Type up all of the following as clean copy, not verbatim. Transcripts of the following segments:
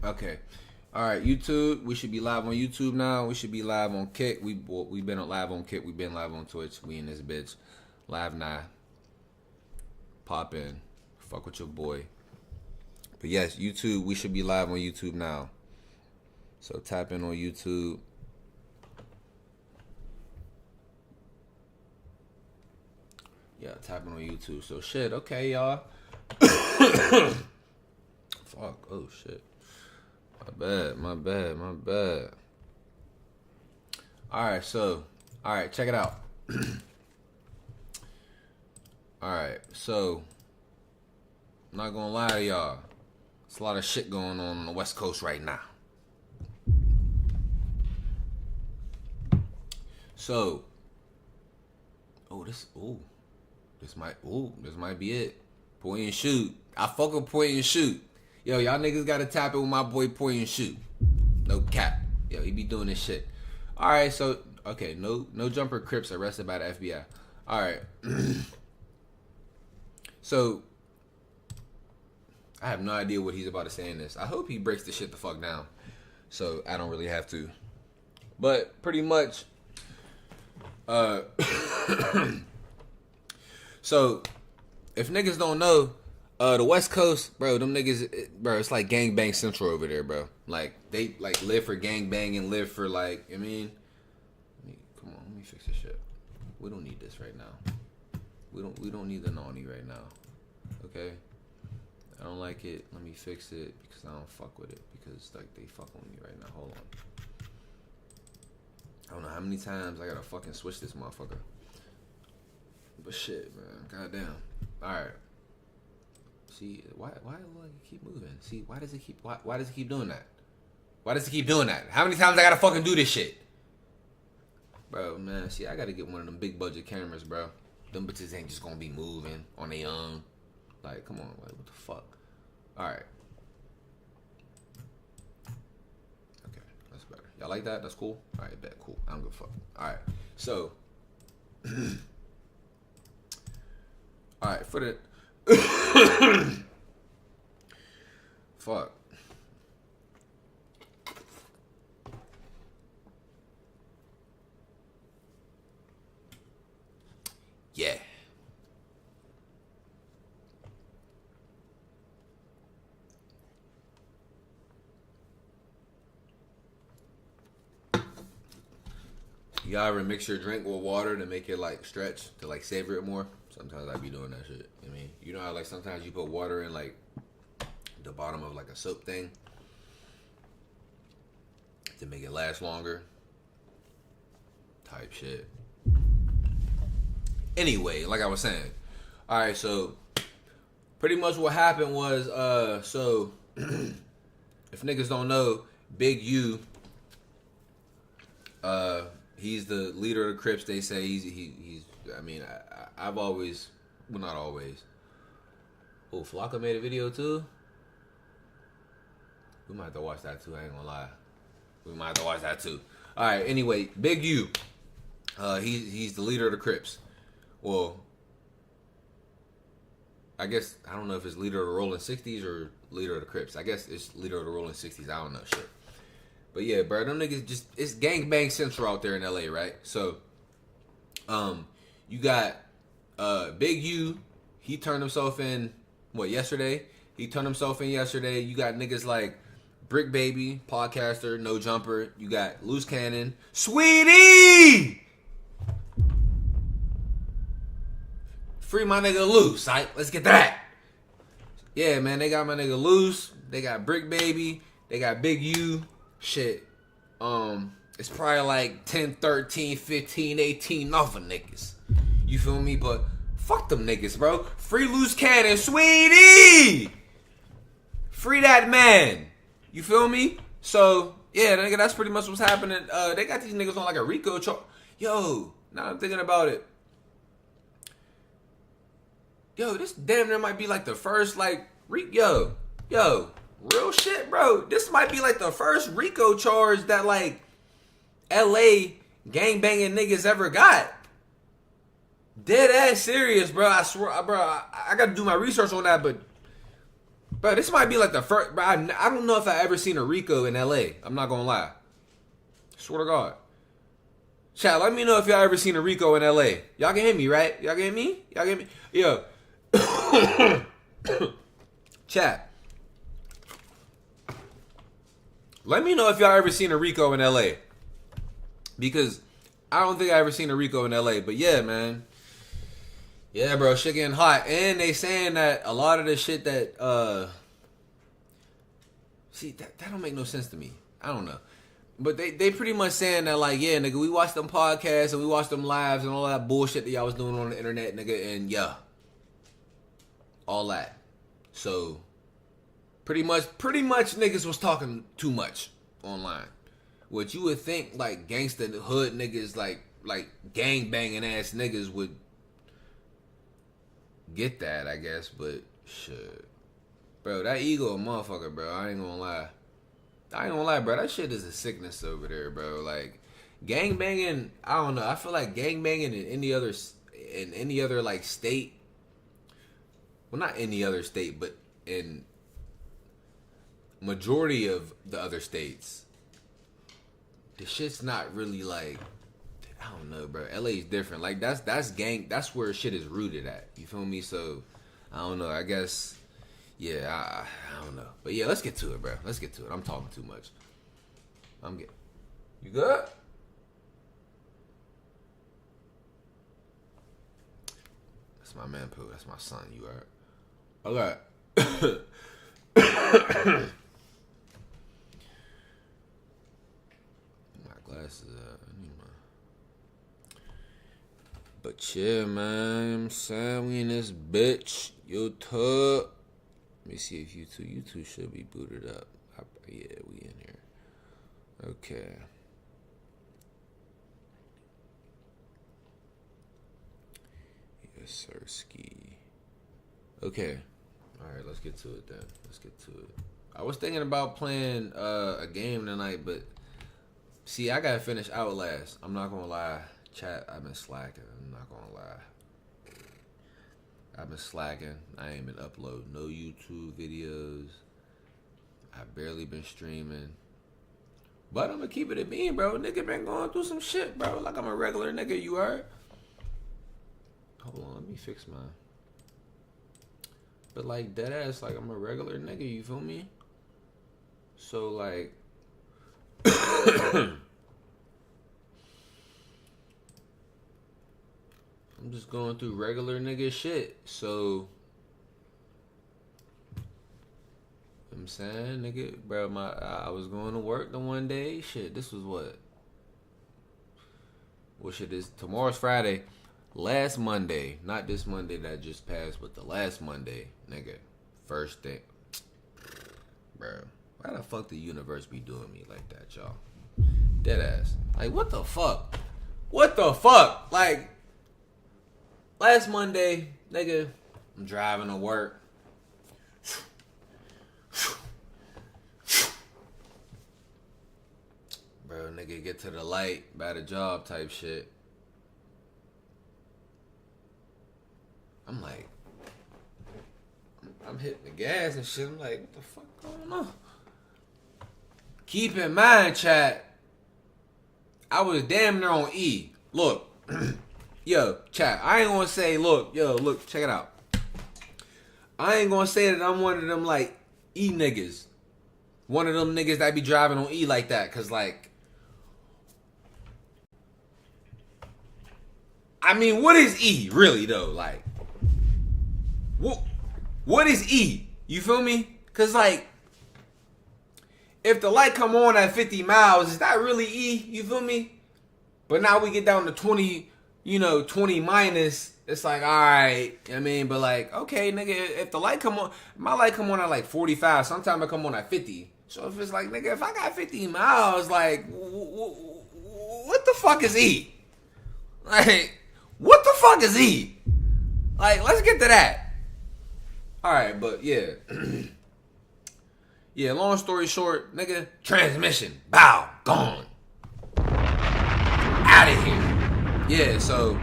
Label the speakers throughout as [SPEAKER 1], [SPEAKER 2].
[SPEAKER 1] Okay. All right, YouTube. We should be live on YouTube now. We should be live on Kick. We've been live on Kick. We've been live on Twitch. We in this bitch. Live now. Pop in. Fuck with your boy. But yes, YouTube. We should be live on YouTube now. So tap in on YouTube. Yeah, tap in on YouTube. So shit. Okay, y'all. Fuck. Oh shit. My bad. Alright, check it out. Alright, so, I'm not gonna lie to y'all. There's a lot of shit going on the West Coast right now. So, this might be it. Point and shoot. I fuck with point and shoot. Yo, y'all niggas gotta tap it with my boy Point and Shoot. No cap. Yo, he be doing this shit. Alright, so, okay, no jumper Crips arrested by the FBI. Alright. So, I have no idea what he's about to say in this. I hope he breaks the shit the fuck down. So, I don't really have to. But, pretty much, so, if niggas don't know, the West Coast, bro, them niggas, bro, it's like gangbang central over there, bro. Like, they, like, live for gangbang and live for, like, I mean, come on, let me fix this shit. We don't need this right now. We don't need the nani right now, okay? I don't like it. Let me fix it because I don't fuck with it because, like, they fucking with me right now. Hold on. I don't know how many times I gotta fucking switch this motherfucker. But shit, man, goddamn. All right. See, why do I keep moving? See, why does it keep doing that? Why does it keep doing that? How many times I gotta fucking do this shit? Bro, man, see, I gotta get one of them big budget cameras, bro. Them bitches ain't just gonna be moving on their own. Like, come on, like, what the fuck? Alright. Okay, that's better. Y'all like that? That's cool? Alright, bet, cool. I don't give a fuck. Alright, so. Alright, for the. Fuck. Yeah. You ever mix your drink with water to make it like stretch, to like savor it more? Sometimes I be doing that shit. I mean, you know how like sometimes you put water in like the bottom of like a soap thing to make it last longer? Type shit. Anyway, like I was saying. Alright, so pretty much what happened was, so if niggas don't know, Big U, he's the leader of the Crips. They say he's I mean, I've always, well, not always. Oh, Flocka made a video too? We might have to watch that too, I ain't gonna lie. We might have to watch that too. Alright, anyway, Big U, he's the leader of the Crips. Well, I guess, I don't know if it's leader of the Rolling 60s or leader of the Crips. I guess it's leader of the Rolling 60s. I don't know shit. But yeah, bro, them niggas just, it's gangbang central out there in LA, right? So, you got Big U, he turned himself in, yesterday? He turned himself in yesterday. You got niggas like Brick Baby, podcaster, No Jumper. You got Loose Cannon, Sweetie! Free my nigga Loose, right? Let's get that. Yeah, man, they got my nigga Loose. They got Brick Baby. They got Big U. Shit. It's probably like 10, 13, 15, 18 other niggas. You feel me? But fuck them niggas, bro. Free Loose Cannon, Sweetie! Free that man. You feel me? So, yeah, nigga, that's pretty much what's happening. They got these niggas on like a RICO charge. Yo, now I'm thinking about it. Yo, this damn near might be like the first, like, yo, real shit, bro. This might be like the first RICO charge that, like, LA gangbanging niggas ever got. Dead ass serious, bro. I swear, bro, I gotta do my research on that, but Bro, this might be like the first. Bro, I don't know if I ever seen a Rico in LA. I'm not gonna lie. Swear to God. Chat, let me know if y'all ever seen a Rico in LA. Y'all can hear me, right? Y'all can hear me? Y'all can hear me? Yo. Chat. Let me know if y'all ever seen a Rico in LA. Because I don't think I ever seen a Rico in LA. But yeah, man. Yeah, bro, shit getting hot. And they saying that a lot of the shit that see, that don't make no sense to me. I don't know. But they pretty much saying that, like, yeah, nigga, we watched them podcasts and we watched them lives and all that bullshit that y'all was doing on the internet, nigga, and yeah. All that. So pretty much niggas was talking too much online. What you would think, like, gangsta hood niggas, like gang banging ass niggas would get that, I guess, but shit. Bro, that ego a motherfucker, bro. I ain't gonna lie, bro. That shit is a sickness over there, bro. Like, gang banging, I don't know. I feel like gang banging in any other like state. Well, not any other state, but in majority of the other states, the shit's not really like, I don't know, bro. LA's different. Like, that's gang. That's where shit is rooted at. You feel me? So I don't know. I guess. Yeah, I don't know. But yeah, let's get to it, bro. Let's get to it. I'm talking too much. You good? That's my man, Pooh. That's my son. You are. Okay. My glasses out. I need my. But yeah, man. I'm saying we in this bitch. YouTube. Let me see if YouTube should be booted up. Yeah, we in here. Okay. Yes, sir, ski. Okay. Alright, let's get to it then. Let's get to it. I was thinking about playing a game tonight, but see, I gotta finish Outlast. I'm not gonna lie. Chat, I've been slacking. I'm not gonna lie. I've been slacking. I ain't been uploading no YouTube videos. I barely been streaming. But I'm gonna keep it at being, bro. Nigga been going through some shit, bro. Like I'm a regular nigga, you heard? Hold on, let me fix mine. But like dead ass, like I'm a regular nigga, you feel me? So like I'm just going through regular nigga shit. So, you know what I'm saying, nigga, bro, I was going to work the one day. Shit, this was what shit is tomorrow's Friday. Last Monday, not this Monday that just passed, but the last Monday, nigga, first day. Bro, why the fuck the universe be doing me like that, y'all? Dead ass. Like, what the fuck? What the fuck? Like, last Monday, nigga, I'm driving to work. Bro, nigga, get to the light by the job type shit. I'm like, I'm hitting the gas and shit. I'm like, what the fuck going on? Keep in mind, chat, I was damn near on E. Look. Yo, chat, I ain't gonna say, look, check it out. I ain't gonna say that I'm one of them, like, E niggas. One of them niggas that be driving on E like that, cause, like, I mean, what is E, really, though? Like, what is E? You feel me? Cause, like, if the light come on at 50 miles, is that really E? You feel me? But now we get down to 20... 20 minus, it's like, all right, I mean, but like, okay, nigga, if the light come on, my light come on at like 45, sometimes it come on at 50. So if it's like, nigga, if I got 50 miles, like, what the fuck is E? Like, what the fuck is E? Like, let's get to that. All right, but yeah. Yeah, long story short, nigga, transmission, bow, gone. Out of here. Yeah, so,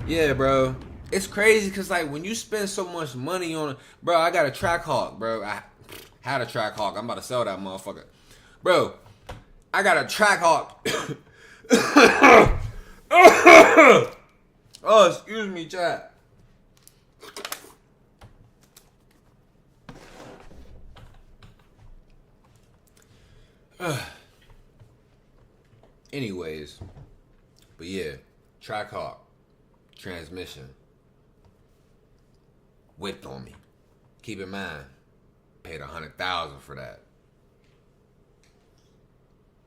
[SPEAKER 1] yeah, bro. it's crazy because like when you spend so much money on it, bro. I got a track hawk, bro. I had a track hawk. I'm about to sell that motherfucker, bro. I got a track hawk. Oh, excuse me, chat. Anyways, but yeah, Trackhawk transmission whipped on me. Keep in mind, paid $100,000 for that.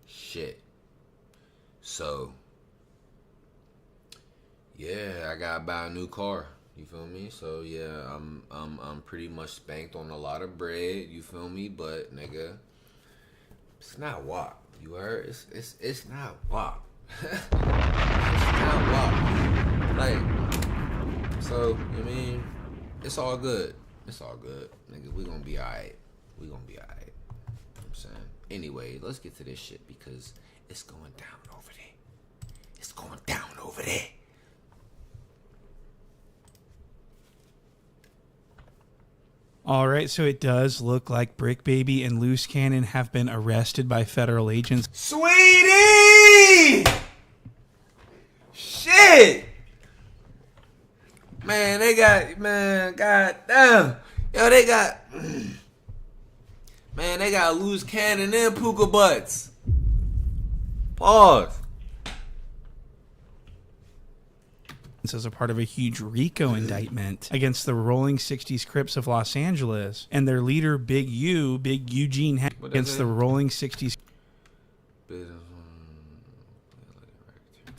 [SPEAKER 1] Shit. So yeah, I gotta buy a new car. You feel me? So yeah, I'm pretty much spanked on a lot of bread. You feel me? But nigga, it's not WAP. You heard? It's not WAP. It's not WAP. Like, so I mean, it's all good. It's all good, nigga. We gonna be alright. We gonna be alright. You know what I'm saying. Anyway, let's get to this shit because it's going down over there. It's going down over there.
[SPEAKER 2] All right, so it does look like Brick Baby and Loose Cannon have been arrested by federal agents.
[SPEAKER 1] Sweetie! Shit! Man, they got, man, goddamn. Yo, they got, man, they got Loose Cannon and Puka Butts. Pause.
[SPEAKER 2] As a part of a huge RICO indictment against the Rolling 60s Crips of Los Angeles and their leader Big Eugene against the Rolling 60s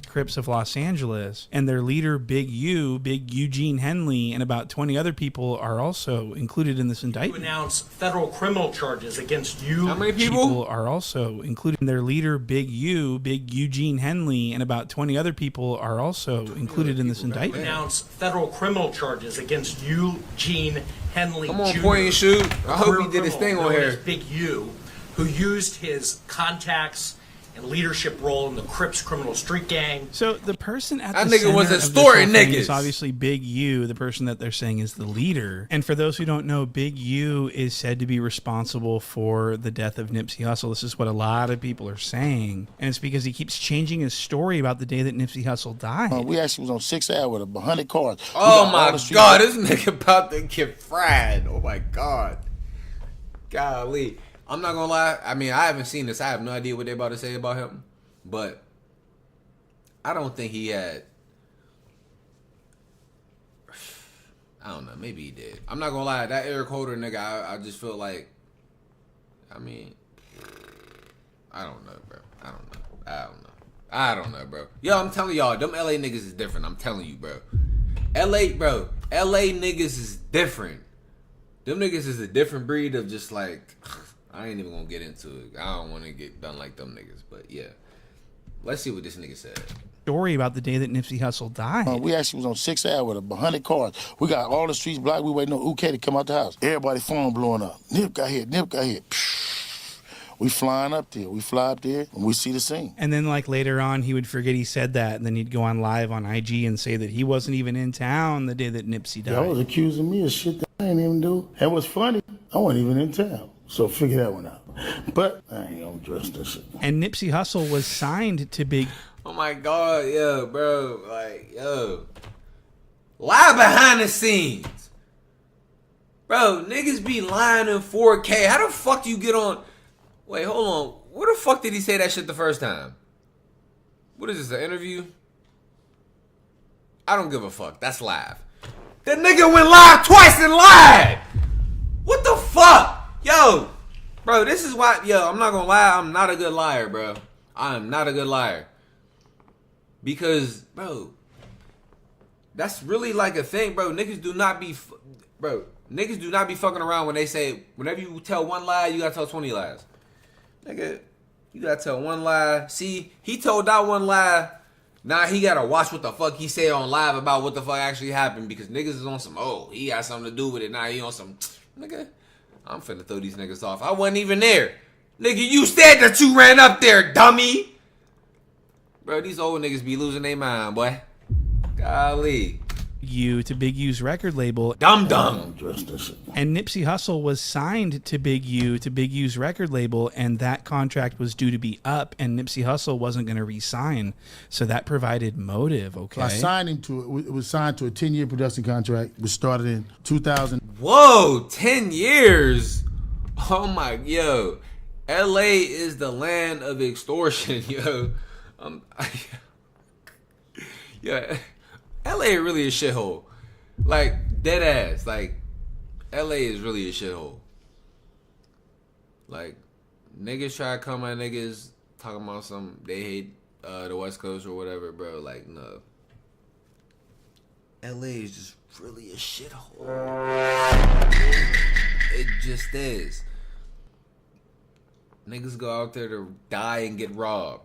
[SPEAKER 2] Crips of Los Angeles and their leader Big Eugene Henley, and about 20 other people are also included in this indictment.
[SPEAKER 3] To announce federal criminal charges against you.
[SPEAKER 1] How many people
[SPEAKER 2] are also included in their leader Big Eugene Henley, and about 20 other people are also included in this indictment.
[SPEAKER 3] Announce federal criminal charges against Eugene Henley
[SPEAKER 1] Come on,
[SPEAKER 3] Jr.,
[SPEAKER 1] point and shoot. I hope he did his thing on here.
[SPEAKER 3] Big U, who used his contacts and leadership role in the Crips criminal street gang.
[SPEAKER 2] So the person at
[SPEAKER 1] that
[SPEAKER 2] the
[SPEAKER 1] nigga
[SPEAKER 2] center
[SPEAKER 1] was
[SPEAKER 2] of this
[SPEAKER 1] extorting
[SPEAKER 2] whole thing
[SPEAKER 1] niggas.
[SPEAKER 2] is obviously Big U, the person that they're saying is the leader. And for those who don't know, Big U is said to be responsible for the death of Nipsey Hussle. This is what a lot of people are saying, and it's because he keeps changing his story about the day that Nipsey Hussle died.
[SPEAKER 4] We actually was on 6th Ave with 100 cars.
[SPEAKER 1] Oh my God, this nigga about to get fried. Oh my God. Golly. I'm not gonna lie. I mean, I haven't seen this. I have no idea what they're about to say about him. But I don't think he had. I don't know. Maybe he did. I'm not gonna lie. That Eric Holder nigga, I just feel like. I mean, I don't know, bro. I don't know, bro. Yo, I'm telling y'all, them LA niggas is different. I'm telling you, bro. LA niggas is different. Them niggas is a different breed of just like. I ain't even gonna get into it. I don't want to get done like them niggas, but yeah. Let's see what this nigga said.
[SPEAKER 2] Story about the day that Nipsey Hussle died.
[SPEAKER 4] We actually was on 6th Ave with 100 cars. We got all the streets blocked. We waiting on UK to come out the house. Everybody phone blowing up. Nip got hit. We flying up there. We fly up there and we see the scene.
[SPEAKER 2] And then like later on, he would forget he said that, and then he'd go on live on IG and say that he wasn't even in town the day that Nipsey died.
[SPEAKER 4] Y'all was accusing me of shit that I ain't even do. And what's funny, I wasn't even in town. So figure that one out. But I ain't gonna address this shit.
[SPEAKER 2] And Nipsey Hussle was signed to Big.
[SPEAKER 1] Oh my God, yo, bro. Like, yo. Lie behind the scenes. Bro, niggas be lying in 4K. How the fuck do you get on? Wait, hold on. Where the fuck did he say that shit the first time? What is this, an interview? I don't give a fuck. That's live. The nigga went live twice and lied. What the fuck? Yo, bro, this is why, yo, I'm not gonna lie, I'm not a good liar, bro. I am not a good liar. Because, bro, that's really like a thing, bro. Niggas do not be fucking around when they say, whenever you tell one lie, you gotta tell 20 lies. Nigga, you gotta tell one lie. See, he told that one lie. Now he gotta watch what the fuck he said on live about what the fuck actually happened, because niggas is on some, oh, he got something to do with it. Now he on some, nigga. I'm finna throw these niggas off. I wasn't even there. Nigga, you said that you ran up there, dummy. Bro, these old niggas be losing their mind, boy. Golly.
[SPEAKER 2] U to Big U's record label.
[SPEAKER 1] Dum dum.
[SPEAKER 2] And Nipsey Hussle was signed to Big U to Big U's record label, and that contract was due to be up, and Nipsey Hussle wasn't going to re-sign, so that provided motive. Okay,
[SPEAKER 4] I signed him to it. Was signed to a 10-year production contract, which started in 2000.
[SPEAKER 1] Whoa, 10 years. Oh my, yo, LA is the land of extortion, yo. Yeah, LA really a shithole. Like, dead ass. Like, LA is really a shithole. Like, niggas try to come at niggas talking about they hate the West Coast or whatever, bro. Like, no. LA is just really a shithole. It just is. Niggas go out there to die and get robbed.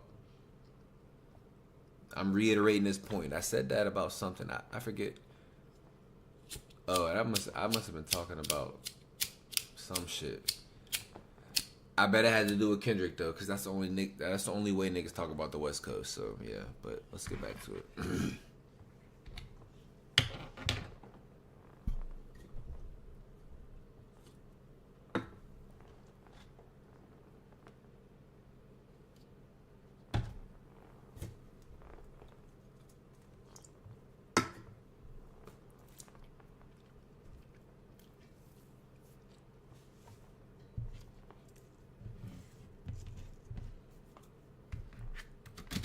[SPEAKER 1] I'm reiterating this point. I said that about something. I forget. Oh, I must have been talking about some shit. I bet it had to do with Kendrick though, because that's the only way niggas talk about the West Coast. So yeah, but let's get back to it.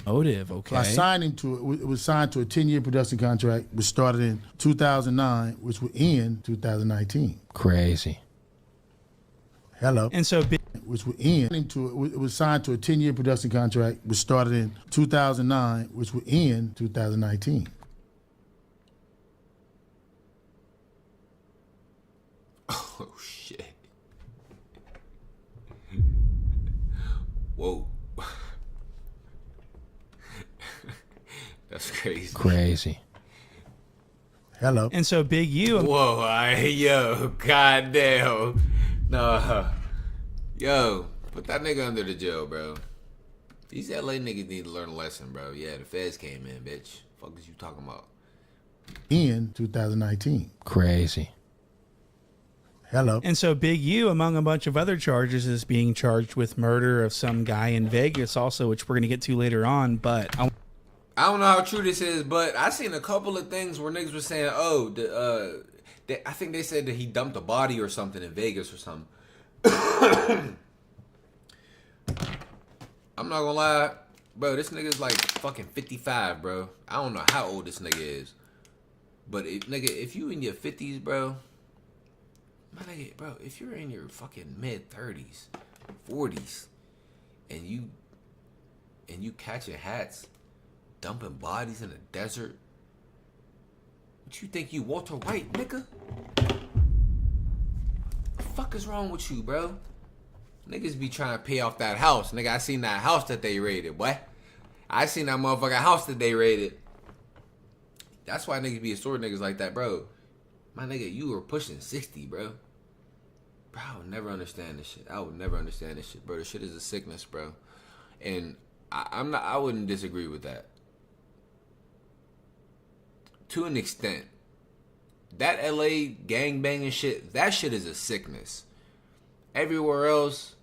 [SPEAKER 2] Motive. Okay,
[SPEAKER 4] I signed him to it. It was signed to a 10-year production contract, which started in 2009, which would end 2019.
[SPEAKER 5] Crazy.
[SPEAKER 4] Hello.
[SPEAKER 2] And so
[SPEAKER 4] which would end into it was signed to a 10-year production contract, which started in 2009, which would end 2019.
[SPEAKER 1] Oh shit. Whoa. That's crazy.
[SPEAKER 5] Crazy.
[SPEAKER 4] Hello.
[SPEAKER 2] And so Big U.
[SPEAKER 1] Whoa, yo, goddamn. No. Yo, put that nigga under the jail, bro. These LA niggas need to learn a lesson, bro. Yeah, the feds came in, bitch. Fuck is you talking about?
[SPEAKER 4] In 2019.
[SPEAKER 5] Crazy.
[SPEAKER 4] Hello.
[SPEAKER 2] And so Big U, among a bunch of other charges, is being charged with murder of some guy in Vegas also, which we're going to get to later on, but
[SPEAKER 1] I don't know how true this is, but I seen a couple of things where niggas were saying, oh, I think they said that he dumped a body or something in Vegas or something. I'm not gonna lie, bro, this nigga's like fucking 55, bro. I don't know how old this nigga is. But if you in your 50s, bro, my nigga, bro, if you're in your fucking mid 30s, 40s, and you catching hats, dumping bodies in the desert, what you think you Walter White, nigga? The fuck is wrong with you, bro? Niggas be trying to pay off that house. Nigga, I seen that house that they raided, boy. I seen that motherfucking house that they raided. That's why niggas be assaulting niggas like that, bro. My nigga, you were pushing 60, bro. Bro, I would never understand this shit. I would never understand this shit, bro. This shit is a sickness, bro. And I wouldn't disagree with that. To an extent. That LA gangbanging shit, that shit is a sickness. Everywhere else.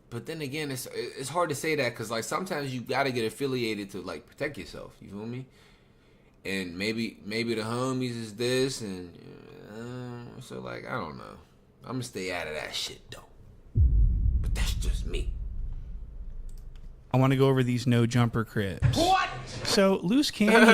[SPEAKER 1] But then again, it's hard to say that because like sometimes you gotta get affiliated to like protect yourself. You feel me? And maybe the homies is this and so like I don't know. I'm gonna stay out of that shit though. But that's just me.
[SPEAKER 2] I want to go over these no jumper cribs. What? So Loose Canyon,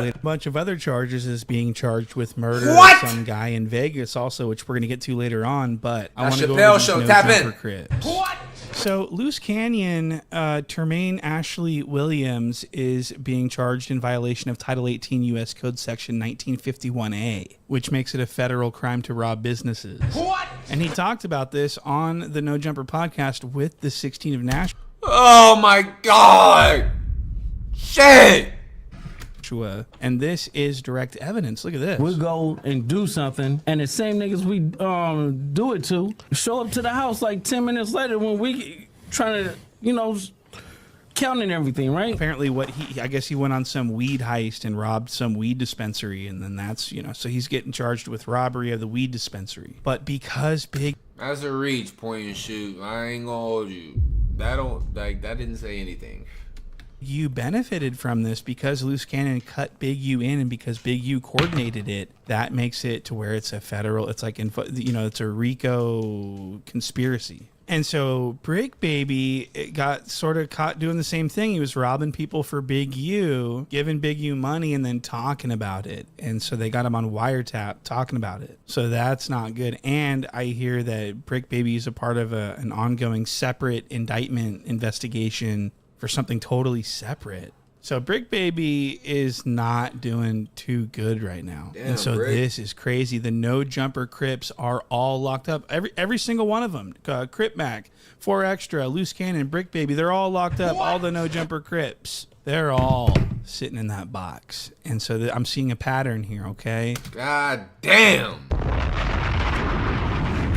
[SPEAKER 2] with a bunch of other charges, is being charged with murder of some guy in Vegas also, which we're going to get to later on. But I want to go over these no jumper cribs. What? So Loose Canyon, Termaine Ashley Williams is being charged in violation of Title 18 U.S. Code Section 1951A, which makes it a federal crime to rob businesses. What? And he talked about this on the No Jumper podcast with the 16 of Nashville.
[SPEAKER 1] Oh my God! Shit!
[SPEAKER 2] And this is direct evidence. Look at this.
[SPEAKER 5] We go and do something, and the same niggas we do it to show up to the house like 10 minutes later when we trying to, counting everything, right?
[SPEAKER 2] Apparently I guess he went on some weed heist and robbed some weed dispensary, and then that's, so he's getting charged with robbery of the weed dispensary. But because
[SPEAKER 1] That's a reach, point and shoot. I ain't gonna hold you. That didn't say anything.
[SPEAKER 2] U benefited from this, because Loose Cannon cut Big U in, and because Big U coordinated it, that makes it to where it's a federal, it's like, it's a RICO conspiracy. And so Brick Baby got sort of caught doing the same thing. He was robbing people for Big U, giving Big U money, and then talking about it. And so they got him on wiretap talking about it. So that's not good. And I hear that Brick Baby is a part of an ongoing separate indictment investigation for something totally separate. So Brick Baby is not doing too good right now.
[SPEAKER 1] Damn,
[SPEAKER 2] and so
[SPEAKER 1] Brick.
[SPEAKER 2] This is crazy. The No Jumper Crips are all locked up. Every single one of them. Crip Mac, 4 Extra, Loose Cannon, Brick Baby, they're all locked up. All the No Jumper Crips. They're all sitting in that box. And so I'm seeing a pattern here, okay?
[SPEAKER 1] God damn.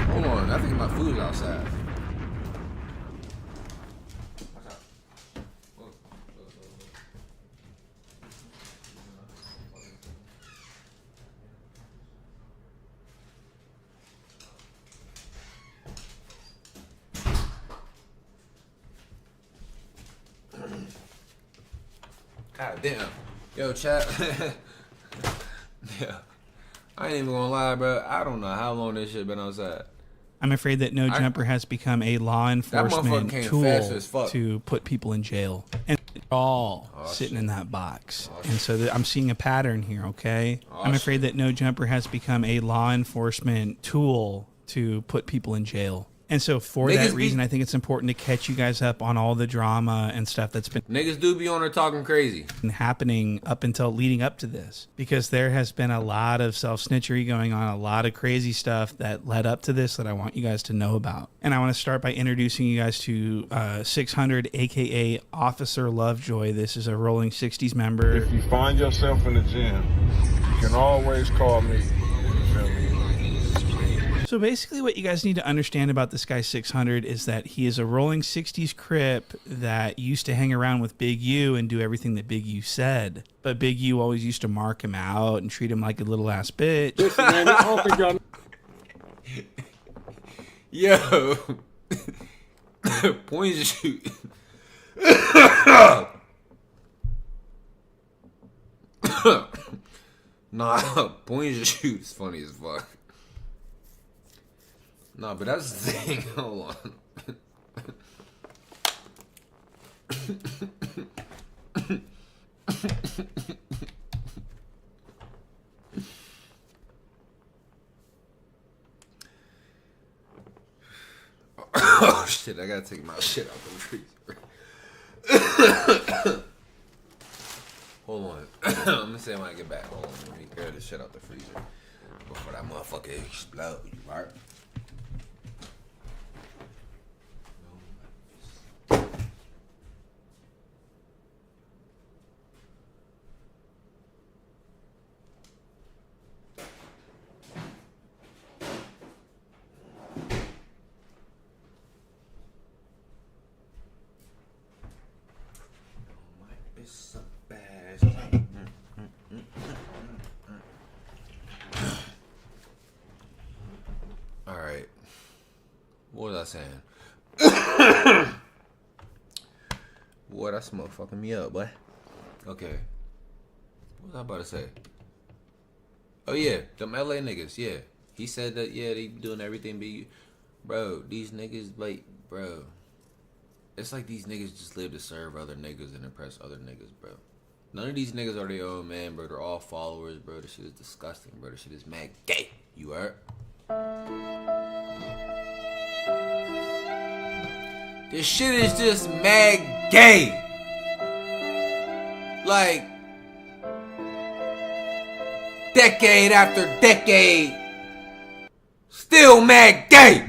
[SPEAKER 1] Hold on, I think my food's outside. God damn. Yo, chat. Yeah. I ain't even gonna lie, bro. I don't know how long this shit been outside.
[SPEAKER 2] I'm afraid that No Jumper has become a law enforcement
[SPEAKER 1] came
[SPEAKER 2] tool
[SPEAKER 1] fast as fuck.
[SPEAKER 2] to put people in jail. And they're all sitting in that box. And so I'm seeing a pattern here, okay? I'm afraid that No Jumper has become a law enforcement tool to put people in jail. And so for that reason, I think it's important to catch you guys up on all the drama and stuff that's been
[SPEAKER 1] Niggas do be on there talking crazy.
[SPEAKER 2] happening up until leading up to this, because there has been a lot of self-snitchery going on, a lot of crazy stuff that led up to this that I want you guys to know about. And I want to start by introducing you guys to 600, aka Officer Lovejoy. This is a Rolling 60s member.
[SPEAKER 6] If you find yourself in the gym, you can always call me. You feel me?
[SPEAKER 2] So basically what you guys need to understand about this guy 600 is that he is a Rolling 60s Crip that used to hang around with Big U and do everything that Big U said. But Big U always used to mark him out and treat him like a little ass bitch.
[SPEAKER 6] Listen, man, I don't think y'all
[SPEAKER 1] Yo. Point and shoot. Nah, point and shoot is funny as fuck. Nah, but that's the thing. Hold on. Oh shit, I gotta take my shit out the freezer. Hold on. I'm gonna say when I get back. Hold on, let me grab this shit out the freezer before that motherfucker explode, right? Alright. What was I saying? Boy, that's motherfucking me up, boy. Okay. What was I about to say? Oh yeah, them LA niggas, yeah. He said that, yeah, they be doing everything but bro, these niggas, like, bro. It's like these niggas just live to serve other niggas and impress other niggas, bro. None of these niggas are their own man, bro. They're all followers, bro. This shit is disgusting, bro. This shit is mad gay. You heard? This shit is just mad gay. Like, decade after decade, still mad gay.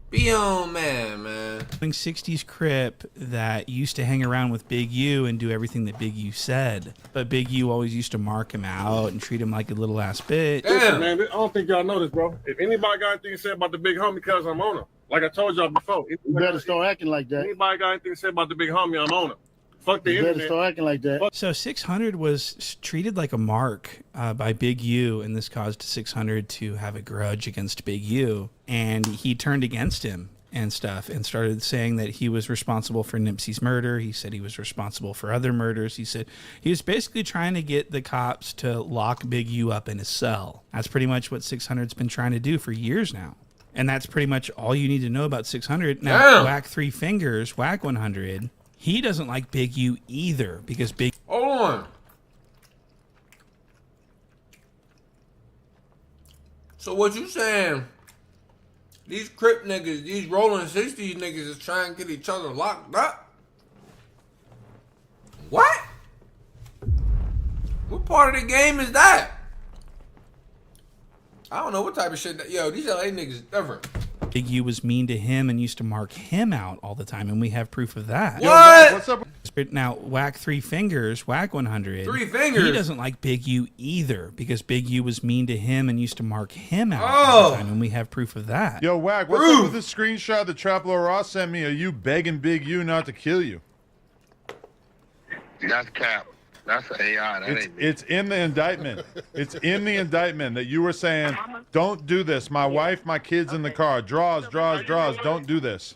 [SPEAKER 1] Be your own man, man.
[SPEAKER 2] 60s Crip that used to hang around with Big U and do everything that Big U said. But Big U always used to mark him out and treat him like a little ass bitch.
[SPEAKER 6] Listen, man, I don't think y'all know this, bro. If anybody got anything to say about the big homie, cuz I'm on him. Like I told y'all before,
[SPEAKER 4] You better start acting like that.
[SPEAKER 6] anybody got anything to say about the big homie, I'm on him. Fuck the
[SPEAKER 4] You better
[SPEAKER 6] internet.
[SPEAKER 4] start acting like that.
[SPEAKER 2] So 600 was treated like a mark by Big U, and this caused 600 to have a grudge against Big U, and he turned against him and stuff and started saying that he was responsible for Nipsey's murder. He said he was responsible for other murders. He said he was basically trying to get the cops to lock Big U up in his cell. That's pretty much what 600's been trying to do for years now. And that's pretty much all you need to know about 600. Now,
[SPEAKER 1] Damn.
[SPEAKER 2] Whack Three Fingers, Whack 100, he doesn't like Big U either because Big
[SPEAKER 1] Hold on. So what you saying? These Crip niggas, these rolling 60s niggas is trying to get each other locked up? What? What part of the game is that? I don't know what type of shit that. Yo, these LA niggas is different.
[SPEAKER 2] Big U was mean to him and used to mark him out all the time, and we have proof of that.
[SPEAKER 1] What?
[SPEAKER 6] What's up?
[SPEAKER 2] Now, Whack Three Fingers, Whack 100.
[SPEAKER 1] Three Fingers?
[SPEAKER 2] He doesn't like Big U either because Big U was mean to him and used to mark him out
[SPEAKER 1] Oh.
[SPEAKER 2] all the time, and we have proof of that.
[SPEAKER 7] Yo, Wack, what's
[SPEAKER 1] Proof.
[SPEAKER 7] up with this screenshot that Traplo Ross sent me? Are you begging Big U not to kill you?
[SPEAKER 8] That's cap. That's AI. That ain't me.
[SPEAKER 7] It's in the indictment. It's in the indictment that you were saying, don't do this. My wife, my kids in the car. Draws. Don't do this.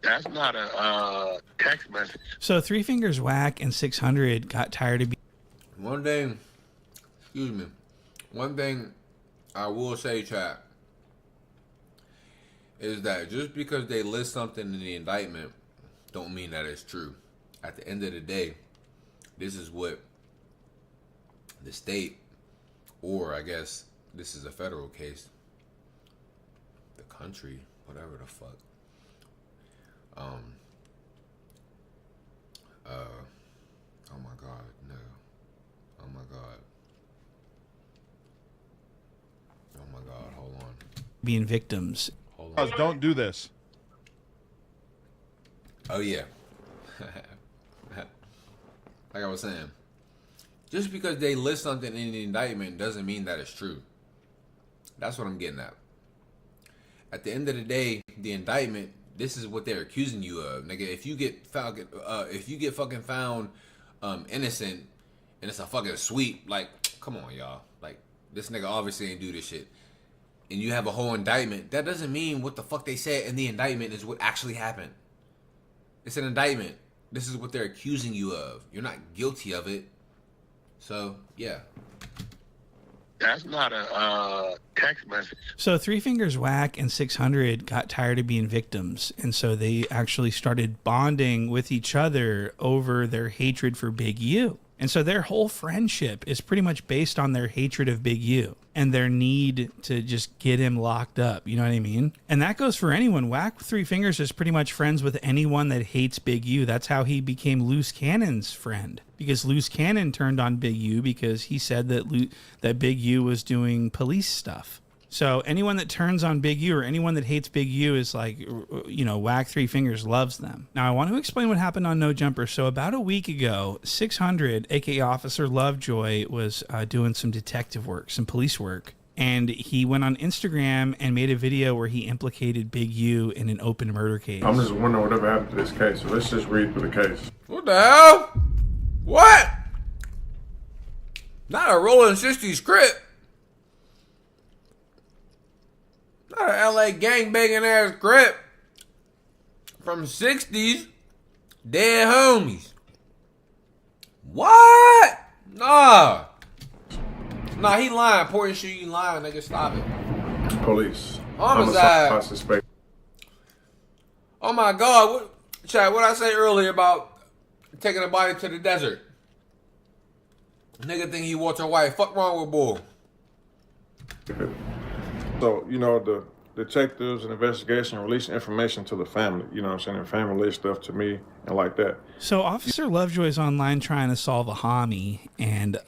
[SPEAKER 8] That's not a text message.
[SPEAKER 2] So Three Fingers Whack and 600 got tired of being.
[SPEAKER 1] One thing, excuse me. One thing I will say, chat, is that just because they list something in the indictment don't mean that it's true. At the end of the day, this is what the state, or I guess this is a federal case, the country, whatever the fuck. Oh my God, no. Oh my God. Oh my God, hold on.
[SPEAKER 2] Being victims.
[SPEAKER 1] Hold on.
[SPEAKER 7] Draws, don't do this.
[SPEAKER 1] Oh yeah. Like I was saying, just because they list something in the indictment doesn't mean that it's true. That's what I'm getting at. At the end of the day, the indictment, this is what they're accusing you of, nigga. If you get fucking found innocent, and it's a fucking sweep, like, come on, y'all. Like, this nigga obviously ain't do this shit. And you have a whole indictment. That doesn't mean what the fuck they said in the indictment is what actually happened. It's an indictment. This is what they're accusing you of. You're not guilty of it. So, yeah.
[SPEAKER 8] That's not a text message.
[SPEAKER 2] So Three Fingers Whack and 600 got tired of being victims, and so they actually started bonding with each other over their hatred for Big U. And so their whole friendship is pretty much based on their hatred of Big U and their need to just get him locked up. You know what I mean? And that goes for anyone. Whack Three Fingers is pretty much friends with anyone that hates Big U. That's how he became Loose Cannon's friend, because Loose Cannon turned on Big U because he said that Big U was doing police stuff. So anyone that turns on Big U or anyone that hates Big U is like, you know, Whack Three Fingers loves them. Now, I want to explain what happened on No Jumper. So about a week ago, 600, a.k.a. Officer Lovejoy, was doing some detective work, some police work. And he went on Instagram and made a video where he implicated Big U in an open murder case.
[SPEAKER 6] I'm just wondering whatever happened to this case. So let's just read through the case.
[SPEAKER 1] What the hell? What? Not a rolling 60s Crip. Not an LA gangbanging ass Crip. From 60s. Dead homies. What? Nah. Nah, he lying. Important shit, you lying, nigga. Stop it.
[SPEAKER 6] Police.
[SPEAKER 1] Homicide.
[SPEAKER 6] I suspect.
[SPEAKER 1] Oh my God. What, Chad, what I say earlier about taking a body to the desert? Nigga think he Walter White. Fuck wrong with bull.
[SPEAKER 6] So, you know, the detectives and investigation releasing information to the family. You know what I'm saying? And family relate stuff to me and like that.
[SPEAKER 2] So Officer Lovejoy's online trying to solve a homie, and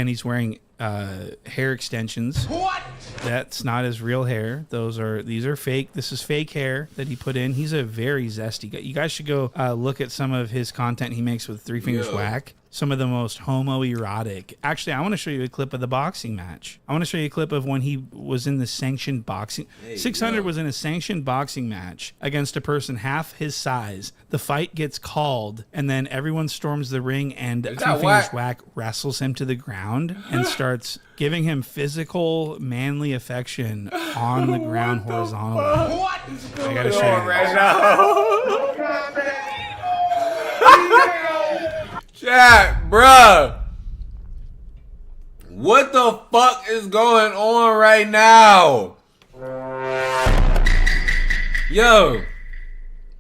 [SPEAKER 2] he's wearing hair extensions. What? That's not his real hair. These are fake. This is fake hair that he put in. He's a very zesty guy. You guys should go look at some of his content he makes with Three Fingers Whack. Some of the most homoerotic. Actually, I want to show you a clip of the boxing match. I want to show you a clip of when he was in the sanctioned boxing. 600 was in a sanctioned boxing match against a person half his size. The fight gets called, and then everyone storms the ring, and Three Fingers Whack wrestles him to the ground and starts giving him physical, manly affection on the ground horizontally. What is going on right now?
[SPEAKER 1] Chat, bruh. What the fuck is going on right now? Yo.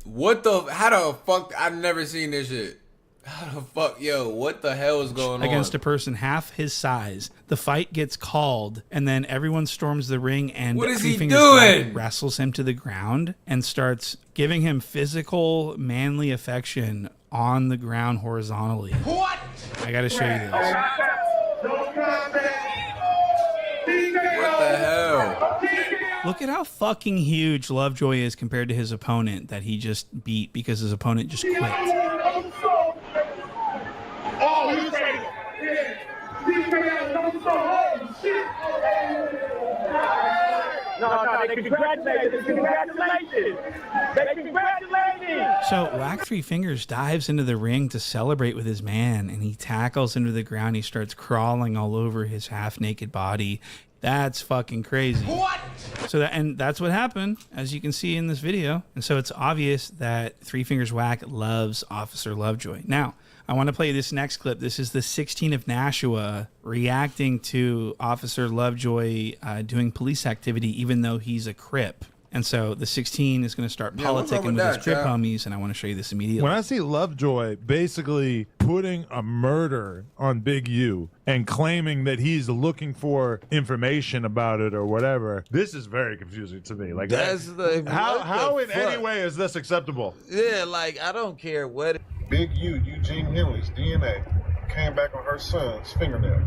[SPEAKER 1] How the fuck, I've never seen this shit. How the fuck, yo, what the hell is going on?
[SPEAKER 2] Against a person half his size. The fight gets called, and then everyone storms the ring, and
[SPEAKER 1] what is
[SPEAKER 2] Three
[SPEAKER 1] he
[SPEAKER 2] Fingers
[SPEAKER 1] doing?
[SPEAKER 2] Wrestles him to the ground and starts giving him physical, manly affection on the ground horizontally. What? I gotta show you this.
[SPEAKER 1] What the hell?
[SPEAKER 2] Look at how fucking huge Lovejoy is compared to his opponent that he just beat because his opponent just quit. So Whack Three Fingers dives into the ring to celebrate with his man, and he tackles him to the ground. He starts crawling all over his half-naked body. That's fucking crazy. What? That's what happened, as you can see in this video. And so it's obvious that Three Fingers Whack loves Officer Lovejoy. Now, I want to play this next clip. This is the 16 of Nashua reacting to Officer Lovejoy doing police activity, even though he's a Crip. And so the 16 is going to start politicking with his Crip homies, and I want to show you this immediately.
[SPEAKER 7] When I see Lovejoy basically putting a murder on Big U and claiming that he's looking for information about it or whatever, this is very confusing to me. Like, how in any way is this acceptable?
[SPEAKER 9] Yeah, like, I don't care what.
[SPEAKER 6] Big U, Eugene Henley's DNA came back on her son's fingernail.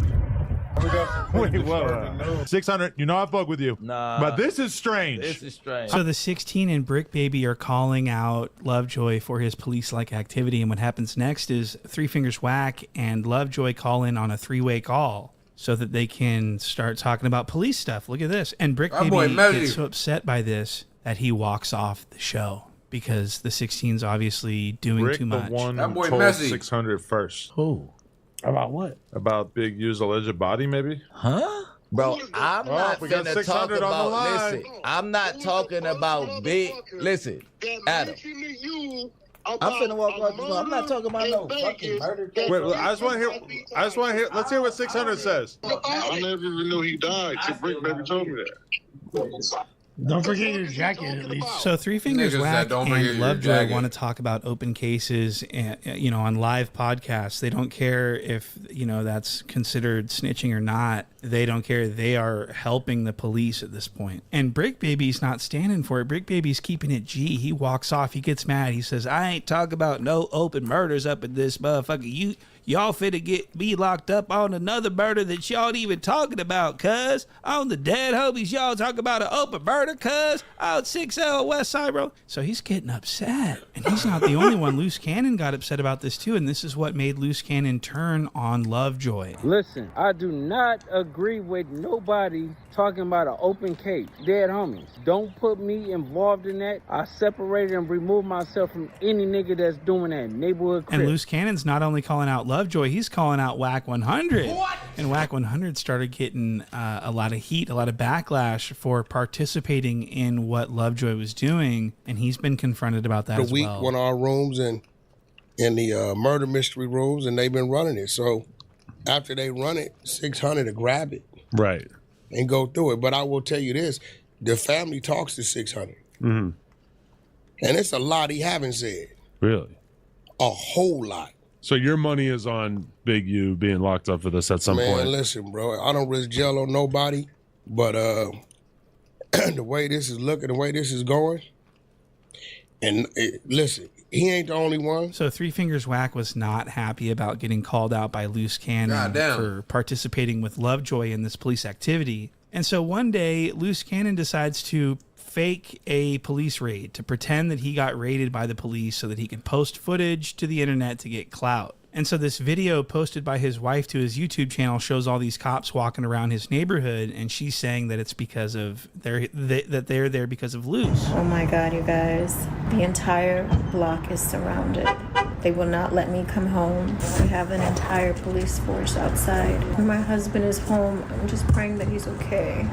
[SPEAKER 7] Wait, whoa. 600, you know I fuck with you.
[SPEAKER 9] Nah.
[SPEAKER 7] But this is strange.
[SPEAKER 9] This is strange.
[SPEAKER 2] So the 16 and Brick Baby are calling out Lovejoy for his police-like activity, and what happens next is Three Fingers Whack and Lovejoy call in on a three-way call so that they can start talking about police stuff. Look at this. And Brick Baby gets so upset by this that he walks off the show because the 16's obviously doing too much.
[SPEAKER 7] The one
[SPEAKER 1] that boy
[SPEAKER 7] told
[SPEAKER 1] messy.
[SPEAKER 7] 600 first.
[SPEAKER 5] Who? About what?
[SPEAKER 7] About Big U's alleged body, maybe?
[SPEAKER 9] Huh? Bro, I'm not finna talk about, listen, I'm not talking about Big, listen, Adam. I'm finna walk off the phone. I'm not talking about no fucking murder case.
[SPEAKER 7] Wait, I just want to hear, let's hear what 600 says.
[SPEAKER 6] I never even knew he died till Brick Baby told me that.
[SPEAKER 5] Don't forget your jacket, at least.
[SPEAKER 2] So Three Fingers Whack and Lovejoy want to talk about open cases, and, on live podcasts. They don't care if, that's considered snitching or not. They don't care. They are helping the police at this point. And Brick Baby's not standing for it. Brick Baby's keeping it G. He walks off. He gets mad. He says, I ain't talking about no open murders up in this motherfucker. Y'all finna get me locked up on another murder that y'all ain't even talking about, cuz. On the dead homies, y'all talking about an open murder, cuz. Out 6L West Side Road. So he's getting upset. And he's not the only one. Loose Cannon got upset about this too, and this is what made Loose Cannon turn on Lovejoy.
[SPEAKER 10] Listen, I do not agree with nobody talking about an open case. Dead homies. Don't put me involved in that. I separated and removed myself from any nigga that's doing that. Neighborhood crib.
[SPEAKER 2] And Loose Cannon's not only calling out Lovejoy, he's calling out Whack 100. What? And Whack 100 started getting a lot of heat, a lot of backlash for participating in what Lovejoy was doing, and he's been confronted about that as well.
[SPEAKER 11] The week went our rooms and in the murder mystery rooms, and they've been running it. So after they run it, 600 to grab it.
[SPEAKER 7] Right.
[SPEAKER 11] And go through it. But I will tell you this, the family talks to 600.
[SPEAKER 7] Mm-hmm.
[SPEAKER 11] And it's a lot he haven't said.
[SPEAKER 7] Really?
[SPEAKER 11] A whole lot.
[SPEAKER 7] So your money is on Big U being locked up for this at some point?
[SPEAKER 11] Man, listen, bro, I don't risk jail on nobody, but the way this is looking, the way this is going, and listen, He ain't the only one.
[SPEAKER 2] So Three Fingers Whack was not happy about getting called out by Loose Cannon for participating with Lovejoy in this police activity. And so one day, Loose Cannon decides to fake a police raid, to pretend that he got raided by the police so that he can post footage to the internet to get clout. And so this video posted by his wife to his YouTube channel shows all these cops walking around his neighborhood, and she's saying that it's because of that they're there because of Loose.
[SPEAKER 12] Oh my God, you guys. The entire block is surrounded. They will not let me come home. We have an entire police force outside. When my husband is home, I'm just praying that he's okay.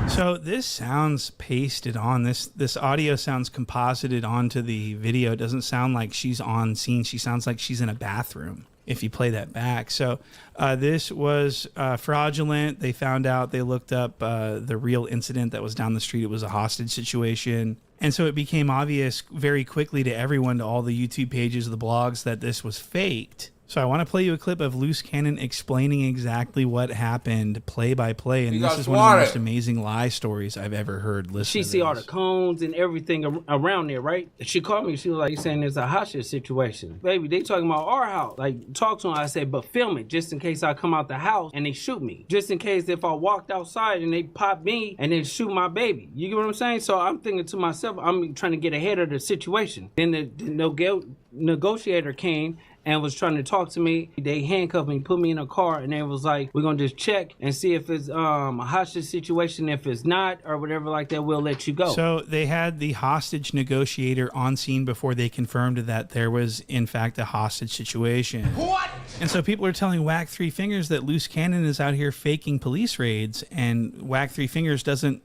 [SPEAKER 2] So this sounds pasted on. This audio sounds composited onto the video. It doesn't sound like she's on scene. She sounds like she's in a bathroom if you play that back. So this was fraudulent. They found out, they looked up the real incident that was down the street. It was a hostage situation. And so it became obvious very quickly to everyone, to all the YouTube pages, the blogs, that this was faked. So I want to play you a clip of Loose Cannon explaining exactly what happened play by play. And this is one of the most amazing lie stories I've ever heard.
[SPEAKER 10] She see all the cones and everything around there, right? She called me. She was like, saying there's a hostage situation. Baby, they talking about our house. Like, talk to them. I said, but film it just in case I come out the house and they shoot me. Just in case if I walked outside and they pop me and then shoot my baby. You get what I'm saying? So I'm thinking to myself, I'm trying to get ahead of the situation. Then the negotiator came and was trying to talk to me. They handcuffed me, put me in a car, and they was like, we're going to just check and see if it's a hostage situation. If it's not or whatever like that, we'll let you go.
[SPEAKER 2] So they had the hostage negotiator on scene before they confirmed that there was, in fact, a hostage situation. What? And so people are telling Whack Three Fingers that Loose Cannon is out here faking police raids, and Whack Three Fingers doesn't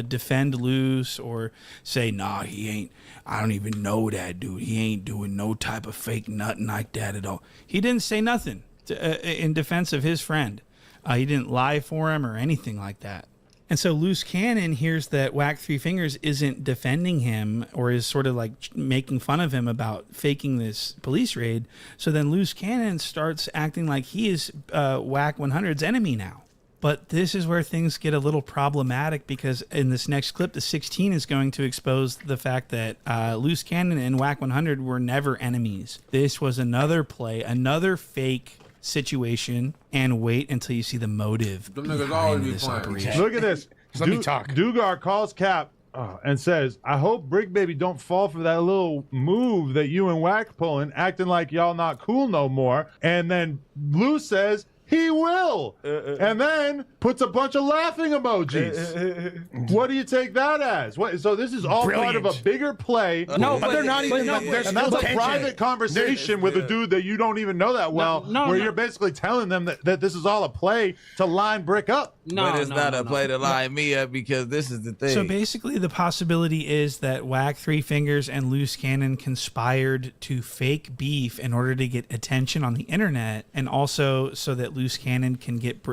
[SPEAKER 2] defend Loose or say, nah, he ain't. I don't even know that dude. He ain't doing no type of fake nothing like that at all. He didn't say nothing in defense of his friend. He didn't lie for him or anything like that. And so Loose Cannon hears that Whack Three Fingers isn't defending him or is sort of like making fun of him about faking this police raid. So then Loose Cannon starts acting like he is Whack 100's enemy now. But this is where things get a little problematic, because in this next clip, the 16 is going to expose the fact that Loose Cannon and Whack 100 were never enemies. This was another play, another fake situation, and wait until you see the motive behind this operation.
[SPEAKER 7] Look at this.
[SPEAKER 11] Let me talk.
[SPEAKER 7] Dugar calls Cap and says, I hope Brick Baby don't fall for that little move that you and Whack pulling, acting like y'all not cool no more. And then Blue says, he will. And then puts a bunch of laughing emojis. What do you take that as? What? So this is all part of a bigger play.
[SPEAKER 11] No, but they're not even.
[SPEAKER 7] And that's a private conversation with a dude that you don't even know that well, where you're basically telling them that this is all a play to line Brick up.
[SPEAKER 9] But it's not a play to line me up, because this is the thing.
[SPEAKER 2] So basically the possibility is that Whack Three Fingers and Loose Cannon conspired to fake beef in order to get attention on the internet, and also so that Loose Cannon can get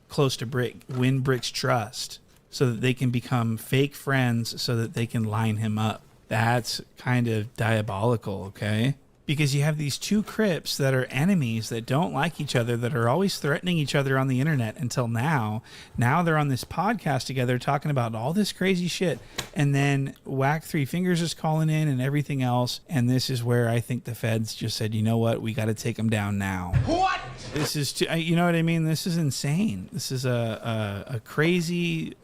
[SPEAKER 2] close to Brick, win Brick's trust, so that they can become fake friends, so that they can line him up. That's kind of diabolical, okay? Because you have these two Crips that are enemies, that don't like each other, that are always threatening each other on the internet until now. Now they're on this podcast together talking about all this crazy shit. And then Whack Three Fingers is calling in and everything else. And this is where I think the feds just said, you know what? We got to take them down now. What? This is, you know what I mean? This is insane. This is a crazy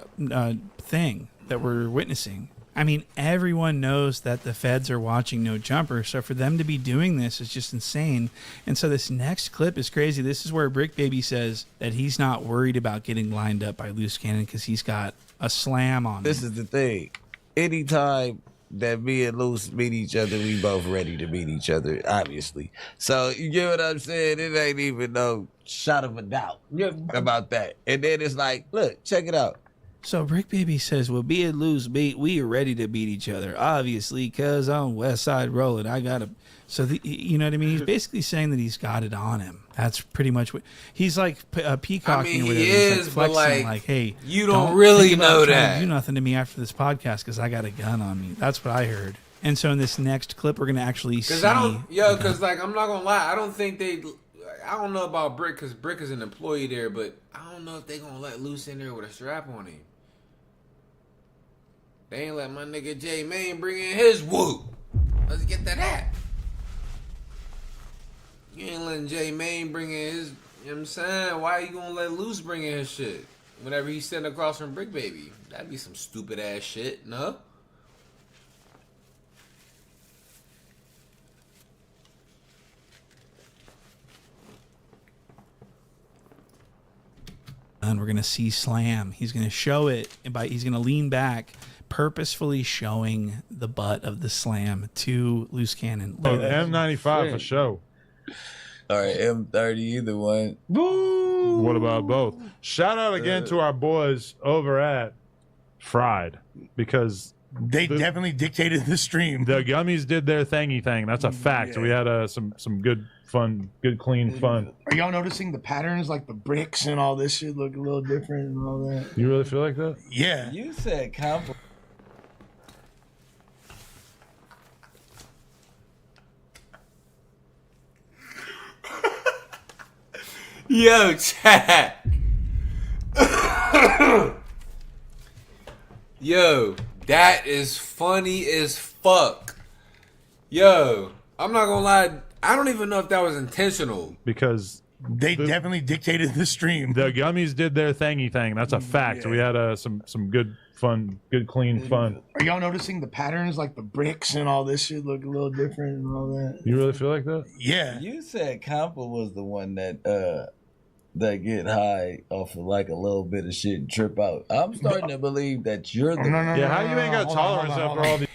[SPEAKER 2] thing that we're witnessing. I mean, everyone knows that the feds are watching No Jumper, so for them to be doing this is just insane. And so this next clip is crazy. This is where Brick Baby says that he's not worried about getting lined up by Loose Cannon because he's got a slam on him.
[SPEAKER 9] This is the thing. Anytime that me and Loose meet each other, we both ready to meet each other, obviously. So you get what I'm saying? It ain't even no shot of a doubt about that. And then it's like, look, check it out.
[SPEAKER 2] So Brick Baby says, well, be it Loose beat, we are ready to beat each other. Obviously, because I'm West Side Rolling. I got to. So, you know what I mean? He's basically saying that he's got it on him. That's pretty much what he's like, peacocking.
[SPEAKER 1] I mean,
[SPEAKER 2] or whatever.
[SPEAKER 1] he
[SPEAKER 2] He's
[SPEAKER 1] is,
[SPEAKER 2] like
[SPEAKER 1] but
[SPEAKER 2] flexing,
[SPEAKER 1] like,
[SPEAKER 2] hey,
[SPEAKER 1] you don't really
[SPEAKER 2] think about
[SPEAKER 1] know
[SPEAKER 2] trying
[SPEAKER 1] that.
[SPEAKER 2] to do nothing to me after this podcast because I got a gun on me. That's what I heard. And so in this next clip, we're going to actually see.
[SPEAKER 1] Because like, I'm not going to lie. I don't think I don't know about Brick, because Brick is an employee there, but I don't know if they're going to let Loose in there with a strap on him. They ain't let my nigga J Main bring in his whoop. Let's get to that. You ain't letting J Main bring in his, you know what I'm saying? Why you gonna let Loose bring in his shit? Whenever he's sitting across from Brick Baby. That'd be some stupid ass shit, no?
[SPEAKER 2] And we're gonna see Slam. He's gonna show it, and he's gonna lean back, purposefully showing the butt of the Slam to Loose Cannon.
[SPEAKER 7] Oh, M95 for show.
[SPEAKER 9] All right, M30, either one.
[SPEAKER 7] What about both? Shout out again to our boys over at Fried, because
[SPEAKER 4] they definitely dictated the stream.
[SPEAKER 7] The Gummies did their thingy thing. That's a fact.
[SPEAKER 4] Yeah.
[SPEAKER 7] We had some good fun, good clean fun.
[SPEAKER 4] Are y'all noticing the patterns, like the bricks and all this shit look a little different and all that?
[SPEAKER 7] You really feel like that?
[SPEAKER 4] Yeah.
[SPEAKER 9] You said comp.
[SPEAKER 1] Yo, chat. Yo, that is funny as fuck. Yo, I'm not gonna lie. I don't even know if that was intentional.
[SPEAKER 7] Because
[SPEAKER 4] they definitely dictated the stream.
[SPEAKER 7] The Gummies did their thingy thing. That's a fact.
[SPEAKER 4] Yeah.
[SPEAKER 7] We had some good fun, good clean fun.
[SPEAKER 4] Are y'all noticing the patterns, like the bricks and all this shit look a little different and all that?
[SPEAKER 7] You really feel like that?
[SPEAKER 4] Yeah.
[SPEAKER 9] You said Compa was the one that get high off of like a little bit of shit and trip out. I'm starting to believe that you're the
[SPEAKER 7] How you ain't got tolerance after all these?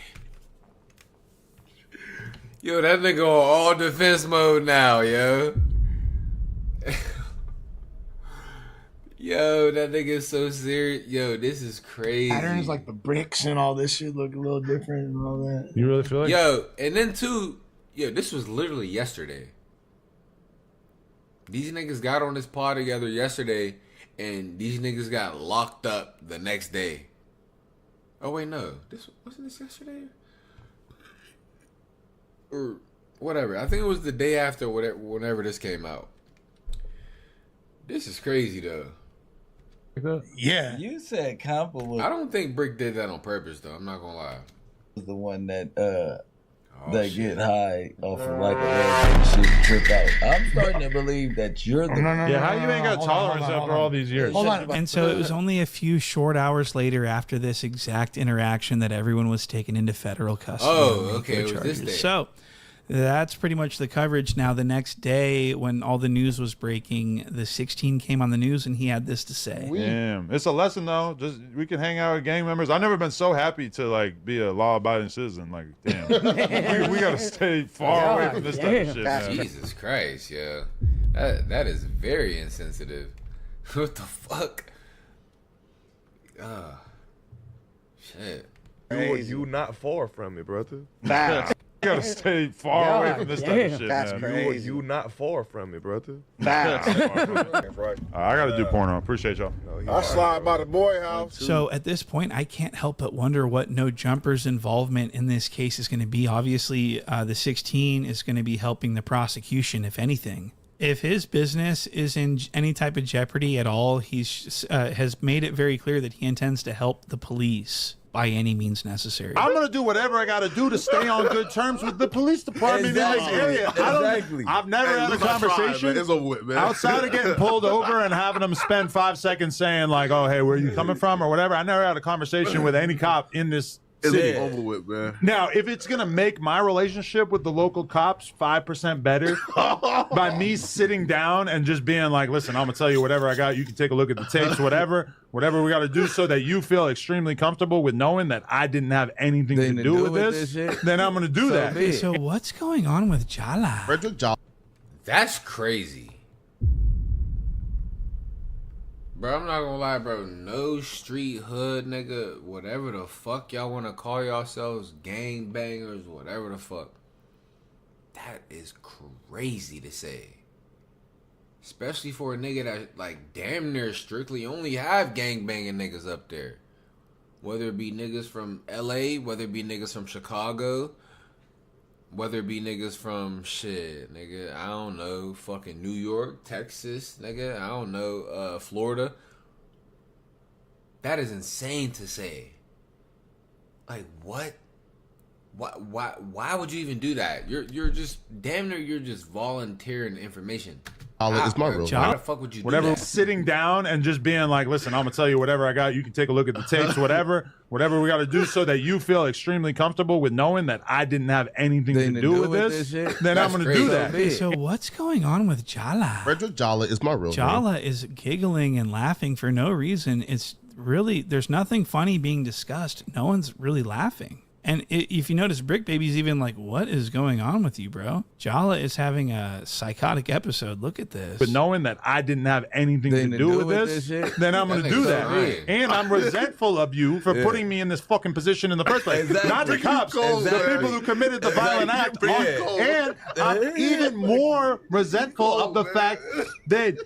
[SPEAKER 1] Yo, that nigga on all defense mode now, yo. Yo, that nigga is so serious. Yo, this is crazy.
[SPEAKER 4] Patterns, like the bricks and all this shit look a little different and all that.
[SPEAKER 7] You really feel like?
[SPEAKER 1] Yo, and then too, yo, this was literally yesterday. These niggas got on this pod together yesterday, and these niggas got locked up the next day. Oh wait, no, wasn't this yesterday, or whatever. I think it was the day after, whenever this came out. This is crazy though.
[SPEAKER 4] Yeah.
[SPEAKER 9] You said Compa was.
[SPEAKER 1] I don't think Brick did that on purpose though. I'm not gonna lie.
[SPEAKER 9] The one that
[SPEAKER 1] shit.
[SPEAKER 9] get high off of like a little bit of shit and trip out. I'm starting to believe that you're the
[SPEAKER 7] How you ain't got tolerance after all these years?
[SPEAKER 4] Hold on.
[SPEAKER 2] And so it was only a few short hours later after this exact interaction that everyone was taken into federal custody.
[SPEAKER 1] Oh,
[SPEAKER 2] on RICO
[SPEAKER 1] okay, it was this
[SPEAKER 2] charges.
[SPEAKER 1] day.
[SPEAKER 2] So that's pretty much the coverage. Now, the next day when all the news was breaking, the 16 came on the news and he had this to say.
[SPEAKER 7] Damn, it's a lesson though. Just we can hang out with gang members. I've never been so happy to like be a law-abiding citizen. Like, damn, we gotta stay far away from this type of shit, man.
[SPEAKER 1] Jesus Christ, yo. That is very insensitive. What the fuck? Shit.
[SPEAKER 13] You not far from it, brother.
[SPEAKER 7] You gotta stay far away from this type of shit, man.
[SPEAKER 13] You not far from it, brother.
[SPEAKER 7] I gotta do porno. Appreciate y'all.
[SPEAKER 13] I slide by the boy house.
[SPEAKER 2] So at this point, I can't help but wonder what No Jumper's involvement in this case is going to be. Obviously, the 16 is going to be helping the prosecution, if anything. If his business is in any type of jeopardy at all, he's has made it very clear that he intends to help the police by any means necessary.
[SPEAKER 7] I'm gonna do whatever I gotta do to stay on good terms with the police department in this area. I've never had a conversation outside of getting pulled over and having them spend 5 seconds saying like, "Oh, hey, where are you coming from?" or whatever. I never had a conversation with any cop in this city.
[SPEAKER 13] Over with, man.
[SPEAKER 7] Now, if it's gonna make my relationship with the local cops 5% better by me sitting down and just being like, "Listen, I'm gonna tell you whatever I got. You can take a look at the tapes, whatever we got to do, so that you feel extremely comfortable with knowing that I didn't have anything to do with this, then I'm gonna do that."
[SPEAKER 2] Okay, so what's going on with Jala?
[SPEAKER 1] That's crazy. Bro, I'm not gonna lie, bro. No street hood, nigga, whatever the fuck y'all wanna call yourselves, gang bangers, whatever the fuck. That is crazy to say. Especially for a nigga that, like, damn near strictly only have gang banging niggas up there. Whether it be niggas from LA, whether it be niggas from Chicago, whether it be niggas from shit, nigga, I don't know, fucking New York, Texas, nigga, I don't know, Florida. That is insane to say. Like, what? Why would you even do that? You're just damn near you're just volunteering information.
[SPEAKER 14] It's my rule.
[SPEAKER 1] Why the fuck would you
[SPEAKER 7] Whatever,
[SPEAKER 1] do that?
[SPEAKER 7] sitting down and just being like, listen, I'm gonna tell you whatever I got. You can take a look at the tapes, whatever we got to do, so that you feel extremely comfortable with knowing that I didn't have anything to do with this. Then I'm gonna do that.
[SPEAKER 2] Okay, so what's going on with Jala?
[SPEAKER 14] Frederick Jala is my real name.
[SPEAKER 2] Jala is giggling and laughing for no reason. It's really, there's nothing funny being discussed. No one's really laughing. And if you notice, Brick Baby's even like, what is going on with you, bro? Jala is having a psychotic episode. Look at this.
[SPEAKER 7] But knowing that I didn't have anything to do with this, then I'm going to do that. And I'm resentful of you for putting me in this fucking position in the first place.
[SPEAKER 9] Exactly.
[SPEAKER 7] Not the cops, the people who committed the violent act. And I'm even more resentful of the fact that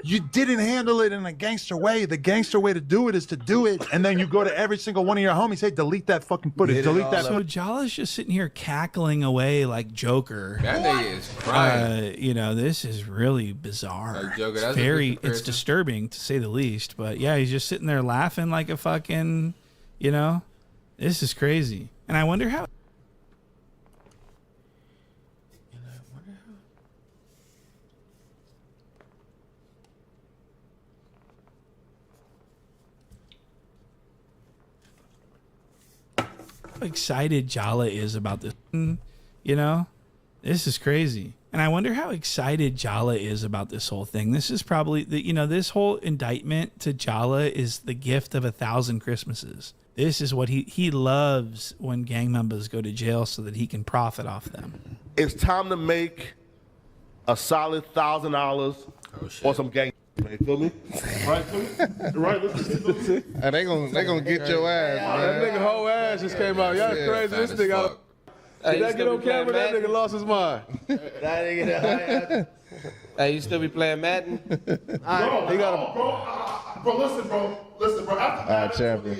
[SPEAKER 7] you didn't handle it in a gangster way. The gangster way to do it is to do it, and then you go to every single one of your homies, hey, delete that fucking footage, delete that.
[SPEAKER 2] So Jala's just sitting here cackling away like Joker.
[SPEAKER 1] That nigga is crying.
[SPEAKER 2] You know, this is really bizarre.
[SPEAKER 1] Like Joker,
[SPEAKER 2] It's it's disturbing to say the least. But yeah, he's just sitting there laughing like a fucking, you know, this is crazy. And I wonder how. Excited Jala is about this, you know, this is crazy. And I wonder how excited Jala is about this whole thing. This is probably this whole indictment to Jala is the gift of 1,000 Christmases. This is what he loves when gang members go to jail so that he can profit off them.
[SPEAKER 15] It's time to make a solid $1,000 on some gang. You feel me? Right, listen.
[SPEAKER 13] And they gonna get your ass, man.
[SPEAKER 16] That nigga whole ass just came out. Y'all crazy. This nigga out. Did that get on camera? That nigga lost his mind.
[SPEAKER 17] Hey, you still be playing Madden?
[SPEAKER 15] Bro, listen, bro. After
[SPEAKER 13] champion.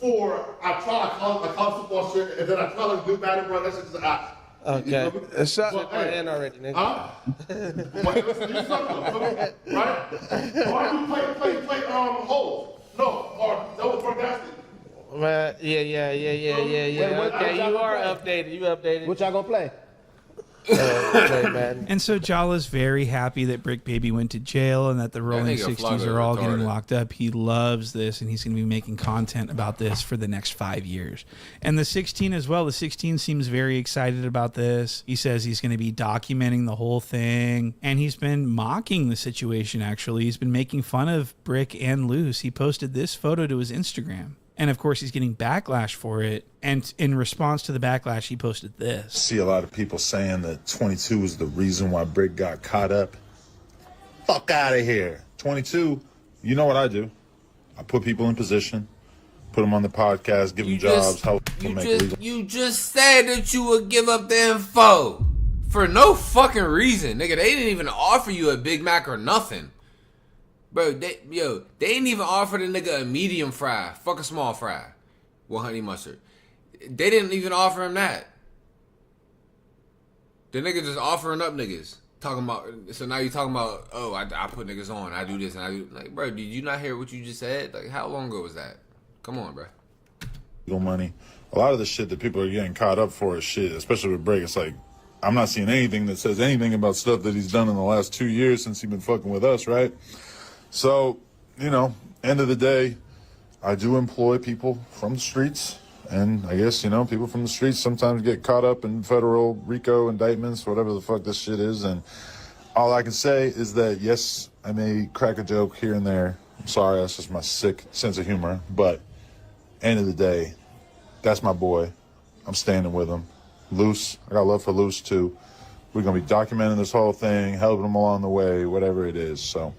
[SPEAKER 15] I try to call football shit, and then I try to do Madden, bro. That's just
[SPEAKER 17] okay.
[SPEAKER 16] It's shot
[SPEAKER 17] my hand already, nigga.
[SPEAKER 15] Wait, listen, you suck, right? Why do you play holes? No, or that was sarcastic.
[SPEAKER 17] Man, yeah. Okay, you are updated. You updated. What y'all gonna play?
[SPEAKER 2] And so Jala's very happy that Brick Baby went to jail and that the Rolling 60s are all getting locked up. He loves this, and he's going to be making content about this for the next 5 years. And the 16 as well. The 16 seems very excited about this. He says he's going to be documenting the whole thing, and he's been mocking the situation, actually. He's been making fun of Brick and Luce. He posted this photo to his Instagram. And of course, he's getting backlash for it. And in response to the backlash, he posted this.
[SPEAKER 18] See a lot of people saying that 22 is the reason why Brick got caught up. Fuck out of here. 22, you know what I do. I put people in position, put them on the podcast, give them jobs, help them make legal.
[SPEAKER 1] You just said that you would give up the info for no fucking reason. Nigga, they didn't even offer you a Big Mac or nothing. Bro, they ain't even offer the nigga a medium fry. Fuck a small fry with honey mustard. They didn't even offer him that. The nigga just offering up niggas. Talking about, so now you talking about, oh, I put niggas on. I do this and I do. Like, bro, did you not hear what you just said? Like, how long ago was that? Come on, bro.
[SPEAKER 18] Legal money. A lot of the shit that people are getting caught up for is shit, especially with Brick. It's like, I'm not seeing anything that says anything about stuff that he's done in the last 2 years since he's been fucking with us, right? So, you know, end of the day, I do employ people from the streets. And I guess, you know, people from the streets sometimes get caught up in federal RICO indictments, whatever the fuck this shit is. And all I can say is that, yes, I may crack a joke here and there. I'm sorry, that's just my sick sense of humor. But end of the day, that's my boy. I'm standing with him. Luce, I got love for Luce, too. We're going to be documenting this whole thing, helping him along the way, whatever it is. So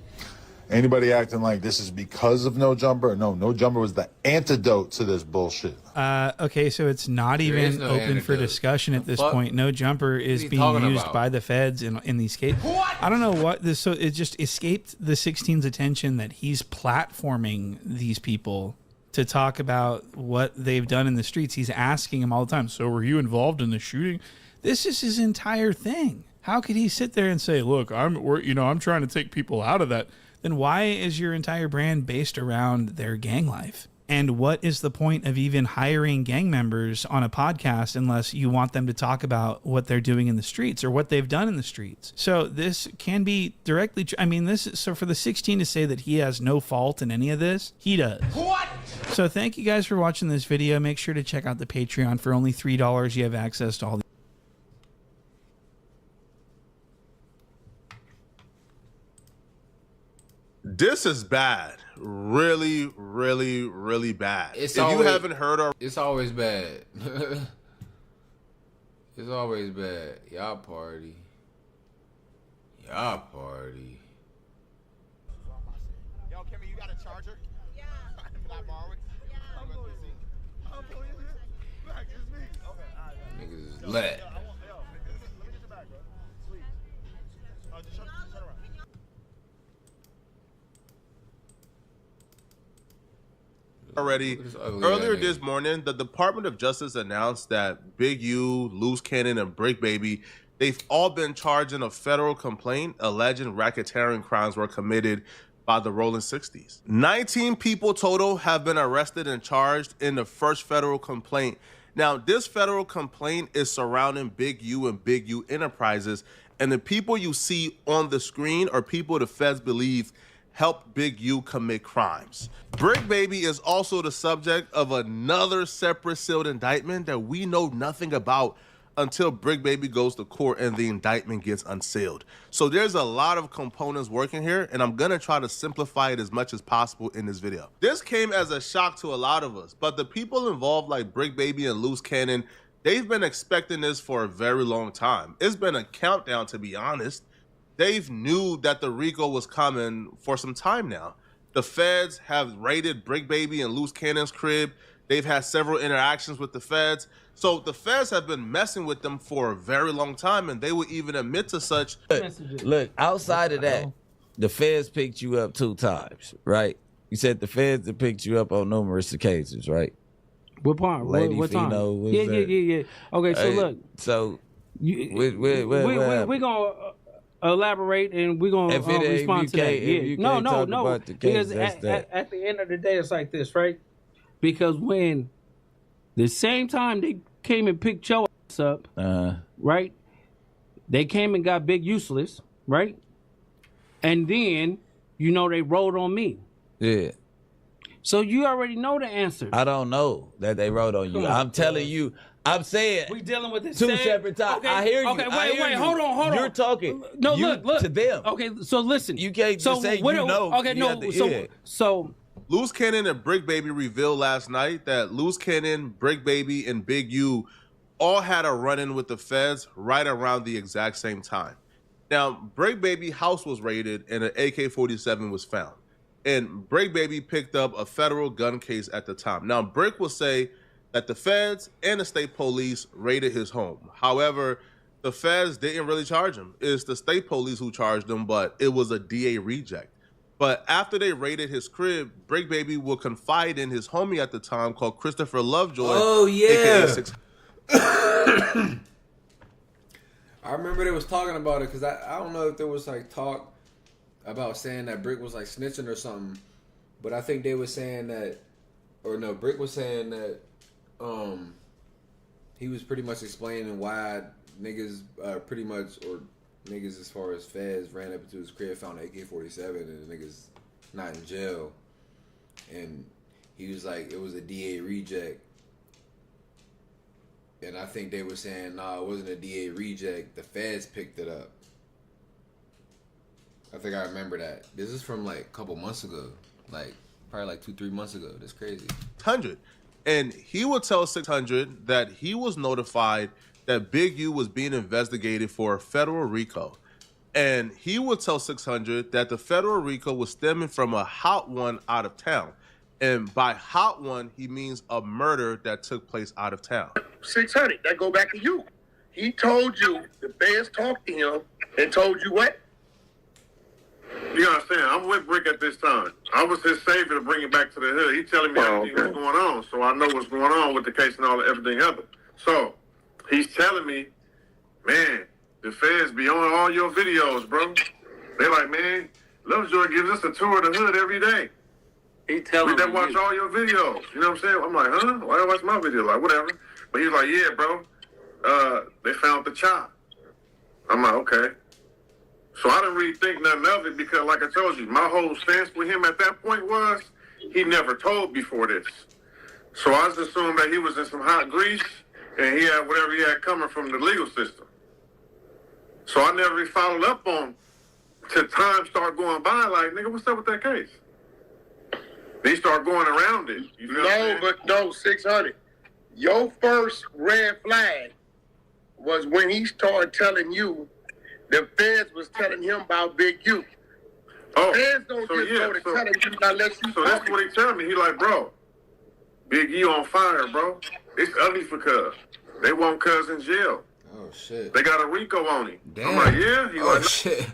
[SPEAKER 18] anybody acting like this is because of No Jumper? No Jumper was the antidote to this bullshit.
[SPEAKER 2] Okay, so it's not even open for discussion at this point. No Jumper is being used by the feds in these cases. I don't know what this. So it just escaped the 16's attention that he's platforming these people to talk about what they've done in the streets. He's asking them all the time. So were you involved in the shooting? This is his entire thing. How could he sit there and say, "Look, I'm trying to take people out of that"? Then why is your entire brand based around their gang life? And what is the point of even hiring gang members on a podcast unless you want them to talk about what they're doing in the streets or what they've done in the streets? So this can be directly, so for the 16 to say that he has no fault in any of this, he does.
[SPEAKER 3] What?
[SPEAKER 2] So thank you guys for watching this video. Make sure to check out the Patreon. For only $3, you have access to all the
[SPEAKER 15] This is bad. Really, really, really bad.
[SPEAKER 1] It's
[SPEAKER 15] if
[SPEAKER 1] always,
[SPEAKER 15] you haven't heard or
[SPEAKER 1] it's always bad. It's always bad. Y'all party. Y'all party.
[SPEAKER 19] Yo, Kimmy, you got a charger? Yeah. Can I borrow it? Yeah. I'm going to see. I'm going to see. Back, it's me. Okay, all right.
[SPEAKER 1] Niggas is lit.
[SPEAKER 19] Let me get your bag, bro. Sweet. Just shut around.
[SPEAKER 15] already. Earlier this morning, the Department of Justice announced that Big U, Loose Cannon, and Brick Baby, they've all been charged in a federal complaint alleging racketeering crimes were committed by the Rolling 60s. 19 people total have been arrested and charged in the first federal complaint. Now, this federal complaint is surrounding Big U and Big U Enterprises, and the people you see on the screen are people the feds believe helped Big U commit crimes. Brick Baby is also the subject of another separate sealed indictment that we know nothing about until Brick Baby goes to court and the indictment gets unsealed. So there's a lot of components working here, and I'm gonna try to simplify it as much as possible in this video. This came as a shock to a lot of us, but the people involved like Brick Baby and Loose Cannon, they've been expecting this for a very long time. It's been a countdown, to be honest. They've knew that the RICO was coming for some time now. The feds have raided Brick Baby and Loose Cannon's crib. They've had several interactions with the feds. So the feds have been messing with them for a very long time, and they would even admit to such.
[SPEAKER 9] Look, outside of that, the feds picked you up 2 times, right? You said the feds have picked you up on numerous occasions, right?
[SPEAKER 5] What part? What time? Yeah. Okay, so look.
[SPEAKER 9] So
[SPEAKER 5] we're gonna elaborate and we're gonna respond to that. Yeah. No. Because at the end of the day, it's like this, right? Because when the same time they came and picked your ass up, right? They came and got Big Useless, right? And then, they rolled on me.
[SPEAKER 9] Yeah.
[SPEAKER 5] So you already know the answer.
[SPEAKER 9] I don't know that they wrote on you. I'm telling you. I'm saying
[SPEAKER 5] we dealing with this
[SPEAKER 9] 2 separate times.
[SPEAKER 5] Okay,
[SPEAKER 9] I hear you.
[SPEAKER 5] Okay, wait, hold on.
[SPEAKER 9] You're talking.
[SPEAKER 5] No, look
[SPEAKER 9] to them.
[SPEAKER 5] Okay, so listen.
[SPEAKER 9] You can't just say you know.
[SPEAKER 5] Okay, no. So
[SPEAKER 15] Loose Cannon and Brick Baby revealed last night that Loose Cannon, Brick Baby, and Big U all had a run-in with the feds right around the exact same time. Now, Brick Baby house was raided and an AK-47 was found. And Brick Baby picked up a federal gun case at the time. Now, Brick will say that the feds and the state police raided his home. However, the feds didn't really charge him. It's the state police who charged him, but it was a DA reject. But after they raided his crib, Brick Baby will confide in his homie at the time called Christopher Lovejoy.
[SPEAKER 1] Oh, yeah. I remember they was talking about it because I don't know if there was like talk about saying that Brick was like snitching or something. But I think they were saying that, or no, Brick was saying that he was pretty much explaining why niggas pretty much, or niggas as far as feds, ran up into his crib, found an AK-47, and the niggas not in jail. And he was like, it was a DA reject. And I think they were saying, nah, it wasn't a DA reject. The feds picked it up. I think I remember that. This is from like a couple months ago. Like, probably like 2-3 months ago. That's crazy.
[SPEAKER 15] 100. And he would tell 600 that he was notified that Big U was being investigated for a federal RICO. And he would tell 600 that the federal RICO was stemming from a hot one out of town. And by hot one, he means a murder that took place out of town.
[SPEAKER 8] 600, that go back to you. He told you, the feds talked to him and told you what?
[SPEAKER 6] You understand? I'm with Brick at this time. I was his savior to bring it back to the hood. He's telling me everything that's going on, so I know what's going on with the case and all everything else. So he's telling me, man, the feds be on all your videos, bro. They're like, man, Lovejoy gives us a tour of the hood every day. We done watch all your videos. You know what I'm saying? I'm like, huh? Why you watch my video? Like, whatever. But he's like, yeah, bro. They found the chop. I'm like, okay. So I didn't really think nothing of it because, like I told you, my whole stance with him at that point was he never told before this. So I just assumed that he was in some hot grease and he had whatever he had coming from the legal system. So I never really followed up on till time started going by, like, nigga, what's up with that case? They start going around it. You feel
[SPEAKER 8] No, 600. Your first red flag was when he started telling you the feds was telling him about Big U.
[SPEAKER 6] Oh,
[SPEAKER 8] feds don't go to telling you unless you.
[SPEAKER 6] So that's what he telling me. He like, bro, Big U on fire, bro. It's ugly for Cuz. They want Cuz in jail.
[SPEAKER 1] Oh shit.
[SPEAKER 6] They got a RICO on him.
[SPEAKER 1] Damn.
[SPEAKER 6] I'm like, yeah. He like,
[SPEAKER 1] shit.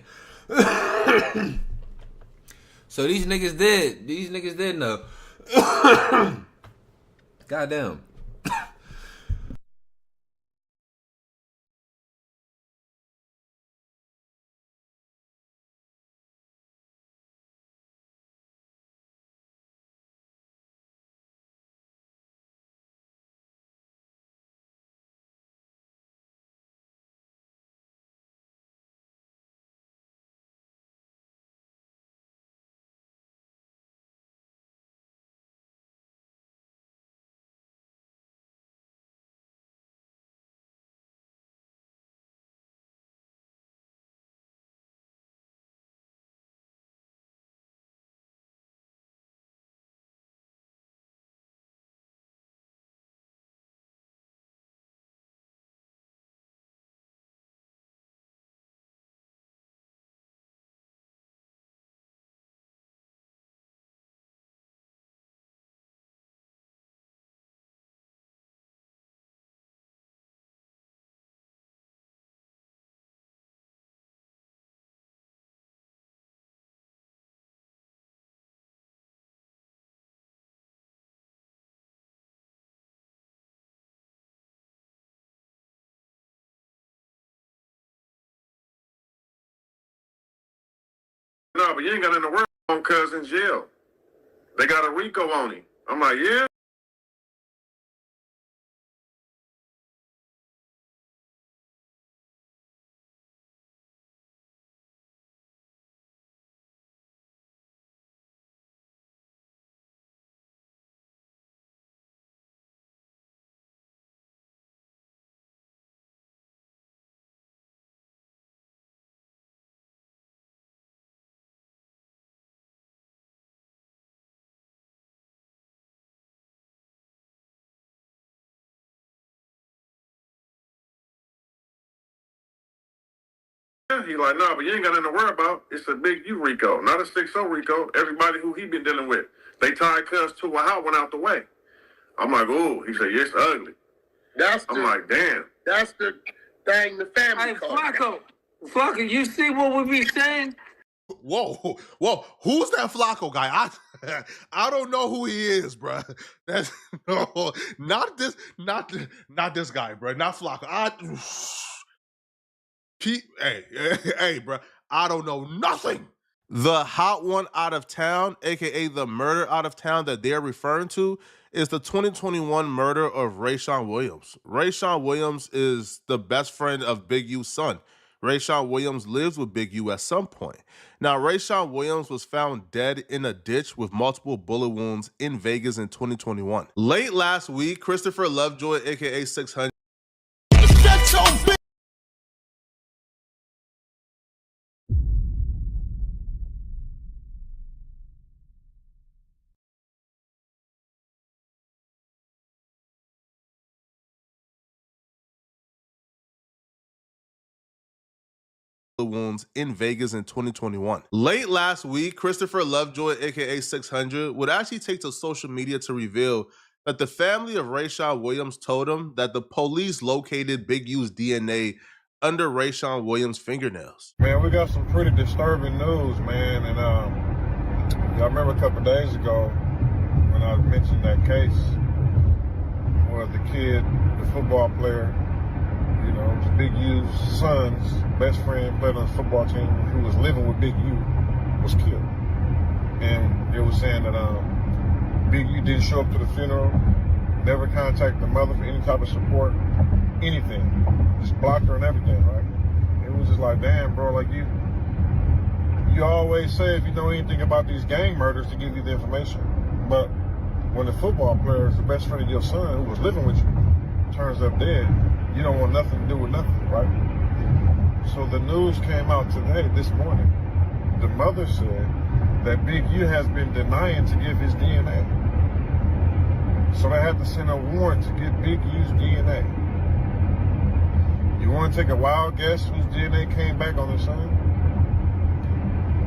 [SPEAKER 1] So these niggas did know. Goddamn.
[SPEAKER 6] no, but you ain't got nothing to worry on Cuz in jail. They got a RICO on him. I'm like, yeah. He like, no, but you ain't got nothing to worry about. It's a Big U RICO, not a 6-0 RICO. Everybody who he been dealing with, they tied Cuz to a house, went out the way. I'm like, oh, he said, yeah, it's ugly. I'm like, damn.
[SPEAKER 8] That's the thing the family
[SPEAKER 5] Hey, Flacco, you see what we be saying?
[SPEAKER 15] Whoa, who's that Flacco guy? I don't know who he is, bro. That's no, not this guy, bro. Not Flacco. Hey, bro. I don't know nothing. The hot one out of town, aka the murder out of town that they're referring to, is the 2021 murder of Rayshawn Williams. Rayshawn Williams is the best friend of Big U's son. Rayshawn Williams lives with Big U at some point. Now, Rayshawn Williams was found dead in a ditch with multiple bullet wounds in Vegas in 2021. Late last week, Christopher Lovejoy, aka 600, wounds in Vegas in 2021. Late last week, Christopher Lovejoy, aka 600, would actually take to social media to reveal that the family of Rayshawn Williams told him that the police located Big U's DNA under Rayshawn Williams' fingernails.
[SPEAKER 16] Man, we got some pretty disturbing news, man, and y'all remember a couple of days ago when I mentioned that case where the kid, the football player, you know, Big U's son's best friend played on the football team who was living with Big U was killed. And it was saying that Big U didn't show up to the funeral, never contacted the mother for any type of support, anything. Just blocked her and everything, right? It was just like, damn, bro, like you always say if you know anything about these gang murders to give you the information. But when the football player is the best friend of your son who was living with you turns up dead, you don't want nothing to do with nothing, right? So the news came out today, this morning. The mother said that Big U has been denying to give his DNA. So they had to send a warrant to get Big U's DNA. You want to take a wild guess whose DNA came back on the son?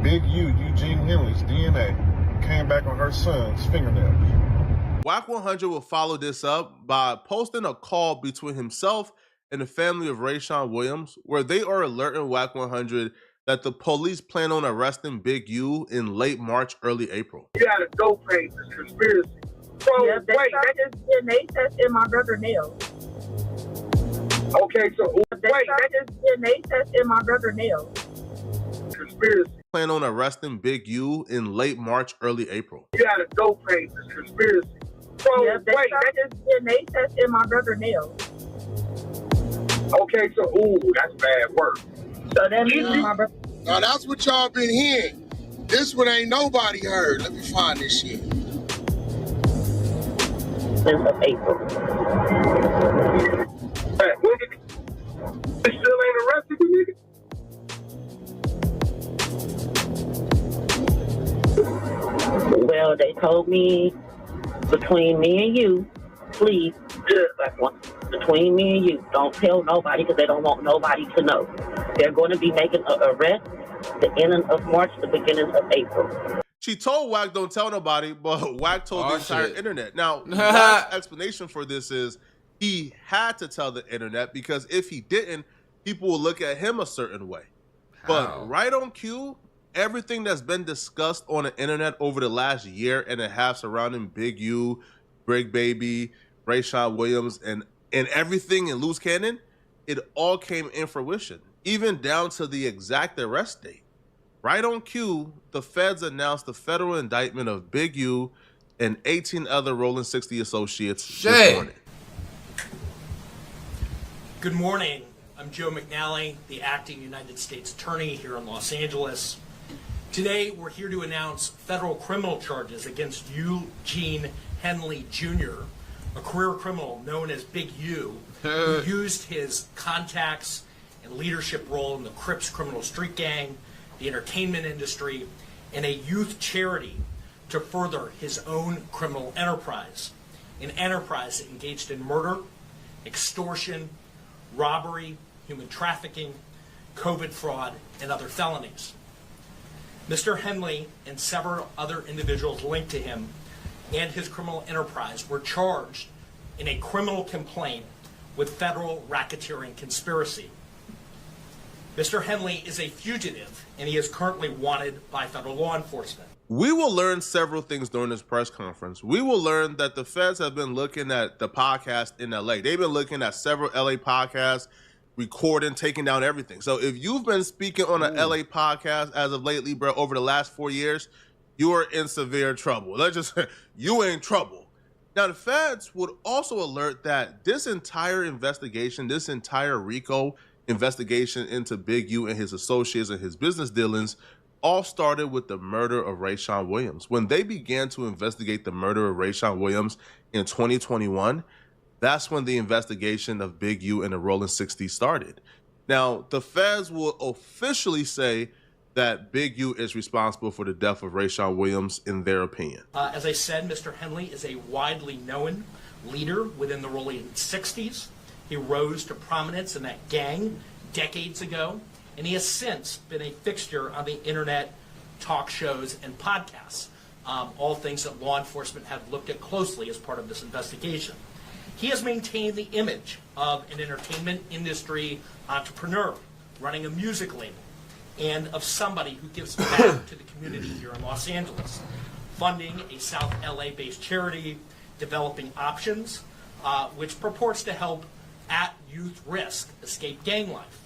[SPEAKER 16] Big U, Eugene Henley's DNA, came back on her son's fingernails.
[SPEAKER 15] Wack 100 will follow this up by posting a call between himself and the family of Rayshawn Williams, where they are alerting Wack 100 that the police plan on arresting Big U in late March, early April.
[SPEAKER 8] You gotta go pay this conspiracy. So,
[SPEAKER 20] yeah, they found his DNA test in my brother's nails.
[SPEAKER 8] Okay, so
[SPEAKER 20] they found his DNA test in my brother's nails.
[SPEAKER 8] Conspiracy.
[SPEAKER 15] Plan on arresting Big U in late March, early April.
[SPEAKER 8] You gotta go pay this conspiracy. So,
[SPEAKER 20] yeah, they found his DNA test in my brother's nails.
[SPEAKER 8] Okay, so that's bad work.
[SPEAKER 20] So that means my brother.
[SPEAKER 11] Now that's what y'all been hearing. This one ain't nobody heard. Let me find this shit.
[SPEAKER 20] Since of April.
[SPEAKER 8] They still ain't arrested you, nigga?
[SPEAKER 20] Well, they told me between me and you, please, between me and you, don't tell nobody because they don't want nobody to know. They're going to be making an arrest the ending of March, the beginning of April.
[SPEAKER 15] She told Wack don't tell nobody, but Wack told the entire internet. Now, Wack's explanation for this is he had to tell the internet because if he didn't, people will look at him a certain way. But right on cue, everything that's been discussed on the internet over the last year and a half surrounding Big U, Brig Baby, Rayshawn Williams, and everything in Loose Cannon, it all came in fruition, even down to the exact arrest date. Right on cue, the feds announced the federal indictment of Big U and 18 other Rolling 60 associates this morning.
[SPEAKER 3] Good morning. I'm Joe McNally, the acting United States Attorney here in Los Angeles. Today, we're here to announce federal criminal charges against Eugene Henley Jr., a career criminal known as Big U, who used his contacts and leadership role in the Crips criminal street gang, the entertainment industry, and a youth charity to further his own criminal enterprise, an enterprise that engaged in murder, extortion, robbery, human trafficking, COVID fraud, and other felonies. Mr. Henley and several other individuals linked to him and his criminal enterprise were charged in a criminal complaint with federal racketeering conspiracy. Mr. Henley is a fugitive, and he is currently wanted by federal law enforcement.
[SPEAKER 15] We will learn several things during this press conference. We will learn that the feds have been looking at the podcast in LA. They've been looking at several LA podcasts, recording, taking down everything. So if you've been speaking on an LA podcast as of lately, bro, over the last 4 years, you are in severe trouble. Let's just say you in trouble. Now, the feds would also alert that this entire investigation, this entire RICO investigation into Big U and his associates and his business dealings all started with the murder of Rayshawn Williams. When they began to investigate the murder of Rayshawn Williams in 2021, that's when the investigation of Big U and the Rolling 60 started. Now, the feds will officially say that Big U is responsible for the death of Rayshawn Williams, in their opinion.
[SPEAKER 3] As I said, Mr. Henley is a widely known leader within the Rolling 60s. He rose to prominence in that gang decades ago, and he has since been a fixture on the internet, talk shows, and podcasts, all things that law enforcement have looked at closely as part of this investigation. He has maintained the image of an entertainment industry entrepreneur running a music label, and of somebody who gives back to the community here in Los Angeles, funding a South LA-based charity, developing options, which purports to help at youth risk escape gang life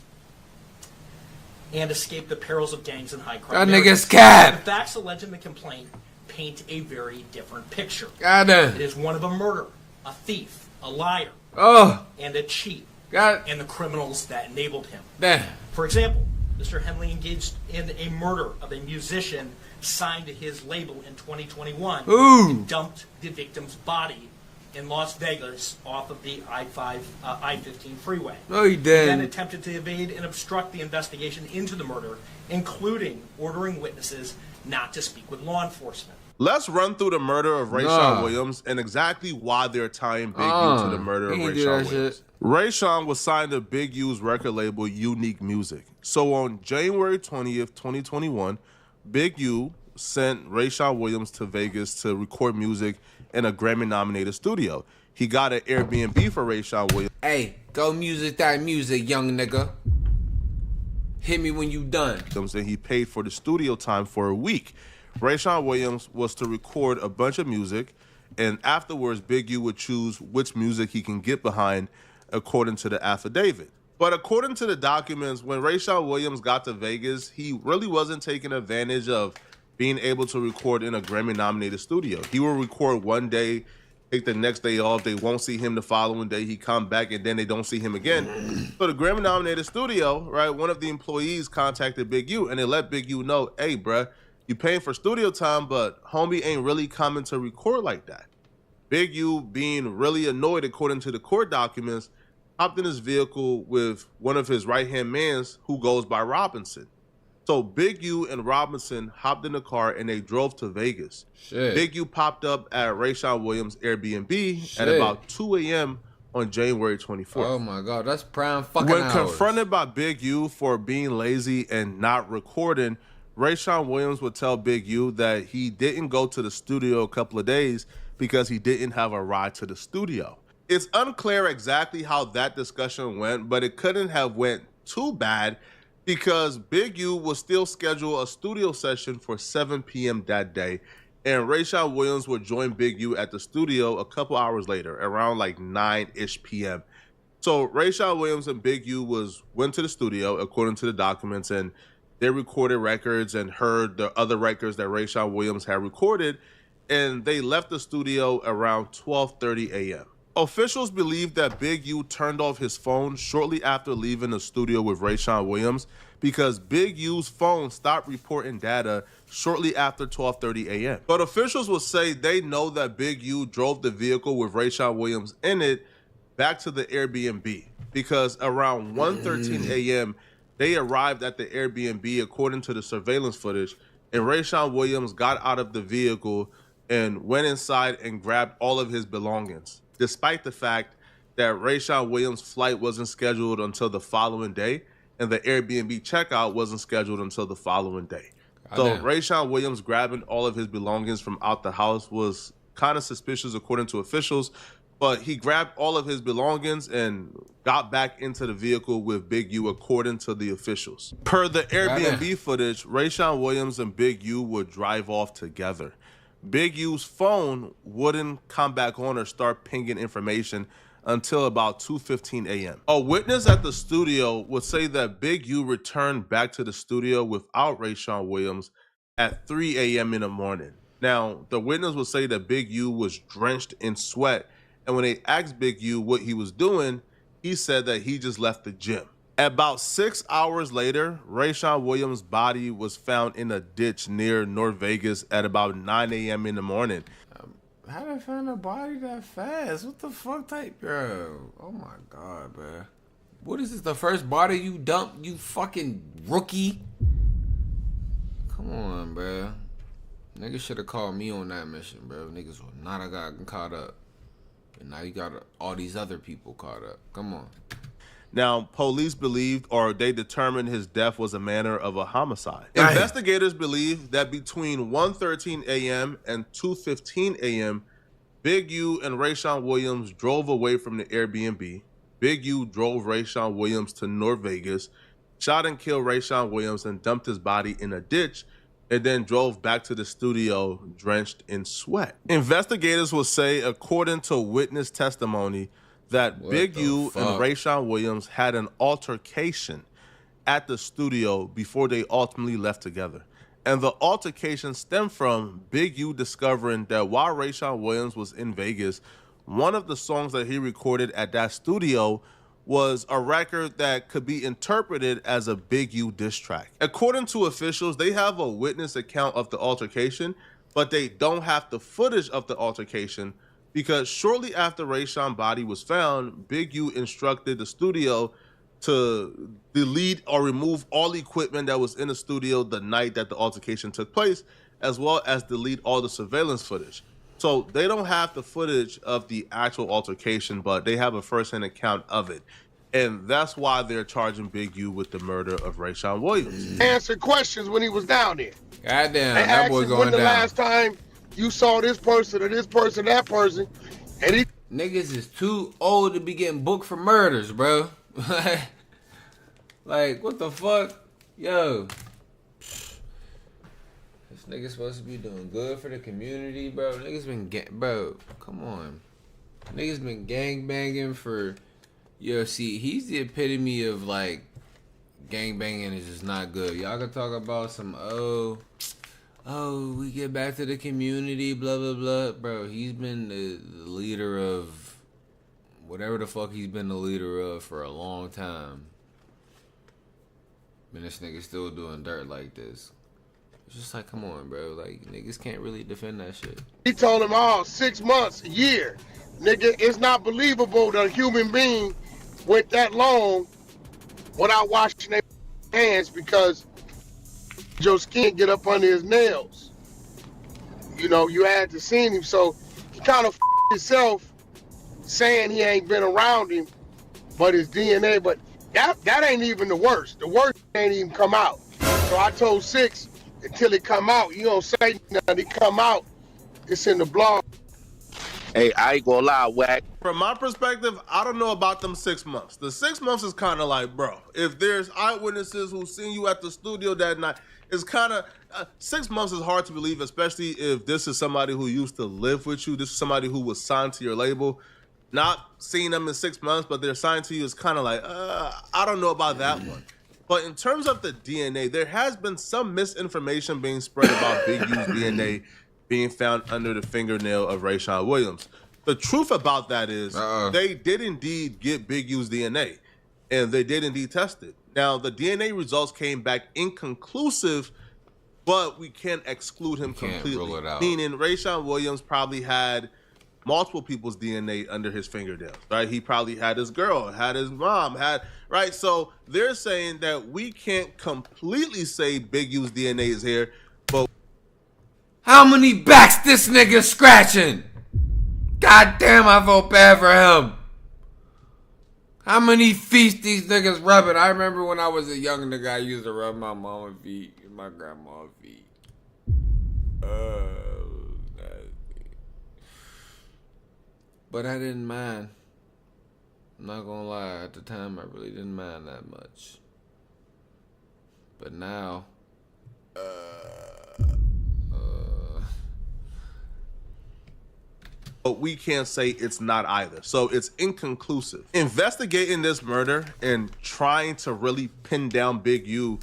[SPEAKER 3] and escape the perils of gangs and high crime.
[SPEAKER 1] That nigga's cat.
[SPEAKER 3] The facts alleged in the complaint paint a very different picture.
[SPEAKER 1] Goddamn.
[SPEAKER 3] It is one of a murderer, a thief, a liar, and a cheat, and the criminals that enabled him.
[SPEAKER 1] Damn.
[SPEAKER 3] For example, Mr. Henley engaged in a murder of a musician signed to his label in 2021 and dumped the victim's body in Las Vegas off of the I-15 freeway.
[SPEAKER 1] No, he
[SPEAKER 3] He
[SPEAKER 1] didn't.
[SPEAKER 3] then attempted to evade and obstruct the investigation into the murder, including ordering witnesses not to speak with law enforcement.
[SPEAKER 15] Let's run through the murder of Rayshawn Williams and exactly why they're tying Big U to the murder of
[SPEAKER 1] he didn't do
[SPEAKER 15] Rayshawn
[SPEAKER 1] that
[SPEAKER 15] Williams.
[SPEAKER 1] shit.
[SPEAKER 15] Rayshawn was signed to Big U's record label, Unique Music. So on January 20th, 2021, Big U sent Rayshawn Williams to Vegas to record music in a Grammy-nominated studio. He got an Airbnb for Rayshawn Williams.
[SPEAKER 1] Hey, go music that music, young nigga. Hit me when you done.
[SPEAKER 15] And he paid for the studio time for a week. Rayshawn Williams was to record a bunch of music, and afterwards, Big U would choose which music he can get behind according to the affidavit. But according to the documents, when Rayshawn Williams got to Vegas, he really wasn't taking advantage of being able to record in a Grammy-nominated studio. He will record one day, take the next day off. They won't see him the following day. He come back, and then they don't see him again. So the Grammy-nominated studio, right, one of the employees contacted Big U, and they let Big U know, hey, bruh, you paying for studio time, but homie ain't really coming to record like that. Big U, being really annoyed according to the court documents, hopped in his vehicle with one of his right-hand mans who goes by Robinson. So Big U and Robinson hopped in the car and they drove to Vegas.
[SPEAKER 1] Shit.
[SPEAKER 15] Big U popped up at Rayshawn Williams' Airbnb at about 2 a.m. on January 24th.
[SPEAKER 1] Oh my God, that's prime fucking
[SPEAKER 15] When
[SPEAKER 1] hours.
[SPEAKER 15] confronted by Big U for being lazy and not recording, Rayshawn Williams would tell Big U that he didn't go to the studio a couple of days because he didn't have a ride to the studio. It's unclear exactly how that discussion went, but it couldn't have went too bad because Big U was still scheduled a studio session for 7 p.m. that day, and Rayshawn Williams would join Big U at the studio a couple hours later, around like 9-ish p.m. So Rayshawn Williams and Big U went to the studio, according to the documents, and they recorded records and heard the other records that Rayshawn Williams had recorded, and they left the studio around 12:30 a.m. Officials believe that Big U turned off his phone shortly after leaving the studio with Rayshawn Williams because Big U's phone stopped reporting data shortly after 12:30 a.m. But officials will say they know that Big U drove the vehicle with Rayshawn Williams in it back to the Airbnb because around 1:13 a.m. they arrived at the Airbnb according to the surveillance footage, and Rayshawn Williams got out of the vehicle and went inside and grabbed all of his belongings, despite the fact that Rayshawn Williams' flight wasn't scheduled until the following day, and the Airbnb checkout wasn't scheduled until the following day. So Rayshawn Williams grabbing all of his belongings from out the house was kind of suspicious according to officials, but he grabbed all of his belongings and got back into the vehicle with Big U according to the officials. Per the Airbnb footage, Rayshawn Williams and Big U would drive off together. Big U's phone wouldn't come back on or start pinging information until about 2:15 a.m. A witness at the studio would say that Big U returned back to the studio without Rayshawn Williams at 3 a.m. in the morning. Now, the witness would say that Big U was drenched in sweat, and when they asked Big U what he was doing, he said that he just left the gym. About 6 hours later, Rayshawn Williams' body was found in a ditch near North Vegas at about 9 a.m. in the morning.
[SPEAKER 1] How did I find a body that fast? What the fuck type, bro? Oh my God, bro. What is this, the first body you dumped, you fucking rookie? Come on, bro. Niggas should have called me on that mission, bro. Niggas would not have gotten caught up. And now you got all these other people caught up. Come on.
[SPEAKER 15] Now, police believed, or they determined, his death was a manner of a homicide. Investigators believe that between 1:13 a.m. and 2:15 a.m., Big U and Rayshawn Williams drove away from the Airbnb. Big U drove Rayshawn Williams to North Vegas, shot and killed Rayshawn Williams, and dumped his body in a ditch, and then drove back to the studio drenched in sweat. Investigators will say, according to witness testimony, that Big U and Rayshawn Williams had an altercation at the studio before they ultimately left together. And the altercation stemmed from Big U discovering that while Rayshawn Williams was in Vegas, one of the songs that he recorded at that studio was a record that could be interpreted as a Big U diss track. According to officials, they have a witness account of the altercation, but they don't have the footage of the altercation because shortly after Rayshawn's body was found, Big U instructed the studio to delete or remove all equipment that was in the studio the night that the altercation took place, as well as delete all the surveillance footage. So they don't have the footage of the actual altercation, but they have a first-hand account of it. And that's why they're charging Big U with the murder of Rayshawn Williams.
[SPEAKER 8] Answer questions when he was down there.
[SPEAKER 1] Goddamn,
[SPEAKER 8] They
[SPEAKER 1] that
[SPEAKER 8] asked
[SPEAKER 1] boy
[SPEAKER 8] him
[SPEAKER 1] going
[SPEAKER 8] when the
[SPEAKER 1] down.
[SPEAKER 8] last time you saw this person or this person, that person, and he
[SPEAKER 1] Niggas is too old to be getting booked for murders, bro. Like, what the fuck? Yo. This nigga supposed to be doing good for the community, bro. Niggas been bro, come on. Niggas been gangbanging for... Yo, see, he's the epitome of, like, gangbanging is just not good. Y'all can talk about some, oh, we get back to the community, blah, blah, blah. Bro, he's been the leader of whatever the fuck he's been the leader of for a long time. And this nigga still doing dirt like this. It's just like, come on, bro. Like, niggas can't really defend that shit.
[SPEAKER 8] He told him, 6 months, a year. Nigga, it's not believable that a human being went that long without washing their hands because your skin get up under his nails. You know, you had to see him, so he kind of himself saying he ain't been around him, but his DNA, but that ain't even the worst. The worst ain't even come out. So I told Six, until it come out, you don't say nothing. It come out, it's in the blog.
[SPEAKER 21] Hey, I ain't gonna lie, Wack.
[SPEAKER 15] From my perspective, I don't know about them 6 months. The 6 months is kind of like, bro, if there's eyewitnesses who seen you at the studio that night, it's kind of, 6 months is hard to believe, especially if this is somebody who used to live with you. This is somebody who was signed to your label. Not seeing them in 6 months, but they're signed to you is kind of like, I don't know about that one. But in terms of the DNA, there has been some misinformation being spread about Big U's DNA being found under the fingernail of Rayshawn Williams. The truth about that is they did indeed get Big U's DNA, and they did indeed test it. Now, the DNA results came back inconclusive, but we can't exclude him completely. Rule it out. Meaning Rayshawn Williams probably had multiple people's DNA under his fingernails, right? He probably had his girl, had his mom, right? So they're saying that we can't completely say Big U's DNA is here, but
[SPEAKER 1] how many backs this nigga scratching? God damn, I feel bad for him. How many feet these niggas rubbing? I remember when I was a young nigga, I used to rub my mama's feet and my grandma's feet. But I didn't mind. I'm not gonna lie, at the time I really didn't mind that much. But now,
[SPEAKER 15] but we can't say it's not either. So it's inconclusive. Investigating this murder and trying to really pin down Big U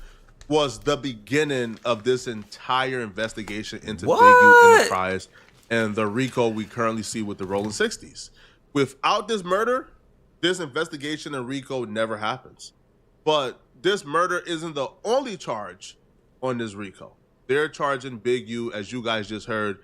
[SPEAKER 15] was the beginning of this entire investigation into Big U Enterprise and the RICO we currently see with the Rolling 60s. Without this murder, this investigation in RICO never happens. But this murder isn't the only charge on this RICO. They're charging Big U, as you guys just heard,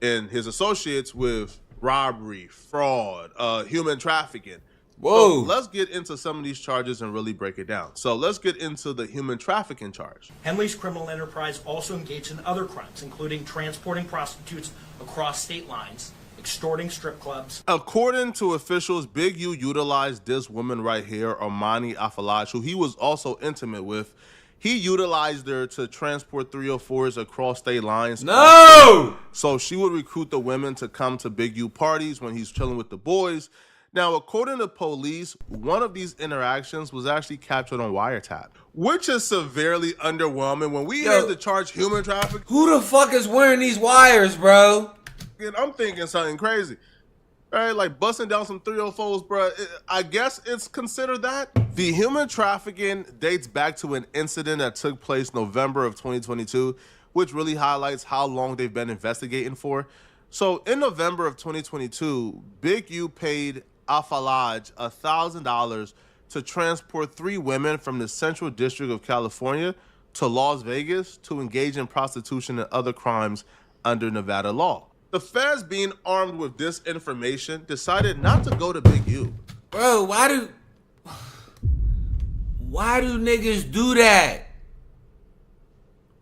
[SPEAKER 15] and his associates with robbery, fraud, human trafficking.
[SPEAKER 1] Whoa.
[SPEAKER 15] So let's get into some of these charges and really break it down. So let's get into the human trafficking charge.
[SPEAKER 3] Henley's criminal enterprise also engaged in other crimes, including transporting prostitutes across state lines, extorting strip clubs.
[SPEAKER 15] According to officials, Big U utilized this woman right here, Armani Afalaj, who he was also intimate with. He utilized her to transport 304s across state lines.
[SPEAKER 1] No!
[SPEAKER 15] So she would recruit the women to come to Big U parties when he's chilling with the boys. Now, according to police, one of these interactions was actually captured on wiretap, which is severely underwhelming. When we hear the charge human trafficking,
[SPEAKER 1] who the fuck is wearing these wires, bro?
[SPEAKER 15] I'm thinking something crazy. Right, like busting down some 304s, bro. I guess it's considered that. The human trafficking dates back to an incident that took place November of 2022 which really highlights how long they've been investigating for. So in November of 2022, Big U paid Afalaj $1,000 to transport 3 women from the Central District of California to Las Vegas to engage in prostitution and other crimes under Nevada law. The feds, being armed with this information, decided not to go to Big U.
[SPEAKER 1] Bro, why do niggas do that?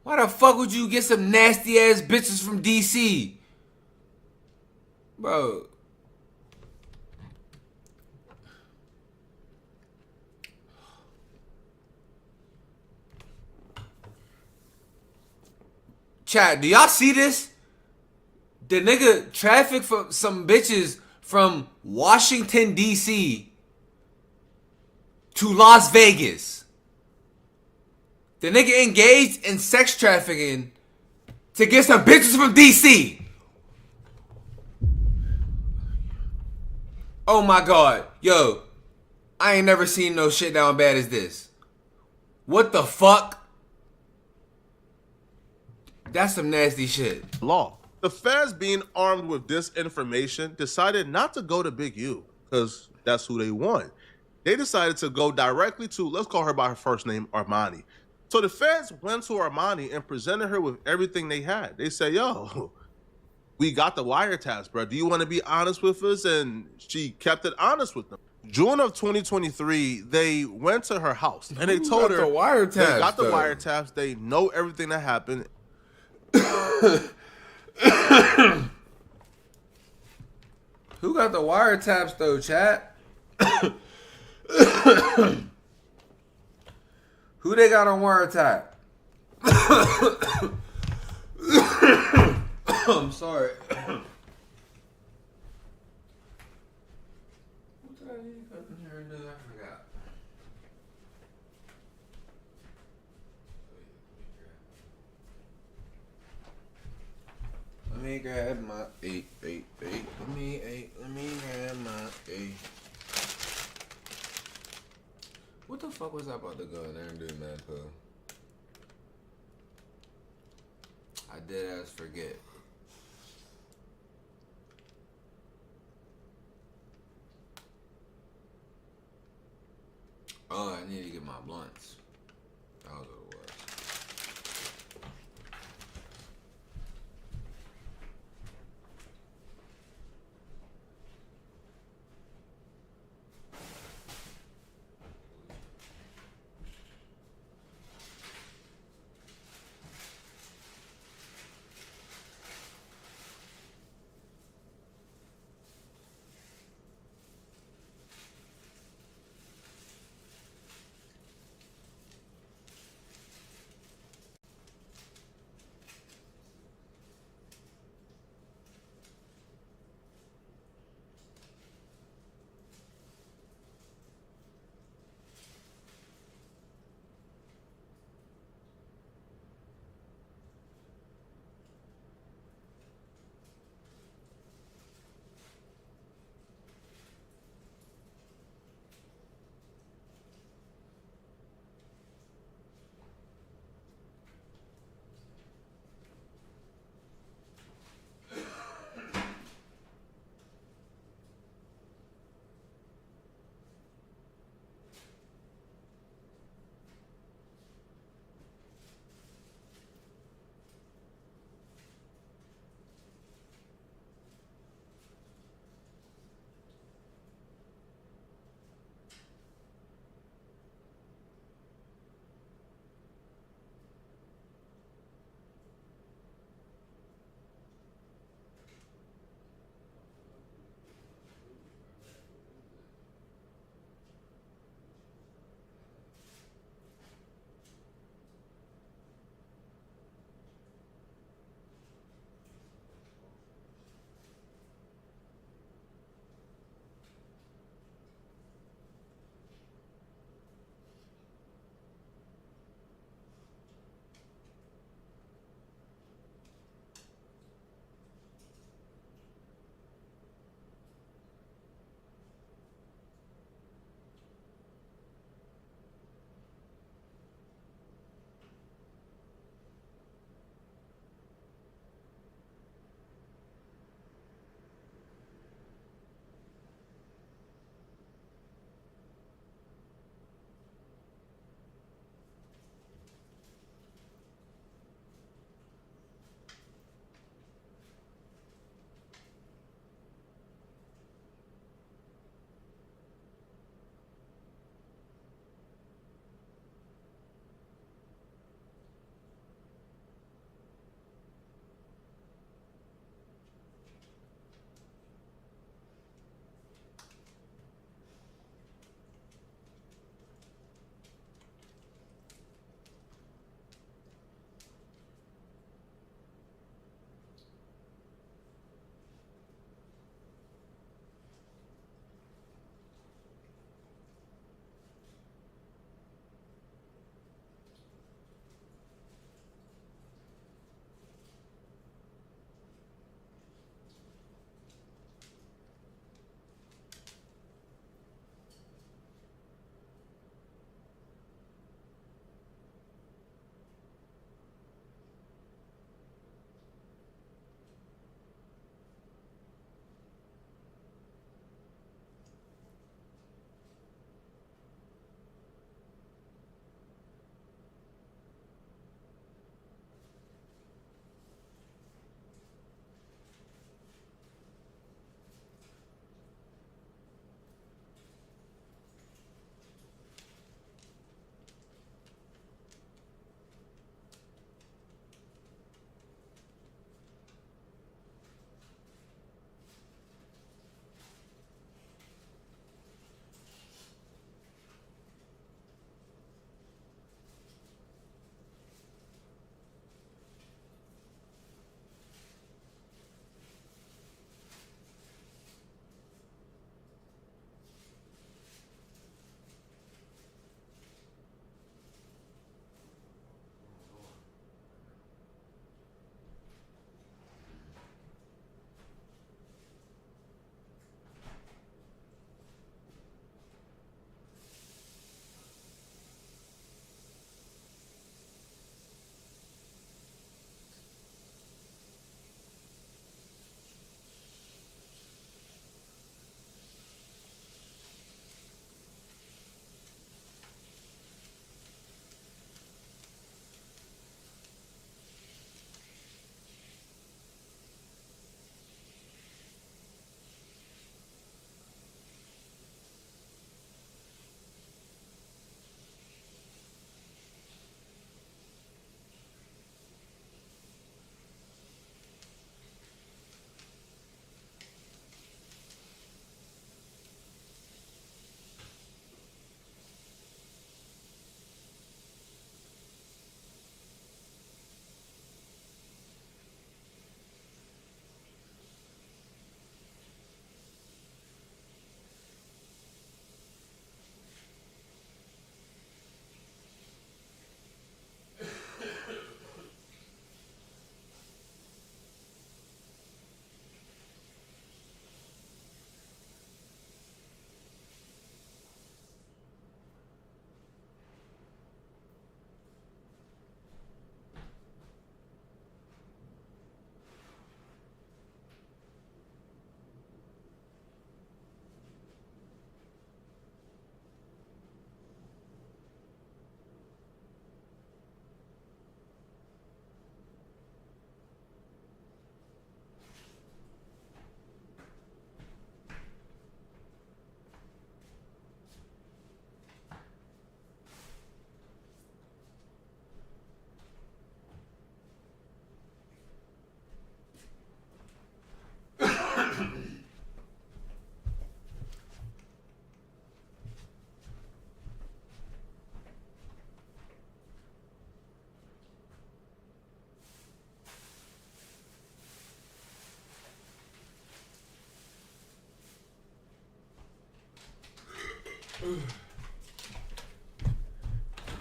[SPEAKER 1] Why the fuck would you get some nasty ass bitches from DC? Bro. Chat, do y'all see this? The nigga traffic for some bitches from Washington, D.C. to Las Vegas. The nigga engaged in sex trafficking to get some bitches from D.C. Oh my God. Yo, I ain't never seen no shit down bad as this. What the fuck? That's some nasty shit.
[SPEAKER 15] Law. The feds, being armed with this information, decided not to go to Big U because that's who they want. They decided to go directly to, let's call her by her first name, Armani. So the feds went to Armani and presented her with everything they had. They said, yo, we got the wiretaps, bro. Do you want to be honest with us? And she kept it honest with them. June of 2023, they went to her house and they told her
[SPEAKER 1] the wiretaps,
[SPEAKER 15] they got the
[SPEAKER 1] though?
[SPEAKER 15] wiretaps. They know everything that happened.
[SPEAKER 1] Who got the wiretaps though, chat? Who they got on wiretap? I'm sorry. What did I need to come in here and do? I forgot. Let me grab my 8. Let me grab my 8. What the fuck was I about to go in there and do, man, Pooh? I did ass forget. Oh, I need to get my blunts. That was what it was.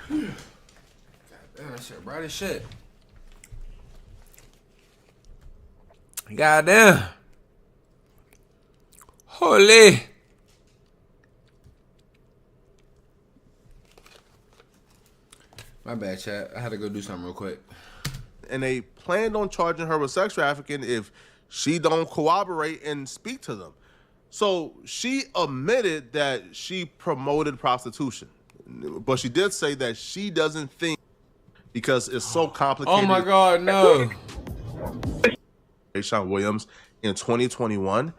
[SPEAKER 1] God damn, that shit bright as shit. God damn. Holy. My bad, chat. I had to go do something real quick.
[SPEAKER 15] And they planned on charging her with sex trafficking if she don't cooperate and speak to them. So she admitted that she promoted prostitution. But she did say that she doesn't think, because it's so complicated.
[SPEAKER 1] Oh my God, no.
[SPEAKER 15] Sean Williams in 2021.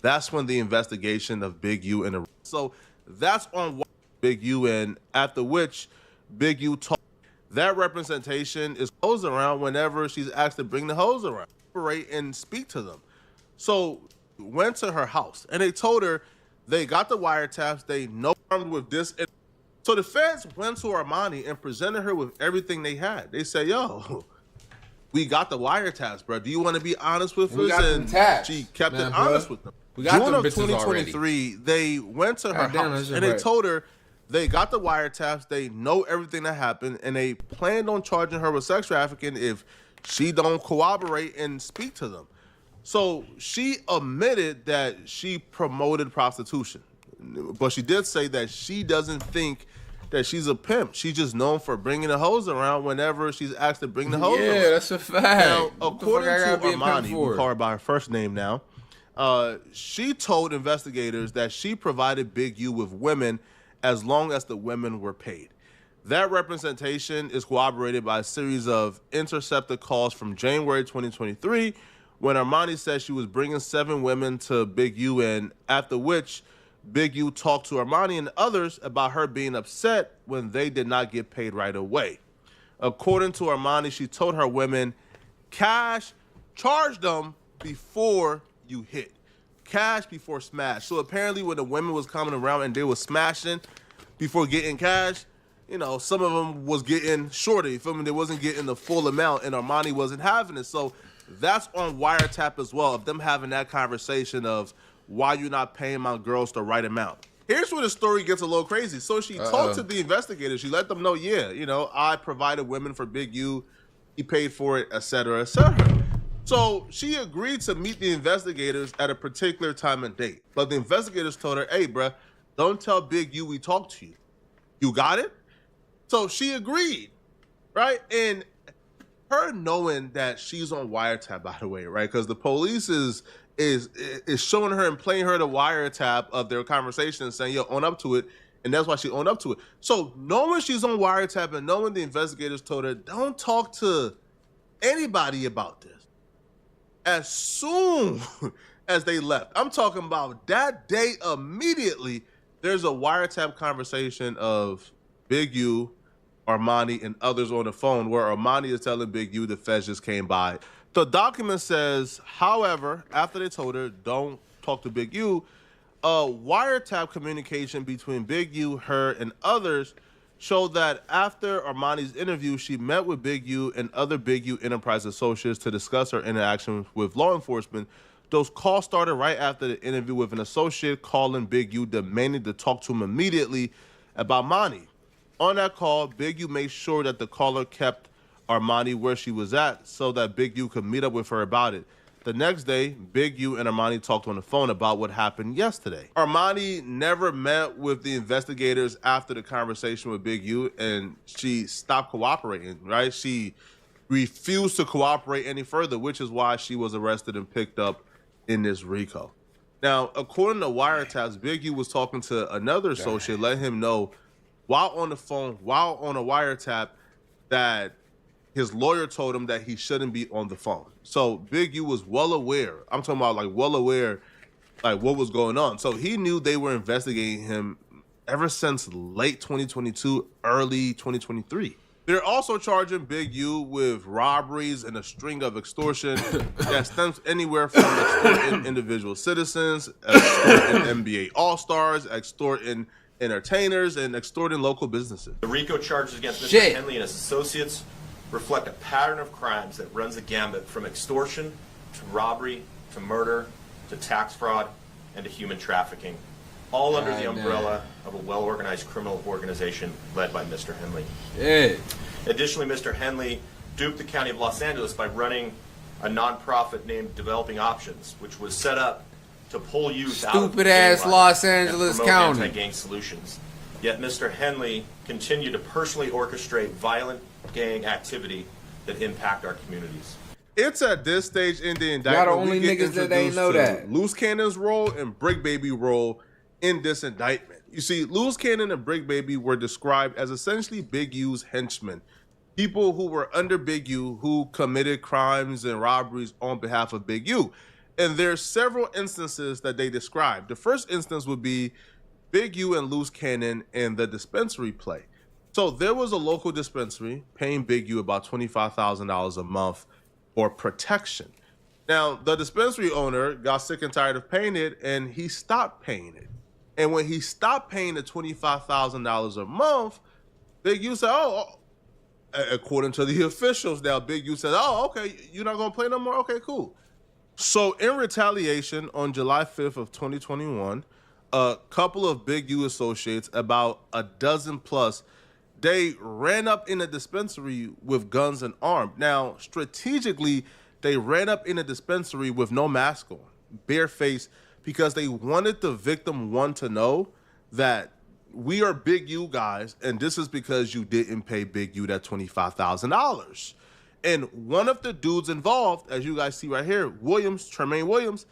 [SPEAKER 15] That's when the investigation of Big U and so that's on Big U, and after which Big U told that representation is hose around whenever she's asked to bring the hose around, operate and speak to them. So went to her house and they told her they got the wiretaps, they know armed with this. So the feds went to Armani and presented her with everything they had. They say, yo, we got the wiretaps, bro. Do you want to be honest with us?
[SPEAKER 1] We got them taps.
[SPEAKER 15] She kept it
[SPEAKER 1] bro.
[SPEAKER 15] honest with them.
[SPEAKER 1] We got
[SPEAKER 15] June
[SPEAKER 1] them
[SPEAKER 15] of
[SPEAKER 1] bitches
[SPEAKER 15] 2023,
[SPEAKER 1] already.
[SPEAKER 15] they went to her house and they told her they got the wiretaps, they know everything that happened, and they planned on charging her with sex trafficking if she don't cooperate and speak to them. So she admitted that she promoted prostitution, but she did say that she doesn't think that she's a pimp. She's just known for bringing the hose around whenever she's asked to bring the hose around.
[SPEAKER 1] Yeah, that's a fact.
[SPEAKER 15] Now, according to Armani, we call her by her first name now, she told investigators that she provided Big U with women as long as the women were paid. That representation is corroborated by a series of intercepted calls from January 2023 when Armani said she was bringing 7 women to Big U, and after which Big U talked to Armani and others about her being upset when they did not get paid right away. According to Armani, she told her women, cash, charge them before you hit. Cash before smash. So apparently when the women was coming around and they was smashing before getting cash, you know, some of them was getting shorter. You feel me? They wasn't getting the full amount and Armani wasn't having it. So that's on wiretap as well, of them having that conversation of why you not paying my girls the right amount. Here's where the story gets a little crazy. So she talked to the investigators. She let them know, yeah, you know, I provided women for Big U. He paid for it, etc., etc. So she agreed to meet the investigators at a particular time and date. But the investigators told her, hey, bruh, don't tell Big U we talked to you. You got it? So she agreed, right? And her knowing that she's on wiretap, by the way, right? Because the police is showing her and playing her the wiretap of their conversation and saying, yo, own up to it. And that's why she owned up to it. So knowing she's on wiretap and knowing the investigators told her, don't talk to anybody about this. As soon as they left, I'm talking about that day immediately, there's a wiretap conversation of Big U, Armani, and others on the phone where Armani is telling Big U the feds just came by. The document says, however, after they told her, don't talk to Big U, wiretap communication between Big U, her, and others showed that after Armani's interview, she met with Big U and other Big U Enterprise associates to discuss her interaction with law enforcement. Those calls started right after the interview with an associate calling Big U, demanding to talk to him immediately about Monty. On that call, Big U made sure that the caller kept Armani where she was at so that Big U could meet up with her about it. The next day, Big U and Armani talked on the phone about what happened yesterday. Armani never met with the investigators after the conversation with Big U, and she stopped cooperating, right? She refused to cooperate any further, which is why she was arrested and picked up in this RICO. Now, according to wiretaps, Big U was talking to another associate, letting him know while on the phone, while on a wiretap, that his lawyer told him that he shouldn't be on the phone. So Big U was well aware. I'm talking about like well aware, like what was going on. So he knew they were investigating him ever since late 2022, early 2023. They're also charging Big U with robberies and a string of extortion that stems anywhere from extorting individual citizens, extorting NBA All-Stars, extorting entertainers, and extorting local businesses.
[SPEAKER 12] The RICO charges against Mr. Henley and his associates reflect a pattern of crimes that runs the gambit from extortion to robbery to murder to tax fraud and to human trafficking, all under the umbrella of a well-organized criminal organization led by Mr. Henley.
[SPEAKER 1] Yeah.
[SPEAKER 12] Additionally, Mr. Henley duped the County of Los Angeles by running a nonprofit named Developing Options, which was set up to pull youth out of
[SPEAKER 1] Stupid ass
[SPEAKER 12] gang
[SPEAKER 1] Los
[SPEAKER 12] life
[SPEAKER 1] Angeles
[SPEAKER 12] and promote
[SPEAKER 1] County.
[SPEAKER 12] anti-gang solutions. Yet Mr. Henley continued to personally orchestrate violent gang activity that impact our communities.
[SPEAKER 15] It's at this stage in the
[SPEAKER 1] Y'all
[SPEAKER 15] indictment
[SPEAKER 1] the only
[SPEAKER 15] we get
[SPEAKER 1] niggas that ain't
[SPEAKER 15] introduced
[SPEAKER 1] know
[SPEAKER 15] to
[SPEAKER 1] that.
[SPEAKER 15] Loose Cannon's role and Brick Baby role in this indictment. You see, Loose Cannon and Brick Baby were described as essentially Big U's henchmen, people who were under Big U who committed crimes and robberies on behalf of Big U. And there's several instances that they describe. The first instance would be Big U and Loose Cannon and the dispensary play. So there was a local dispensary paying Big U about $25,000 a month for protection. Now, the dispensary owner got sick and tired of paying it, and he stopped paying it. And when he stopped paying the $25,000 a month, Big U said, according to the officials now, Big U said, okay, you're not going to play no more? Okay, cool. So in retaliation, on July 5th of 2021, a couple of Big U associates, about a dozen plus, they ran up in a dispensary with guns and armed. Now, strategically, they ran up in a dispensary with no mask on, barefaced, because they wanted the victim one to know that we are Big U guys, and this is because you didn't pay Big U that $25,000. And one of the dudes involved, as you guys see right here, Tremaine Williams,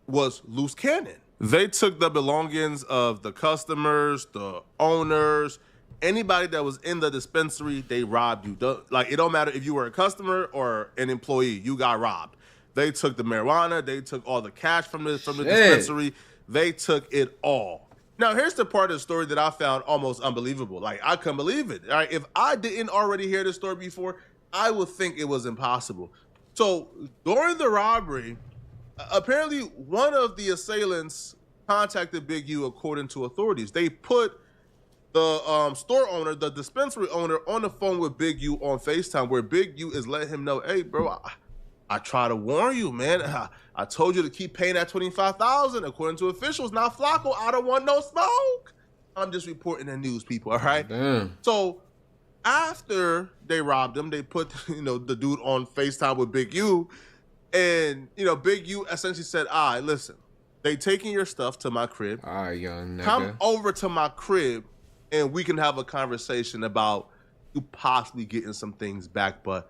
[SPEAKER 15] was Loose Cannon. They took the belongings of the customers, the owners, anybody that was in the dispensary. They robbed you. It don't matter if you were a customer or an employee, you got robbed. They took the marijuana. They took all the cash from the dispensary. They took it all. Now, here's the part of the story that I found almost unbelievable. I couldn't believe it. All right, if I didn't already hear this story before, I would think it was impossible. So during the robbery, apparently one of the assailants contacted Big U, according to authorities. They put the store owner, the dispensary owner, on the phone with Big U on FaceTime, where Big U is letting him know, hey, bro, I try to warn you, man. I told you to keep paying that $25,000. According to officials, now Flacco, I don't want no smoke. I'm just reporting the news, people, all right?
[SPEAKER 1] Damn.
[SPEAKER 15] So after they robbed him, they put, the dude on FaceTime with Big U. And, Big U essentially said, all right, listen, they taking your stuff to my crib.
[SPEAKER 1] All right, young nigga.
[SPEAKER 15] Come over to my crib and we can have a conversation about you possibly getting some things back, but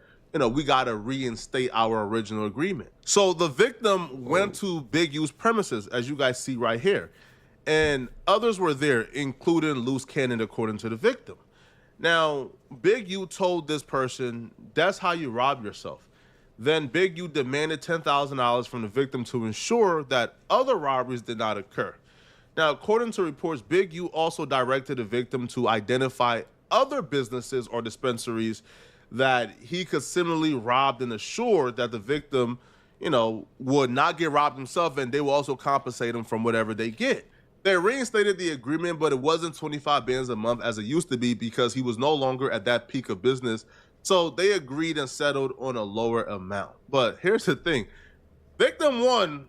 [SPEAKER 15] we got to reinstate our original agreement. So the victim went to Big U's premises, as you guys see right here, and others were there, including Loose Cannon, according to the victim. Now, Big U told this person, that's how you rob yourself. Then Big U demanded $10,000 from the victim to ensure that other robberies did not occur. Now, according to reports, Big U also directed the victim to identify other businesses or dispensaries that he could similarly rob and assure that the victim, would not get robbed himself, and they will also compensate him from whatever they get. They reinstated the agreement, but it wasn't 25 bands a month as it used to be because he was no longer at that peak of business. So they agreed and settled on a lower amount. But here's the thing. Victim one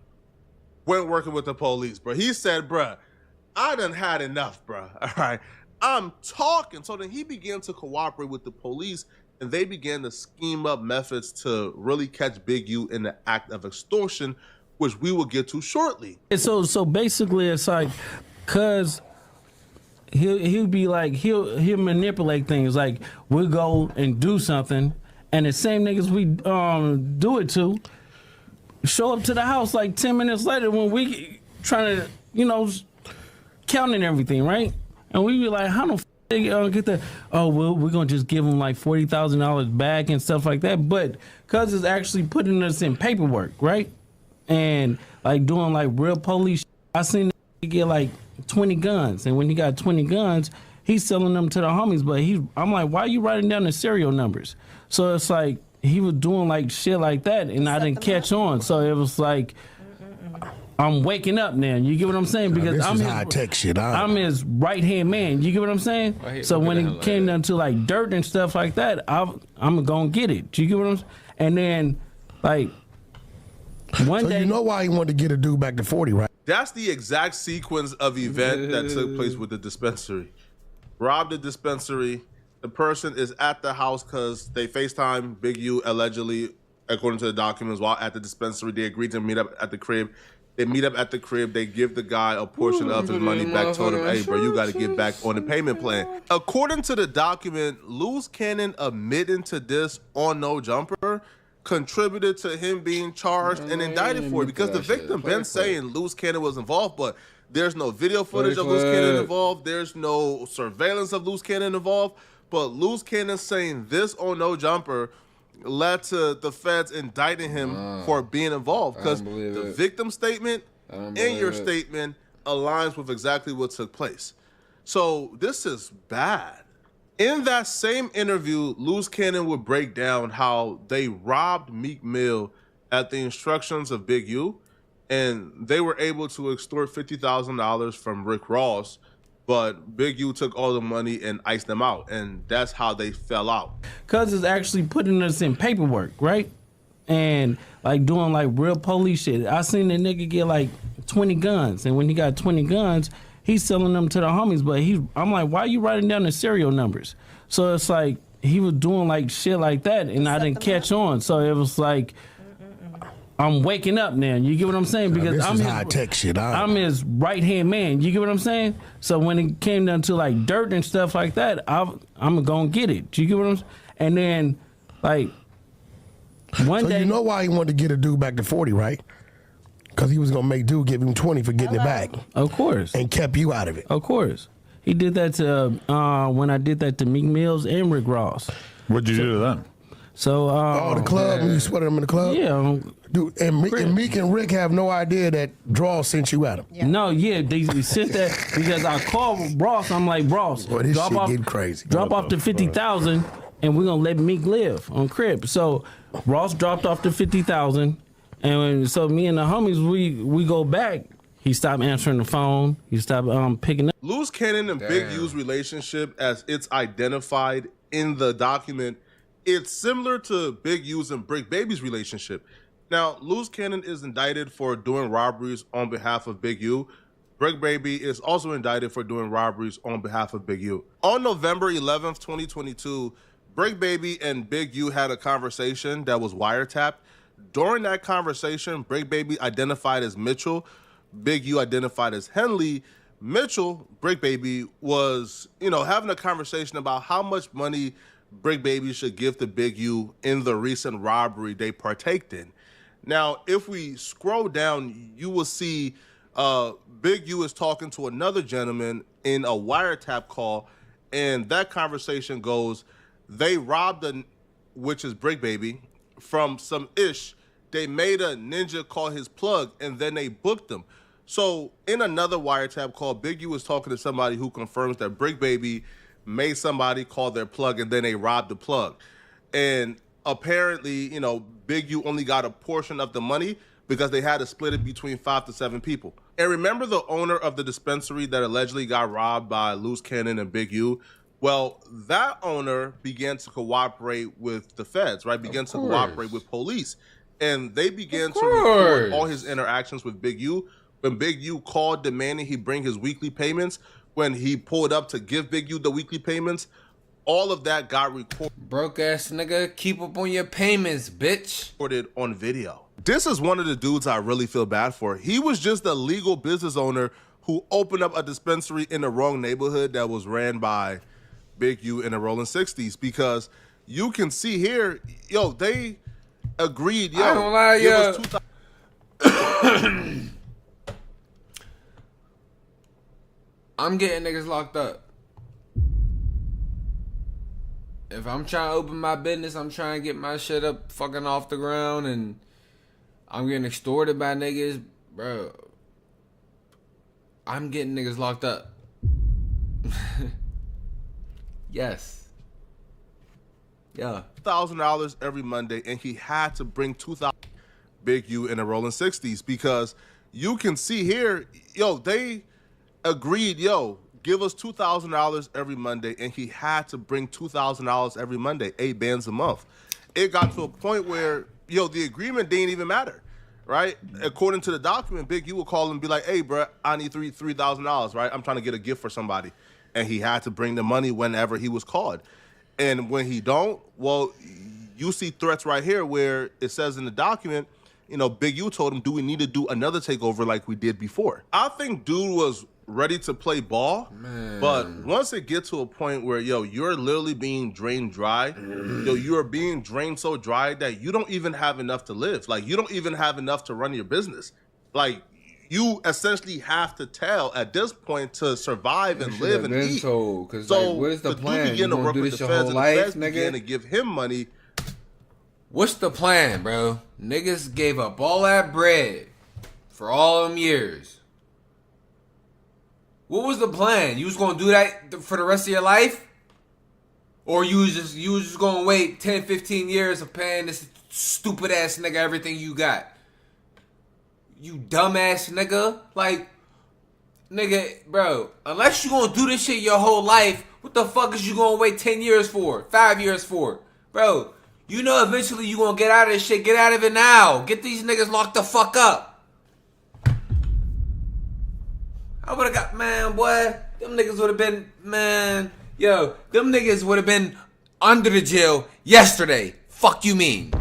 [SPEAKER 15] went working with the police, bro. He said, bruh, I done had enough, bruh. All right. I'm talking. So then he began to cooperate with the police, and they began to scheme up methods to really catch Big U in the act of extortion, which we will get to shortly.
[SPEAKER 5] So basically, it's like, cause he'll be like he'll manipulate things. Like we'll go and do something, and the same niggas we do it to show up to the house like 10 minutes later when we trying to counting everything, right? And we be like, how the they get the well, we're gonna just give them like $40,000 back and stuff like that, but cause it's actually putting us in paperwork, right? And like doing like real police. I seen he get like 20 guns, and when he got 20 guns, he's selling them to the homies. But I'm like, why are you writing down the serial numbers? So it's like he was doing like shit like that, and I didn't catch on. So it was like, I'm waking up now. You get what I'm saying? Because
[SPEAKER 11] this
[SPEAKER 5] I'm
[SPEAKER 11] is
[SPEAKER 5] his,
[SPEAKER 11] high-tech shit.
[SPEAKER 5] I'm his right hand man. You get what I'm saying? So when it came down to like dirt and stuff like that, I'm gonna get it. You get what I'm saying? And then like one day,
[SPEAKER 11] you know why he wanted to get a dude back to 40, right?
[SPEAKER 15] That's the exact sequence of event that took place with the dispensary. Robbed the dispensary. The person is at the house because they FaceTime Big U allegedly, according to the documents, while at the dispensary. They agreed to meet up at the crib. They meet up at the crib. They give the guy a portion of his money back. Told him, hey, bro, you got to get back on the payment plan. According to the document, Loose Cannon admitting to this on No Jumper contributed to him being charged and indicted for it because the victim been saying Loose Cannon was involved, but there's no video footage of Loose Cannon involved. There's no surveillance of Loose Cannon involved. But Loose Cannon saying this on No Jumper led to the feds indicting him for being involved because the victim statement and your statement aligns with exactly what took place. So this is bad. In that same interview, Loose Cannon would break down how they robbed Meek Mill at the instructions of Big U, and they were able to extort $50,000 from Rick Ross, but Big U took all the money and iced them out, and that's how they fell out.
[SPEAKER 5] Cuz it's actually putting us in paperwork, right? And like doing like real police shit. I seen the nigga get like 20 guns, and when he got 20 guns, he's selling them to the homies, but I'm like, why are you writing down the serial numbers? So it's like he was doing like shit like that, and I didn't catch on. So it was like, I'm waking up now. You get what I'm saying? Because
[SPEAKER 11] this is high-tech shit.
[SPEAKER 5] I'm his right-hand man. You get what I'm saying? So when it came down to like dirt and stuff like that, I'm going to get it. You get what I'm saying? And then, like, one day...
[SPEAKER 11] you know why he wanted to get a dude back to 40, right? Because he was going to make dude give him 20 for getting it back.
[SPEAKER 5] Of course.
[SPEAKER 11] And kept you out of it.
[SPEAKER 5] Of course. He did that to, when I did that to Meek Mills and Rick Ross.
[SPEAKER 18] What'd you do to them?
[SPEAKER 5] So,
[SPEAKER 11] the club, when you sweated them in the club?
[SPEAKER 5] Yeah.
[SPEAKER 11] Dude, and Meek and Rick have no idea that Draw sent you at him.
[SPEAKER 5] Yeah. No, they sent that because I called Ross. I'm like, Ross,
[SPEAKER 11] boy, this shit getting crazy.
[SPEAKER 5] Drop off the 50,000 and we're going to let Meek live on crib. So Ross dropped off the 50,000. And so me and the homies, we go back. He stopped answering the phone. He stopped picking up.
[SPEAKER 15] Loose Cannon and Big U's relationship, as it's identified in the document, it's similar to Big U's and Brick Baby's relationship. Now, Loose Cannon is indicted for doing robberies on behalf of Big U. Brick Baby is also indicted for doing robberies on behalf of Big U. On November 11th, 2022, Brick Baby and Big U had a conversation that was wiretapped. During that conversation, Brick Baby identified as Mitchell. Big U identified as Henley. Mitchell, Brick Baby, was, having a conversation about how much money Brick Baby should give to Big U in the recent robbery they partaked in. Now, if we scroll down, you will see Big U is talking to another gentleman in a wiretap call, and that conversation goes, they robbed which is Brick Baby, from some ish. They made a ninja call his plug, and then they booked him. So in another wiretap call, Big U was talking to somebody who confirms that Brick Baby made somebody call their plug, and then they robbed the plug. And apparently, Big U only got a portion of the money because they had to split it between 5 to 7 people. And remember the owner of the dispensary that allegedly got robbed by Loose Cannon and Big U? Well, that owner began to cooperate with the feds, right? Began to cooperate with police. And they began to record all his interactions with Big U. When Big U called demanding he bring his weekly payments, when he pulled up to give Big U the weekly payments, all of that got recorded.
[SPEAKER 1] Broke ass nigga, keep up on your payments, bitch.
[SPEAKER 15] Recorded on video. This is one of the dudes I really feel bad for. He was just a legal business owner who opened up a dispensary in the wrong neighborhood that was ran by Big U in the rolling 60s, because you can see here, they agreed,
[SPEAKER 1] I don't lie,
[SPEAKER 15] yo.
[SPEAKER 1] I'm getting niggas locked up. If I'm trying to open my business, I'm trying to get my shit up fucking off the ground, and I'm getting extorted by niggas, bro. I'm getting niggas locked up. Yes. Yeah.
[SPEAKER 15] $1,000 every Monday, and he had to bring $2,000 Big U in the rolling 60s, because you can see here, they agreed, give us $2,000 every Monday, and he had to bring $2,000 every Monday, 8 bands a month. It got to a point where, the agreement didn't even matter. right? According to the document, Big U will call him and be like, hey, bro, I need $3,000, right? I'm trying to get a gift for somebody. And he had to bring the money whenever he was called. And when he don't, well, you see threats right here where it says in the document, you know, Big U told him, do we need to do another takeover like we did before? I think dude was ready to play ball, but once it gets to a point where, yo, you're literally being drained dry, yo, you're being drained so dry that you don't even have enough to live. Like, you don't even have enough to run your business. Like, you essentially have to tell at this point to survive and live and eat.
[SPEAKER 1] So, like, where's the plan? You gonna do this your whole life, nigga?
[SPEAKER 15] Began to give him money.
[SPEAKER 1] What's the plan, bro? Niggas gave up all that bread for all them years. What was the plan? You was gonna do that for the rest of your life? Or you was just gonna wait 10, 15 years of paying this stupid ass nigga everything you got? You dumbass nigga. Like, nigga, bro, unless you gonna do this shit your whole life, what the fuck is you gonna wait 10 years for? 5 years for? Bro, you know eventually you gonna get out of this shit. Get out of it now. Get these niggas locked the fuck up. I would've got, man, boy, them niggas would've been, man, yo, them niggas would've been under the jail yesterday. Fuck you mean?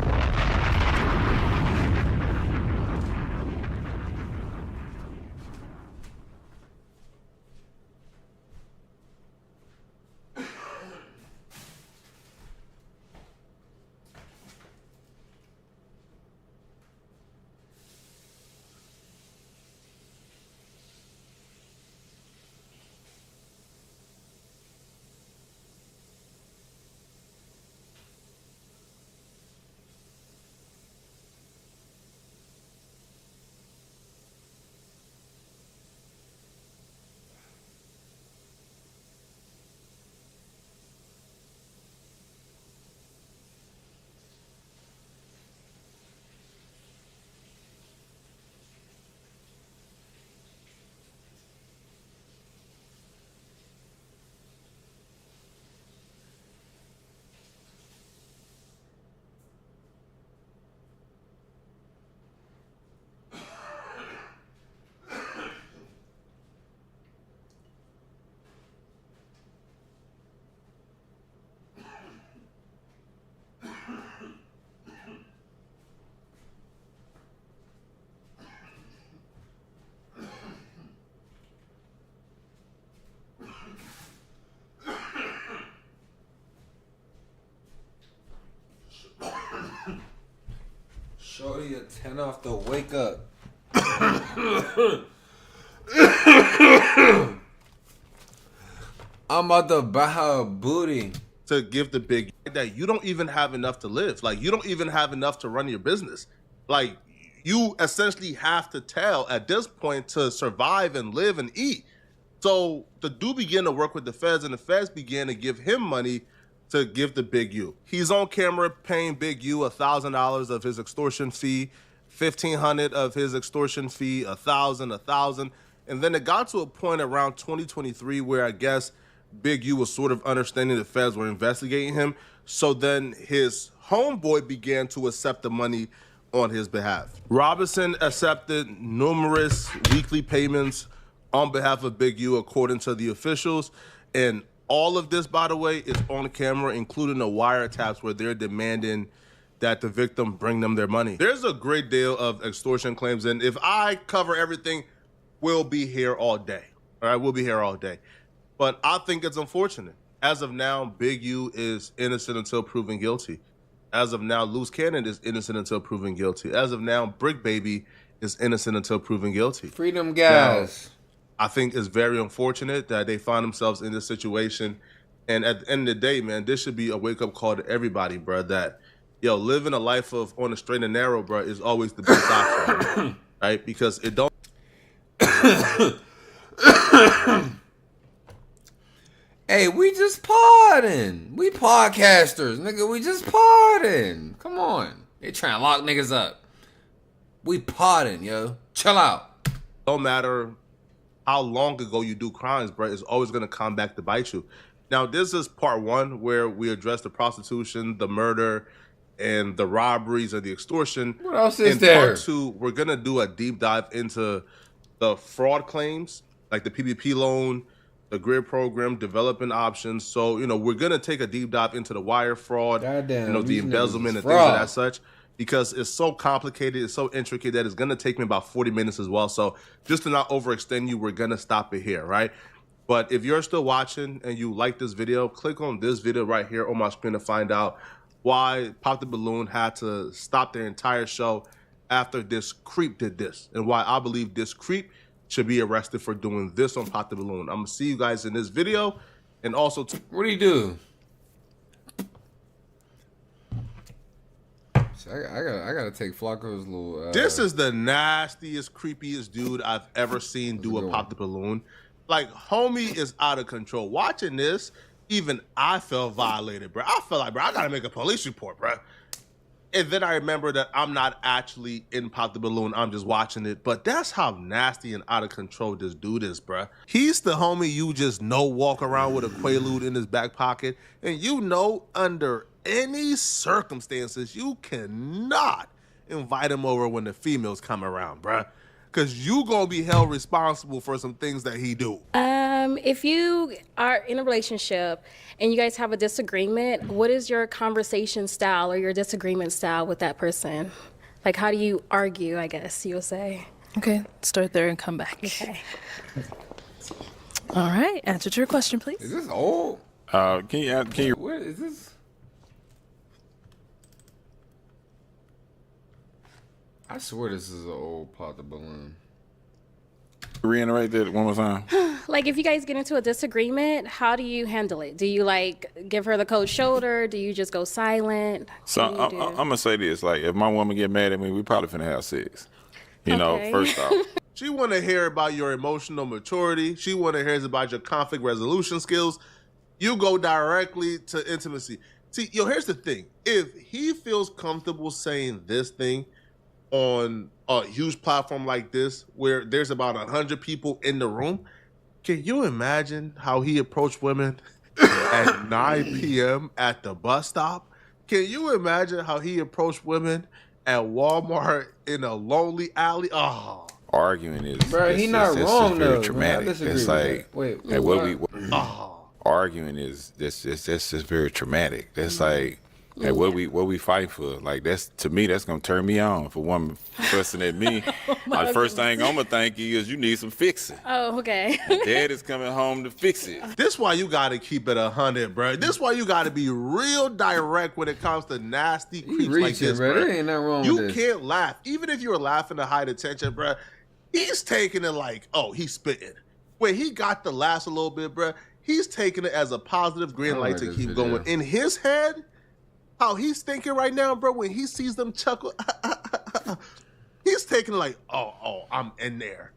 [SPEAKER 1] Shorty a 10 off the wake up. I'm about to buy her a booty.
[SPEAKER 15] To give the Big that you don't even have enough to live. Like, you don't even have enough to run your business. Like, you essentially have to tell at this point to survive and live and eat. So the dude began to work with the feds, and the feds began to give him money to give the Big U. He's on camera paying Big U $1,000 of his extortion fee, $1,500 of his extortion fee, $1,000, and then it got to a point around 2023 where I guess Big U was sort of understanding the feds were investigating him. So then his homeboy began to accept the money on his behalf. Robinson accepted numerous weekly payments on behalf of Big U, according to the officials. And all of this, by the way, is on camera, including the wiretaps where they're demanding that the victim bring them their money. There's a great deal of extortion claims, and if I cover everything, we'll be here all day. All right, we'll be here all day. But I think it's unfortunate. As of now, Big U is innocent until proven guilty. As of now, Loose Cannon is innocent until proven guilty. As of now, Brick Baby is innocent until proven guilty.
[SPEAKER 1] Freedom guys.
[SPEAKER 15] Now, I think it's very unfortunate that they find themselves in this situation. And at the end of the day, man, this should be a wake-up call to everybody, bro, that, yo, living a life of on the straight and narrow, bro, is always the best option, right? Because it don't...
[SPEAKER 1] Hey, we just podding. We podcasters, nigga. We just podding. Come on. They trying to lock niggas up. We podding, yo. Chill out.
[SPEAKER 15] Don't matter how long ago you do crimes, bro. It's always going to come back to bite you. Now, this is part one where we address the prostitution, the murder, and the robberies and the extortion.
[SPEAKER 1] What else is
[SPEAKER 15] in
[SPEAKER 1] there?
[SPEAKER 15] Part 2, we're gonna do a deep dive into the fraud claims, like the PPP loan, the grid program, development options. So, we're going to take a deep dive into the wire fraud, the embezzlement and things of that such, because it's so complicated, it's so intricate that it's going to take me about 40 minutes as well. So just to not overextend you, we're going to stop it here, right? But if you're still watching and you like this video, click on this video right here on my screen to find out why Pop the Balloon had to stop their entire show after this creep did this, and why I believe this creep should be arrested for doing this on Pop the Balloon. I'm gonna see you guys in this video, and also
[SPEAKER 1] what do you do? So I gotta take Flacco's little.
[SPEAKER 15] This is the nastiest, creepiest dude I've ever seen do a Pop the Balloon. Like, homie is out of control. Watching this, even I felt violated, bro. I felt like, bro, I gotta make a police report, bro. And then I remember that I'm not actually in Pop the Balloon. I'm just watching it. But that's how nasty and out of control this dude is, bruh. He's the homie you just know walk around with a Quaalude in his back pocket. And under any circumstances, you cannot invite him over when the females come around, bruh. Because you going to be held responsible for some things that he do.
[SPEAKER 10] If you are in a relationship and you guys have a disagreement, what is your conversation style or your disagreement style with that person? Like, how do you argue, I guess you'll say?
[SPEAKER 22] Okay, start there and come back.
[SPEAKER 10] Okay.
[SPEAKER 22] All right, answer to your question, please.
[SPEAKER 1] Is this old?
[SPEAKER 23] Can you?
[SPEAKER 1] What is this? I swear this is an old Pop the Balloon.
[SPEAKER 23] Reiterate that one more time.
[SPEAKER 10] Like, if you guys get into a disagreement, how do you handle it? Do you give her the cold shoulder? Do you just go silent?
[SPEAKER 23] So I'm gonna say this: like, if my woman get mad at me, we probably finna have sex. First off.
[SPEAKER 15] She want to hear about your emotional maturity. She want to hear about your conflict resolution skills. You go directly to intimacy. See, here's the thing: if he feels comfortable saying this thing on a huge platform like this, where there's about 100 people in the room, can you imagine how he approached women at 9 p.m. at the bus stop? Can you imagine how he approached women at Walmart in a lonely alley? Oh,
[SPEAKER 23] arguing is,
[SPEAKER 1] bro, he not wrong though.
[SPEAKER 23] Very traumatic. It's like, arguing is that's just very traumatic. That's like. Hey, what we fight for? Like, that's, to me, that's gonna turn me on. If a woman fussing at me, the first thing I'm gonna think is you need some fixing.
[SPEAKER 10] Oh, okay.
[SPEAKER 23] Dad is coming home to fix it.
[SPEAKER 15] This why you gotta keep it 100, bro. This why you gotta be real direct when it comes to nasty creeps like this, bro.
[SPEAKER 1] There ain't nothing wrong with this.
[SPEAKER 15] You can't laugh. Even if you're laughing to hide attention, bro, he's taking it like, oh, he's spitting. Wait, he got the laughs a little bit, bro. He's taking it as a positive green light to keep going. In his head, how he's thinking right now, bro, when he sees them chuckle, he's taking like, oh, I'm in there.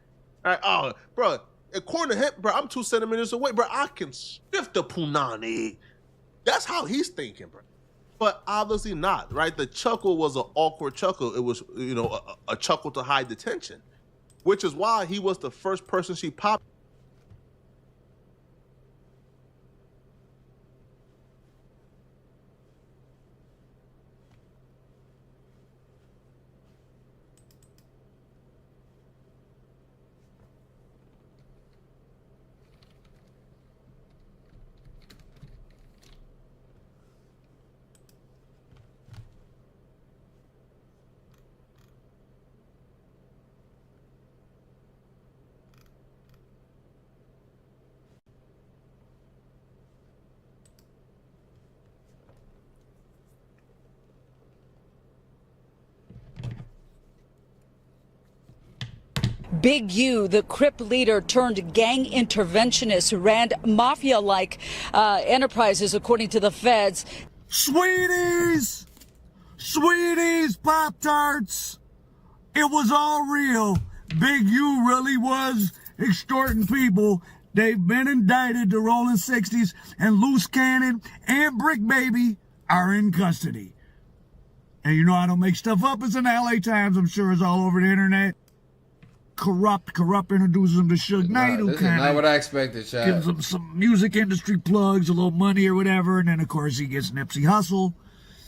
[SPEAKER 15] All right, oh, bro, according to him, bro, I'm 2 centimeters away, bro. I can sniff the punani. That's how he's thinking, bro. But obviously not, right? The chuckle was an awkward chuckle. It was, a chuckle to hide the tension, which is why he was the first person she popped.
[SPEAKER 24] Big U, the Crip leader turned gang interventionist who ran mafia-like enterprises, according to the feds.
[SPEAKER 25] Sweeties! Sweeties, Pop-Tarts! It was all real. Big U really was extorting people. They've been indicted. The Rolling 60s and Loose Cannon and Brick Baby are in custody. And I don't make stuff up. It's in the LA Times. I'm sure it's all over the internet. Corrupt introduces him to Suge Knight, who kind
[SPEAKER 1] not what I expected, Chad.
[SPEAKER 25] Gives him some music industry plugs, a little money or whatever, and then of course he gets Nipsey Hussle.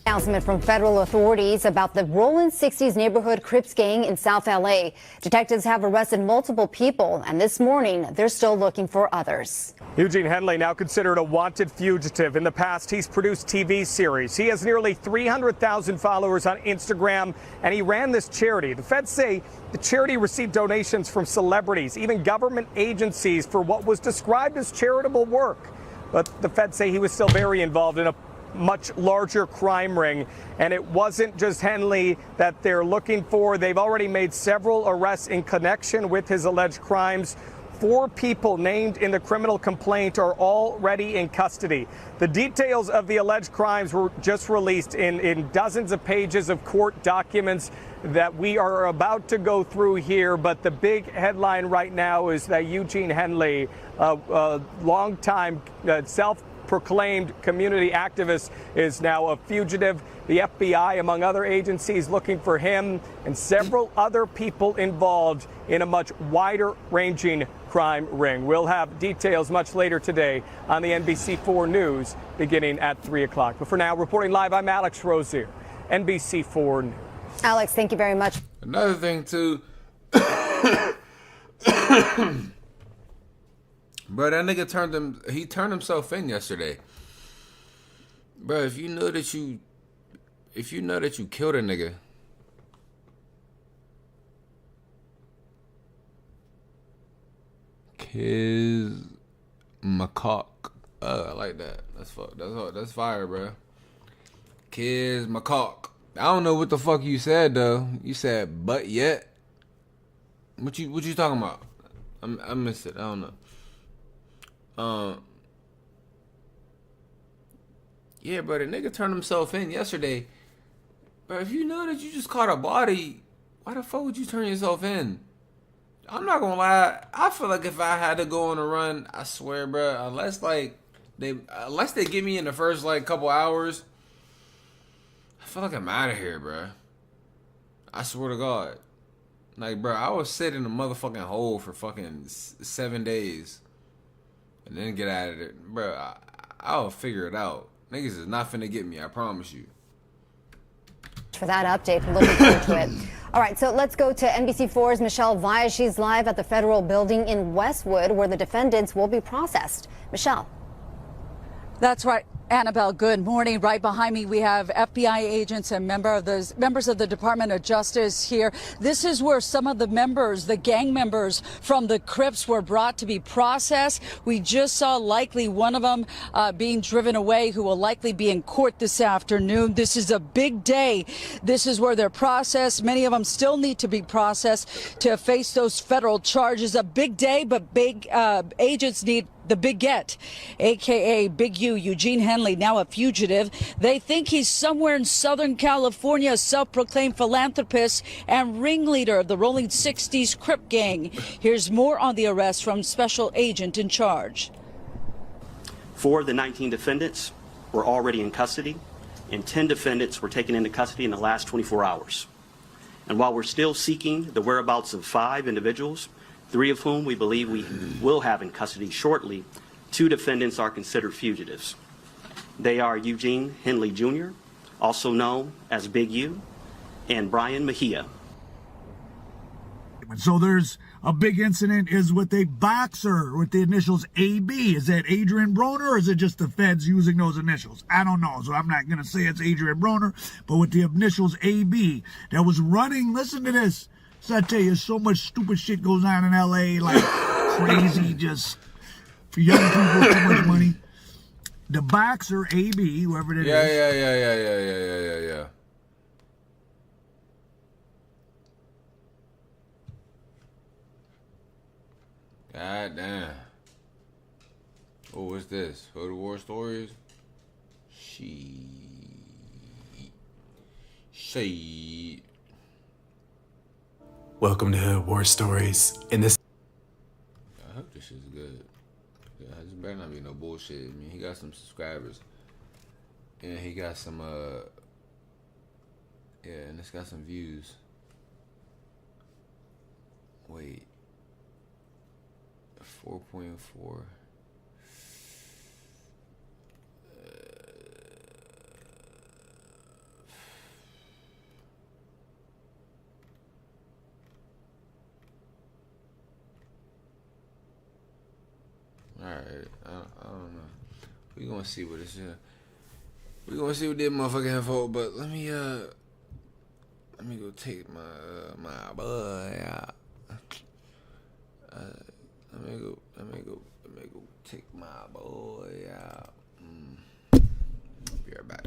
[SPEAKER 4] Announcement from federal authorities about the Rollin 60s neighborhood Crips gang in South LA. Detectives have arrested multiple people, and this morning they're still looking for others.
[SPEAKER 7] Eugene Henley now considered a wanted fugitive. In the past, he's produced TV series. He has nearly 300,000 followers on Instagram, and he ran this charity. The feds say the charity received donations from celebrities, even government agencies, for what was described as charitable work. But the feds say he was still very involved in a much larger crime ring, and it wasn't just Henley that they're looking for. They've already made several arrests in connection with his alleged crimes. 4 people named in the criminal complaint are already in custody. The details of the alleged crimes were just released in dozens of pages of court documents that we are about to go through here. But the big headline right now is that Eugene Henley, a longtime self-proclaimed community activist, is now a fugitive. The FBI, among other agencies, looking for him and several other people involved in a much wider-ranging crime ring. We'll have details much later today on the NBC4 News beginning at 3 o'clock. But for now, reporting live, I'm Alex Rozier, NBC4 News.
[SPEAKER 4] Alex, thank you very much.
[SPEAKER 1] Another thing, too. Bro, that nigga turned himself in yesterday. Bro, if you know that you killed a nigga, Kiz Macaque. I like that. That's fire, bro. Kiz Macaque. I don't know what the fuck you said though. You said but yet. What you talking about? I missed it. I don't know. Yeah, bro, the nigga turned himself in yesterday. But if you know that you just caught a body, why the fuck would you turn yourself in? I'm not gonna lie. I feel like if I had to go on a run, I swear, bro, unless they get me in the first couple hours, I feel like I'm out of here, bro. I swear to God. Bro, I would sit in a motherfucking hole for fucking 7 days and then get out of it. Bro, I'll figure it out. Niggas is not finna get me, I promise you.
[SPEAKER 4] For that update, we're looking forward to it. All right, so let's go to NBC4's Michelle Via. She's live at the federal building in Westwood where the defendants will be processed. Michelle.
[SPEAKER 24] That's right. Annabelle, good morning. Right behind me, we have FBI agents and members of the Department of Justice here. This is where some of the members, the gang members from the Crips, were brought to be processed. We just saw likely one of them being driven away, who will likely be in court this afternoon. This is a big day. This is where they're processed. Many of them still need to be processed to face those federal charges. A big day, but big agents need the Big Get, a.k.a. Big U, Eugene Henley, now a fugitive. They think he's somewhere in Southern California, a self-proclaimed philanthropist and ringleader of the Rolling 60s Crip gang. Here's more on the arrest from Special Agent in charge.
[SPEAKER 13] 4 of the 19 defendants were already in custody, and 10 defendants were taken into custody in the last 24 hours. And while we're still seeking the whereabouts of 5 individuals, 3 of whom we believe we will have in custody shortly, 2 defendants are considered fugitives. They are Eugene Henley Jr., also known as Big U, and Brian Mejia.
[SPEAKER 25] So there's a big incident is with a boxer with the initials AB. Is that Adrian Broner, or is it just the feds using those initials? I don't know, so I'm not going to say it's Adrian Broner, but with the initials AB that was running, listen to this. So I tell you, so much stupid shit goes on in LA, like crazy, just for young people, too much money. The boxer, AB, whoever it is.
[SPEAKER 1] Yeah. God damn. Oh, what's this? Photo War Stories? She.
[SPEAKER 14] Welcome to War Stories. In this,
[SPEAKER 1] I hope this shit's good. Yeah, this better not be no bullshit. I mean, he got some subscribers, and he got some and it's got some views. Wait, 4.4. right. I don't know. We gonna see what it's. We gonna see what this motherfucker have for. But let me go take my boy out. Let me go take my boy out. Be right back.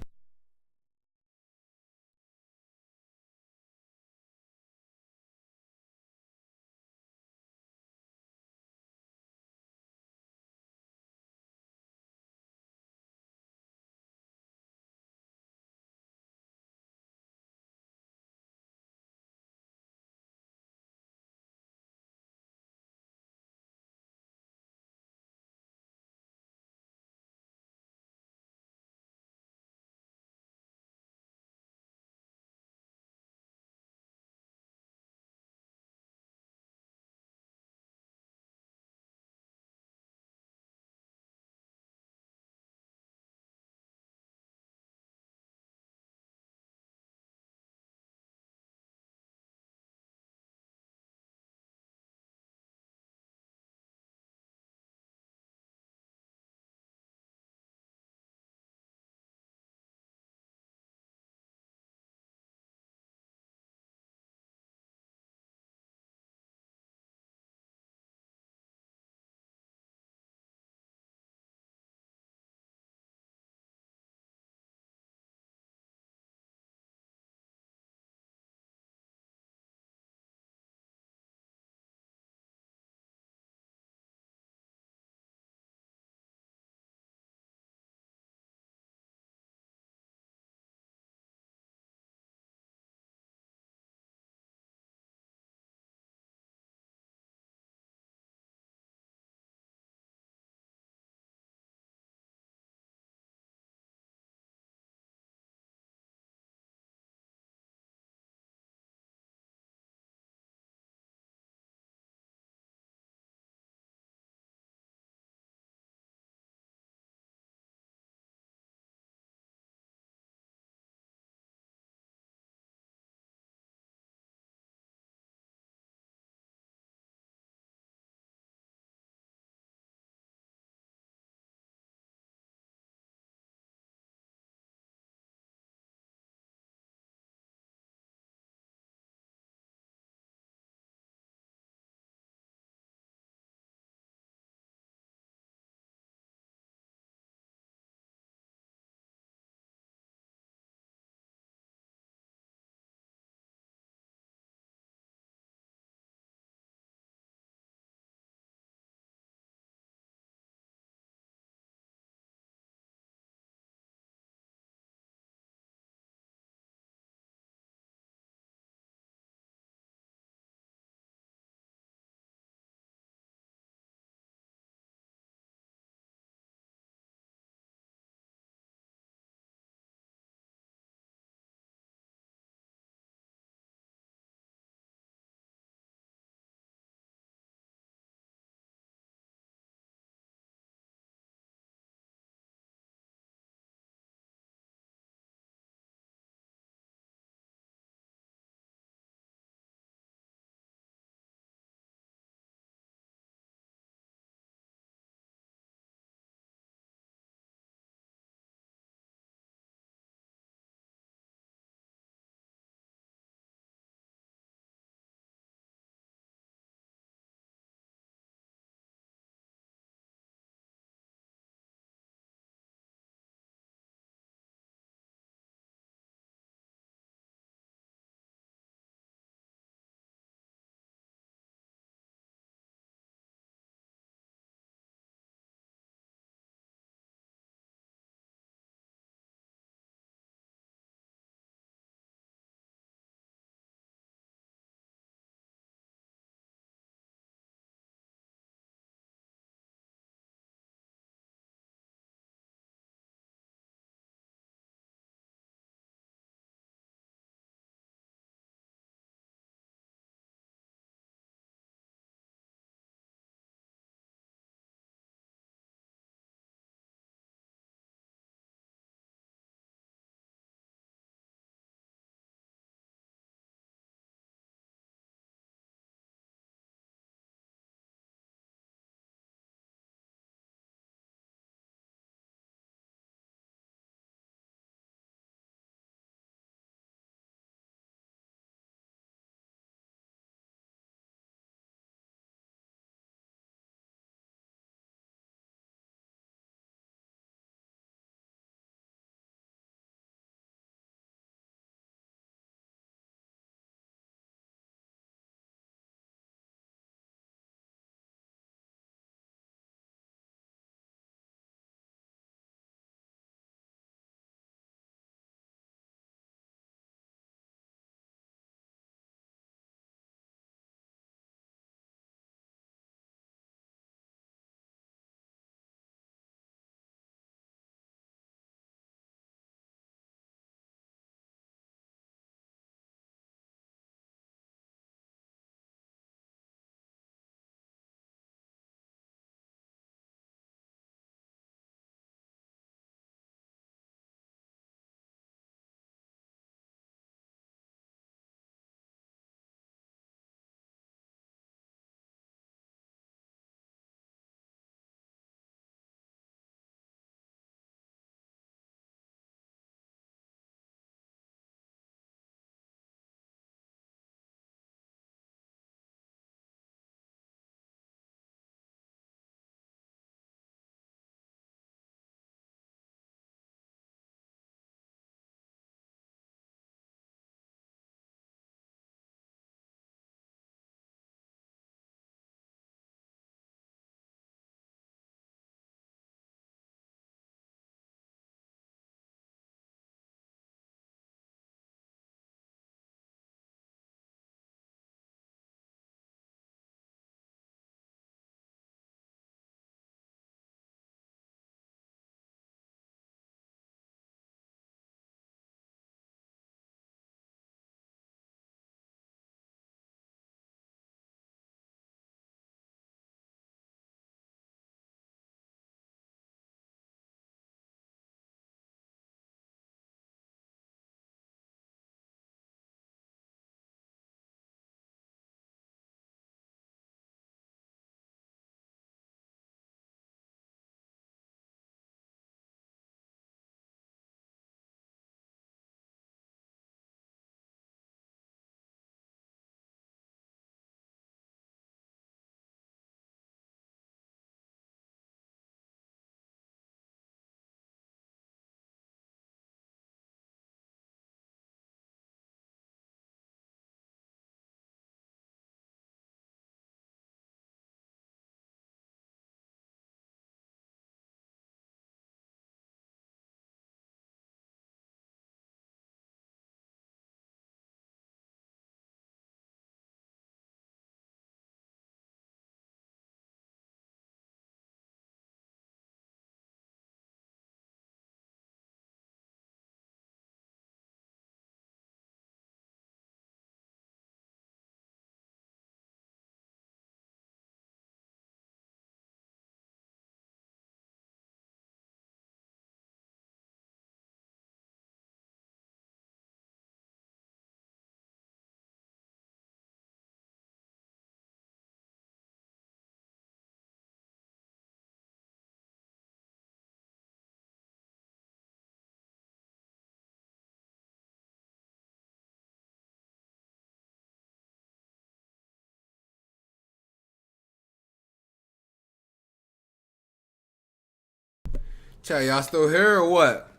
[SPEAKER 1] Chat, y'all still here or what?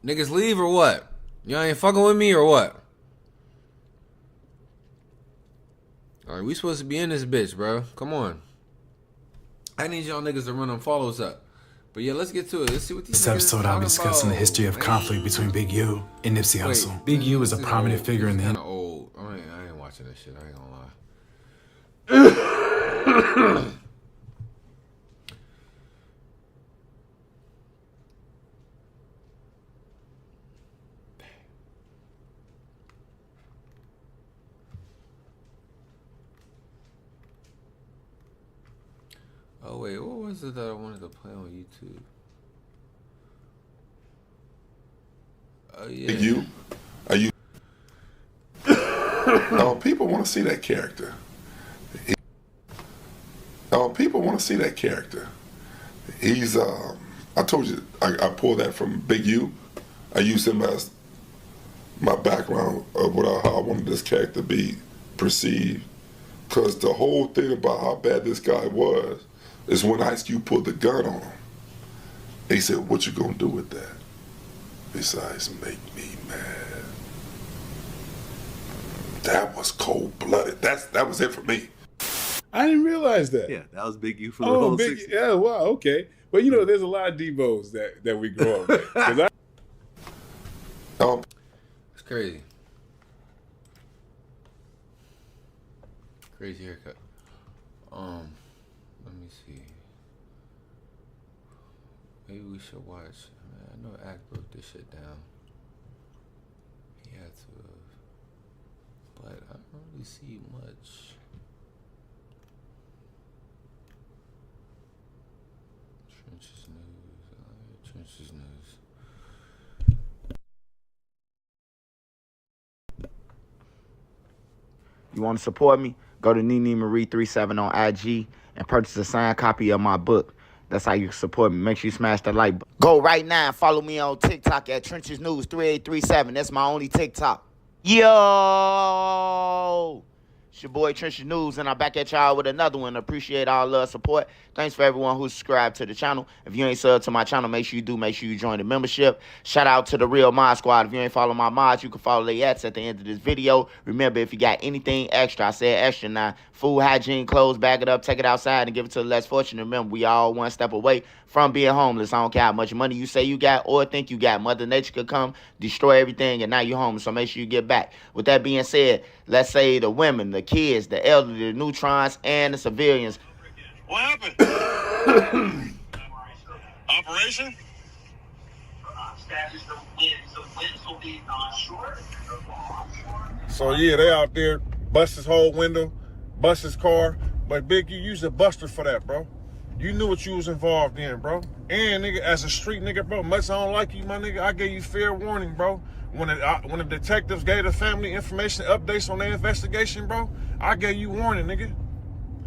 [SPEAKER 1] Niggas leave or what? Y'all ain't fucking with me or what? Alright, we supposed to be in this bitch, bro. Come on. I need y'all niggas to run them follows up. But yeah, let's get to it. Let's see what these
[SPEAKER 14] This
[SPEAKER 1] niggas
[SPEAKER 14] episode, I'll be discussing the history of conflict between Big U and Nipsey Hussle. Big U is a prominent figure in the...
[SPEAKER 1] Kinda old. I ain't watching this shit. I ain't gonna lie. Oh wait, what was it that I wanted to play on YouTube? Oh yeah.
[SPEAKER 2] Are you? People want to see that character. People want to see that character. He's I told you I pulled that from Big U. I used him as my background of how I wanted this character to be perceived. Because the whole thing about how bad this guy was is when Ice Cube pulled the gun on him. He said, "What you gonna do with that? Besides make me mad." That was cold-blooded. That was it for me.
[SPEAKER 6] I didn't realize that.
[SPEAKER 9] Yeah, that was Big U for the whole 60s.
[SPEAKER 6] Yeah, wow, okay. But you know, there's a lot of Devos that we grow up with.
[SPEAKER 1] It's crazy. Crazy haircut. Let me see. Maybe we should watch. I know Act broke this shit down. He had to have. But I don't really see much. Trenches News. Trenches News.
[SPEAKER 17] You want to support me? Go to Nene Marie 37 on IG and purchase a signed copy of my book. That's how you can support me. Make sure you smash that like button. Go right now and follow me on TikTok at Trenches News 3837. That's my only TikTok. Yo! It's your boy Trenches News, and I'm back at y'all with another one. Appreciate all love, support. Thanks for everyone who subscribed to the channel. If you ain't subbed to my channel, make sure you do. Make sure you join the membership. Shout out to the Real Mod Squad. If you ain't follow my mods, you can follow the ads at the end of this video. Remember, if you got anything extra, I said extra now, food, hygiene, clothes, bag it up, take it outside, and give it to the less fortunate. Remember, we all one step away from being homeless. I don't care how much money you say you got or think you got. Mother Nature could come, destroy everything, and now you're homeless, so make sure you get back. With that being said, let's say the women, the kids, the elderly, the neutrons, and the civilians.
[SPEAKER 19] What happened? Operation?
[SPEAKER 16] So yeah, they out there, bust his whole window, bust his car. But Big, you used a buster for that, bro. You knew what you was involved in, bro. And nigga, as a street nigga, bro, much I don't like you, my nigga, I gave you fair warning, bro. When the detectives gave the family information updates on their investigation, bro, I gave you warning, nigga.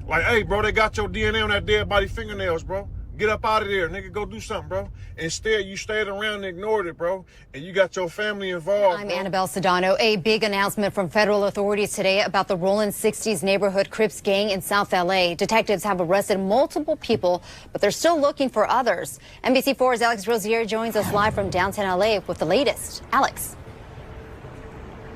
[SPEAKER 16] Like, hey, bro, they got your DNA on that dead body fingernails, bro. Get up out of there, nigga. Go do something, bro. Instead, you stayed around and ignored it, bro. And you got your family involved.
[SPEAKER 4] I'm
[SPEAKER 16] bro.
[SPEAKER 4] Annabelle Sedano. A big announcement from federal authorities today about the Rollin' 60s neighborhood Crips gang in South L.A. Detectives have arrested multiple people, but they're still looking for others. NBC4's Alex Rosier joins us live from downtown L.A. with the latest. Alex.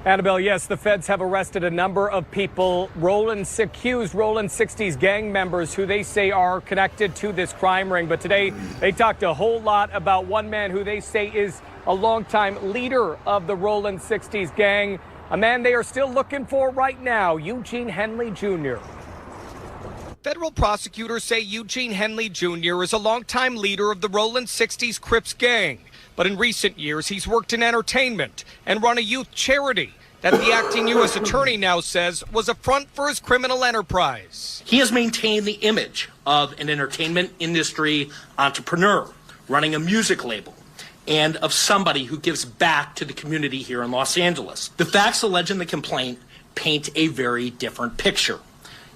[SPEAKER 7] Annabelle, yes, the feds have arrested a number of people, accused Rollin' 60s gang members who they say are connected to this crime ring. But today they talked a whole lot about one man who they say is a longtime leader of the Rollin' 60s gang, a man they are still looking for right now, Eugene Henley Jr.
[SPEAKER 26] Federal prosecutors say Eugene Henley Jr. is a longtime leader of the Rollin' 60s Crips gang. But in recent years, he's worked in entertainment and run a youth charity that the acting U.S. attorney now says was a front for his criminal enterprise.
[SPEAKER 3] He has maintained the image of an entertainment industry entrepreneur running a music label and of somebody who gives back to the community here in Los Angeles. The facts alleged in the complaint paint a very different picture.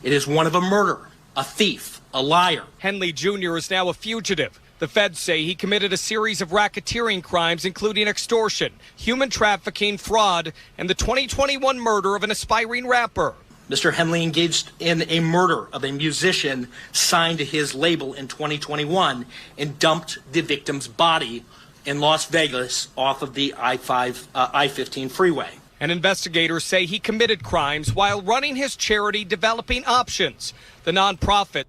[SPEAKER 3] It is one of a murderer, a thief, a liar.
[SPEAKER 26] Henley Jr. is now a fugitive. The feds say he committed a series of racketeering crimes, including extortion, human trafficking, fraud, and the 2021 murder of an aspiring rapper.
[SPEAKER 3] Mr. Henley engaged in a murder of a musician signed to his label in 2021 and dumped the victim's body in Las Vegas off of the I-15 freeway.
[SPEAKER 26] And investigators say he committed crimes while running his charity Developing Options, the nonprofit.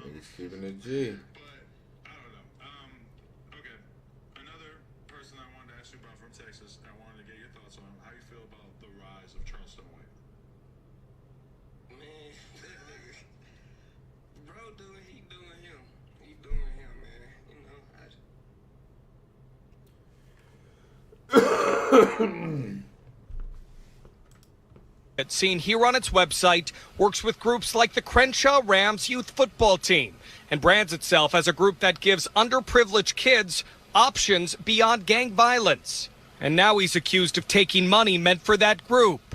[SPEAKER 1] Niggas keeping it G.
[SPEAKER 26] Seen here on its website, works with groups like the Crenshaw Rams youth football team and brands itself as a group that gives underprivileged kids options beyond gang violence. And now he's accused of taking money meant for that group.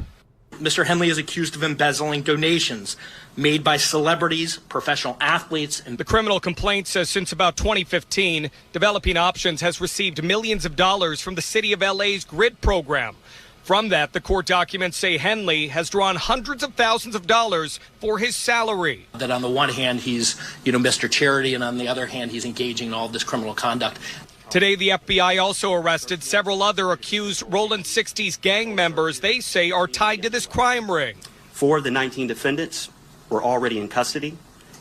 [SPEAKER 3] Mr. Henley is accused of embezzling donations made by celebrities, professional athletes, and
[SPEAKER 26] the criminal complaint says since about 2015, Developing Options has received millions of dollars from the city of LA's GRID program. From that, the court documents say Henley has drawn hundreds of thousands of dollars for his salary.
[SPEAKER 3] That on the one hand, he's, Mr. Charity, and on the other hand, he's engaging in all of this criminal conduct.
[SPEAKER 26] Today, the FBI also arrested several other accused Rollin 60s gang members they say are tied to this crime ring.
[SPEAKER 13] 4 of the 19 defendants were already in custody,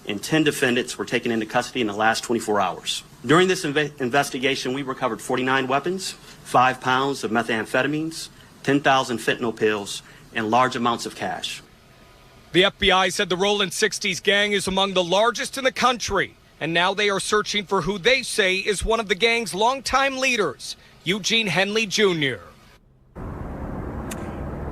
[SPEAKER 13] and 10 defendants were taken into custody in the last 24 hours. During this investigation, we recovered 49 weapons, 5 pounds of methamphetamines, 10,000 fentanyl pills, and large amounts of cash.
[SPEAKER 26] The FBI said the Rollin 60s gang is among the largest in the country, and now they are searching for who they say is one of the gang's longtime leaders, Eugene Henley Jr.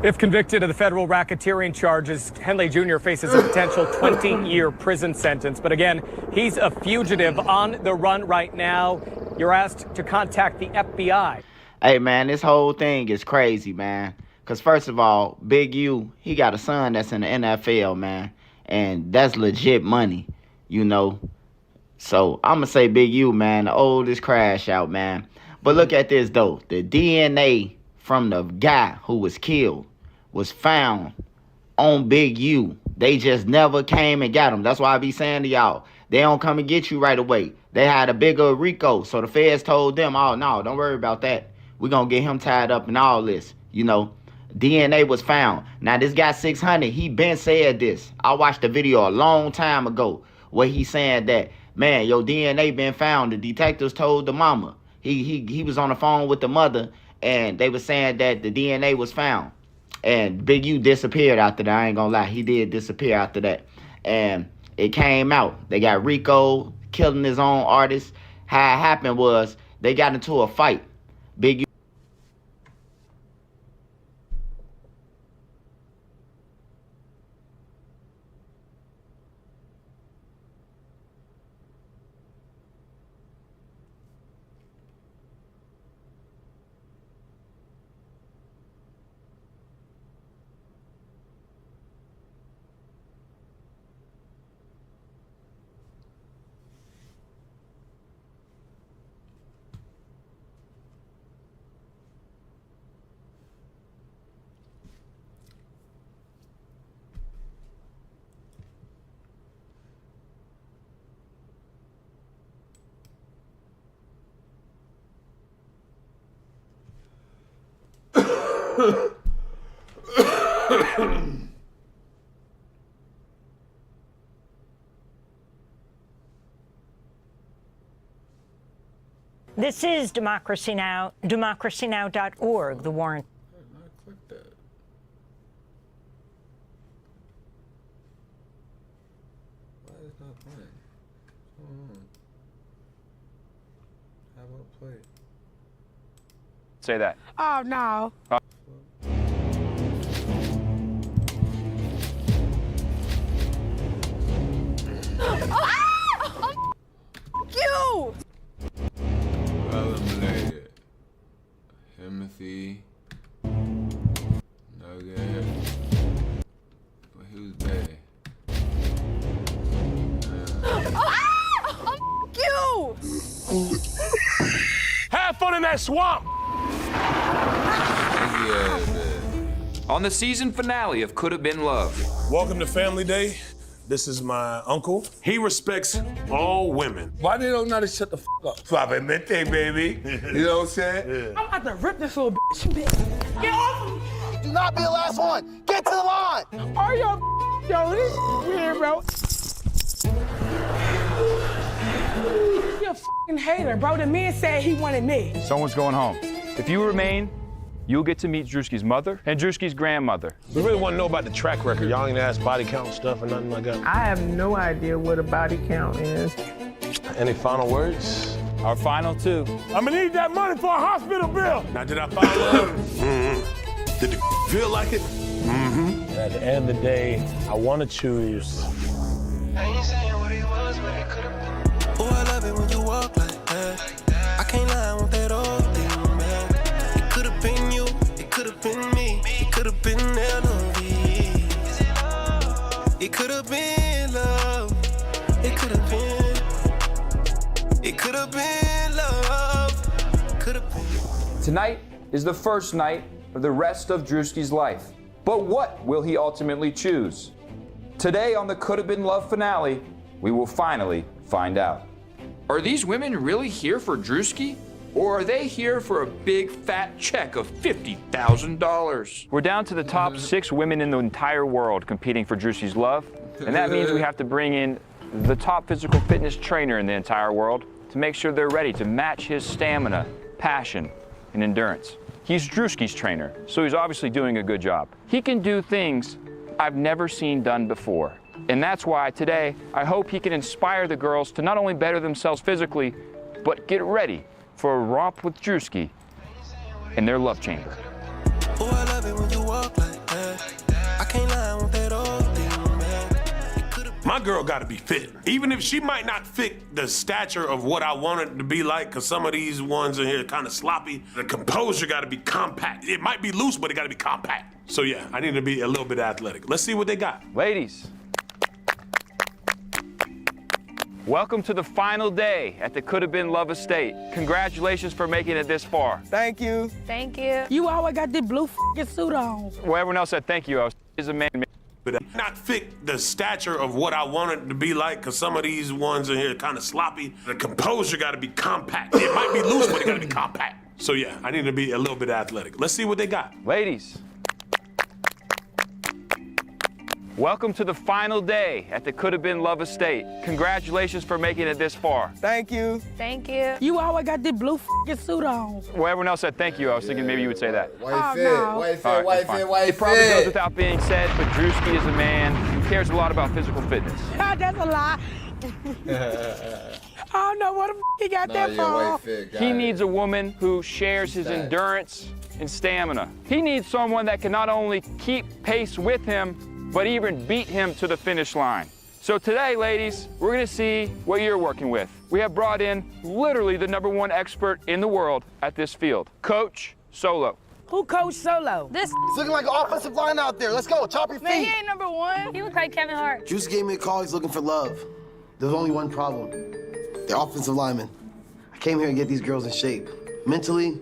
[SPEAKER 7] If convicted of the federal racketeering charges, Henley Jr. faces a potential 20-year prison sentence. But again, he's a fugitive on the run right now. You're asked to contact the FBI.
[SPEAKER 17] Hey, man, this whole thing is crazy, man. Because first of all, Big U, he got a son that's in the NFL, man. And that's legit money, So I'm going to say Big U, man, the oldest crash out, man. But look at this, though. The DNA from the guy who was killed was found on Big U. They just never came and got him. That's why I be saying to y'all, they don't come and get you right away. They had a bigger RICO. So the feds told them, oh, no, don't worry about that. We're going to get him tied up in all this, DNA was found. Now, this guy 600, he been said this. I watched the video a long time ago where he saying that, man, your DNA been found. The detectives told the mama. He was on the phone with the mother, and they were saying that the DNA was found. And Big U disappeared after that. I ain't going to lie. He did disappear after that. And it came out. They got RICO killing his own artist. How it happened was they got into a fight. Big U.
[SPEAKER 8] This is Democracy Now!, democracynow.org, the Warren.
[SPEAKER 1] I clicked that. Why is it not playing? What's going on? How about play?
[SPEAKER 11] Say that.
[SPEAKER 12] Oh, no. You!
[SPEAKER 1] Eliminated. Timothy. Nugget. But he was bad.
[SPEAKER 12] You!
[SPEAKER 18] Have fun in that swamp!
[SPEAKER 20] On the season finale of Could Have Been Love.
[SPEAKER 18] Welcome to Family Day. This is my uncle. He respects all women.
[SPEAKER 25] Why they don't know to shut the f up? Suavemente, baby. You know what I'm saying?
[SPEAKER 12] I'm about to rip this little bitch. Get off me!
[SPEAKER 21] Do not be the last one. Get to the line.
[SPEAKER 12] Are you yo, this weird, bro. You're a fucking hater, bro. The man said he wanted me.
[SPEAKER 20] Someone's going home. If you remain, you'll get to meet Drewski's mother and Drewski's grandmother.
[SPEAKER 18] We really want to know about the track record. Y'all ain't ask body count stuff or nothing like that.
[SPEAKER 12] I have no idea what a body count is.
[SPEAKER 18] Any final words?
[SPEAKER 20] Our final two.
[SPEAKER 18] I'm gonna need that money for a hospital bill. Now, did I find love? Mm-hmm. Did the feel like it? Mm-hmm. At the end of the day, I want to choose.
[SPEAKER 27] I ain't saying what it was, but it could have been. Oh, I love it when you walk like that. I can't lie, I want that all thing, man. It could have been you, it could have been me, it could have been L.O.V. It could have been love, it could have been, it could have been love, could have been.
[SPEAKER 20] Tonight is the first night of the rest of Drewski's life. But what will he ultimately choose? Today on the Could Have Been Love finale, we will finally find out. Are these women really here for Drewski? Or are they here for a big fat check of $50,000? We're down to the top 6 women in the entire world competing for Drewski's love. And that means we have to bring in the top physical fitness trainer in the entire world to make sure they're ready to match his stamina, passion, and endurance. He's Drewski's trainer, so he's obviously doing a good job. He can do things I've never seen done before. And that's why today, I hope he can inspire the girls to not only better themselves physically, but get ready for a romp with Drewski in their love chamber.
[SPEAKER 27] Oh, I love it when you walk like that. I can't lie, I want that all thing, man.
[SPEAKER 18] My girl got to be fit. Even if she might not fit the stature of what I want it to be like, because some of these ones in here are kind of sloppy, the composure got to be compact. It might be loose, but it got to be compact. So yeah, I need to be a little bit athletic. Let's see what they got.
[SPEAKER 20] Ladies, welcome to the final day at the Could Have Been Love Estate. Congratulations for making it this far.
[SPEAKER 12] Thank you.
[SPEAKER 10] Thank you.
[SPEAKER 12] You always got this blue f***ing suit on.
[SPEAKER 20] Well, everyone else said thank you. I was is a man.
[SPEAKER 18] But not fit the stature of what I want it to be like, because some of these ones in here are kind of sloppy. The composure got to be compact. It might be loose, but it got to be compact. So yeah, I need to be a little bit athletic. Let's see what they got.
[SPEAKER 20] Ladies, welcome to the final day at the Could Have Been Love Estate. Congratulations for making it this far.
[SPEAKER 12] Thank you.
[SPEAKER 10] Thank you.
[SPEAKER 12] You always got this blue f***ing suit on.
[SPEAKER 20] Well, everyone else said thank you. I was thinking maybe you would say that.
[SPEAKER 1] White fit, white fit.
[SPEAKER 20] It probably goes without being said, but Drewski is a man who cares a lot about physical fitness.
[SPEAKER 12] That's a lie. I don't know what the f*** he got that from.
[SPEAKER 20] He needs a woman who shares his endurance and stamina. He needs someone that can not only keep pace with him, but even beat him to the finish line. So today, ladies, we're gonna see what you're working with. We have brought in literally the #1 expert in the world at this field, Coach Solo.
[SPEAKER 12] Who Coach Solo?
[SPEAKER 21] It's looking like an offensive line out there. Let's go, chop your feet.
[SPEAKER 10] Man, he ain't #1. He look like Kevin Hart.
[SPEAKER 21] Juice gave me a call, he's looking for love. There's only one problem. The offensive lineman. I came here to get these girls in shape, mentally,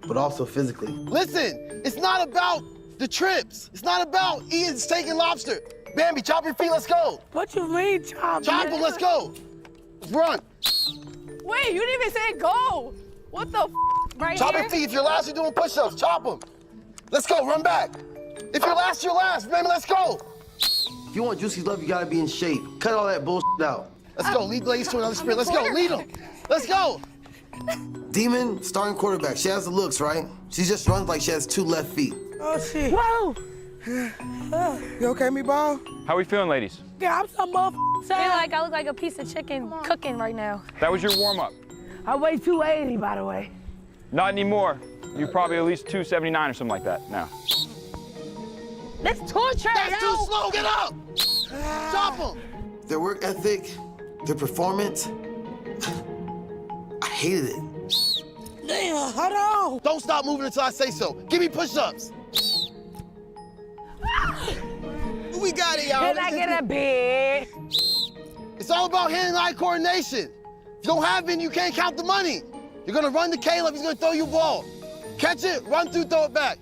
[SPEAKER 21] but also physically. Listen, it's not about the trips. It's not about eating steak and lobster. Bambi, chop your feet, let's go.
[SPEAKER 12] What you mean, chop?
[SPEAKER 21] Chop them, let's go. Let's run.
[SPEAKER 10] Wait, you didn't even say go. What the f? Right
[SPEAKER 21] Chop
[SPEAKER 10] here?
[SPEAKER 21] your feet. If you're last, you're doing push-ups. Chop them. Let's go, run back. If you're last, you're last, baby, let's go. If you want Juicy's love, you gotta be in shape. Cut all that bullshit out. Let's go, lead the ladies to another sprint. Let's go, lead them. Let's go. Demon, starting quarterback. She has the looks, right? She just runs like she has 2 left feet.
[SPEAKER 12] Oh, shit. Whoa. You okay, me, ball?
[SPEAKER 20] How are we feeling, ladies?
[SPEAKER 12] Yeah, I'm some motherfucker.
[SPEAKER 10] I look like a piece of chicken cooking right now.
[SPEAKER 20] That was your warm-up.
[SPEAKER 12] I weigh 280, by the way.
[SPEAKER 20] Not anymore. You're probably at least 279 or something like that now.
[SPEAKER 12] That's torture,
[SPEAKER 21] That's too slow, get up! Stop them! Their work ethic, their performance, I hated it.
[SPEAKER 12] Damn, hold on.
[SPEAKER 21] Don't stop moving until I say so. Give me push-ups. We got it, y'all.
[SPEAKER 12] Can I get a bed?
[SPEAKER 21] It's all about hand-eye coordination. If you don't have it, you can't count the money. You're gonna run to Caleb, he's gonna throw you a ball. Catch it, run through, throw it back.